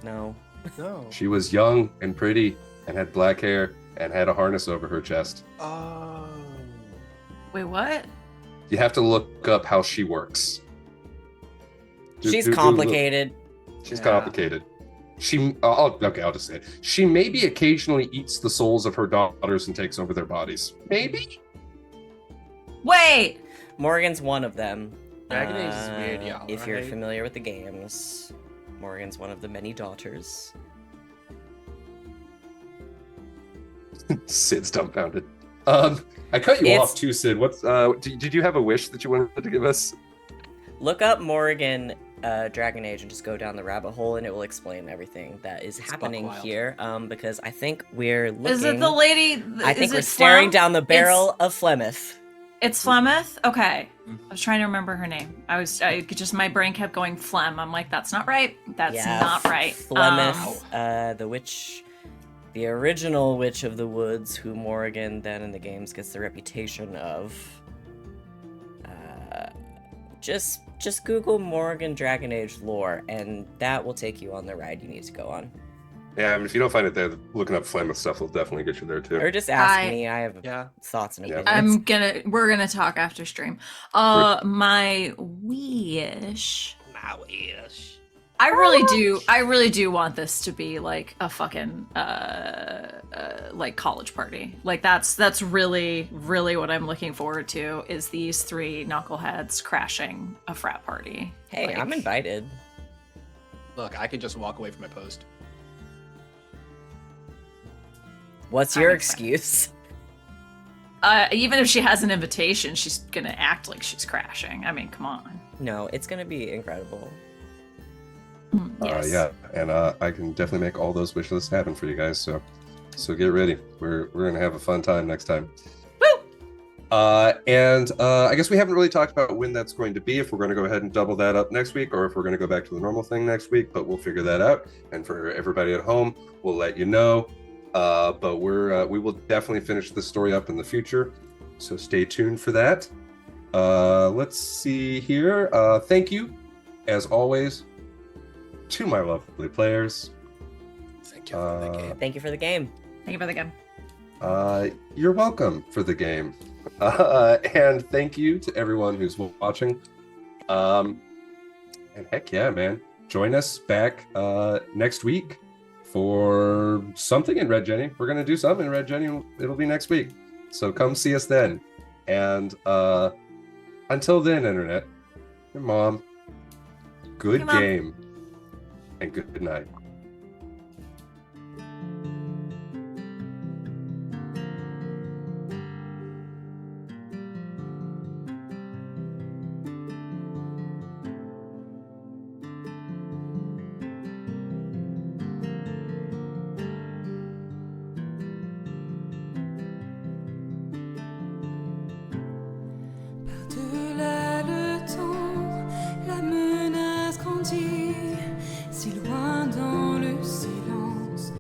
No. No. She was young and pretty and had black hair and had a harness over her chest. Oh. Wait, what? You have to look up how she works. She's complicated. She's complicated. I'll just say it. She maybe occasionally eats the souls of her daughters and takes over their bodies. Maybe? Wait! Morgan's one of them. Dragon Age is weird, y'all, If you're right? familiar with the games, Morgan's one of the many daughters. Sid's dumbfounded. I cut you off too, Sid. What's did you have a wish that you wanted to give us? Look up Morgan Dragon Age and just go down the rabbit hole, and it will explain everything that is happening wild. here. Because I think we're looking. Is it the lady? I think we're staring down the barrel of Flemeth. It's Flemeth? Okay. I was trying to remember her name. My brain kept going Flem. I'm like, that's not right. That's not right. Flemeth, the witch, the original witch of the woods, who Morgan then in the games gets the reputation of. Just Google Morgan Dragon Age lore, and that will take you on the ride you need to go on. Yeah, I mean, if you don't find it there, looking up Flameth stuff will definitely get you there too. Or just ask me. I have thoughts and Yeah. opinions. We're gonna talk after stream. My wish. I really do want this to be like a fucking like college party. Like that's really what I'm looking forward to, is these three knuckleheads crashing a frat party. Hey, Like, I'm invited. Look, I can just walk away from my post. What's your excuse? even if she has an invitation, she's gonna act like she's crashing. I mean, come on. No, it's gonna be incredible. Yes. Yeah, and I can definitely make all those wish lists happen for you guys. So get ready. We're gonna have a fun time next time. Woo! And I guess we haven't really talked about when that's going to be. If we're going to go ahead and double that up next week, or if we're going to go back to the normal thing next week. But we'll figure that out. And for everybody at home, we'll let you know. But we will definitely finish this story up in the future. So stay tuned for that. Let's see here. Thank you, as always, to my lovely players. Thank you for the game. Thank you for the game. Thank you for the game. You're welcome for the game. And thank you to everyone who's watching. And heck yeah, man. Join us back next week for something in Red Jenny. We're going to do something in Red Jenny. It'll be next week. So come see us then. And until then, Internet, your mom, good Hey, Mom. game and good night.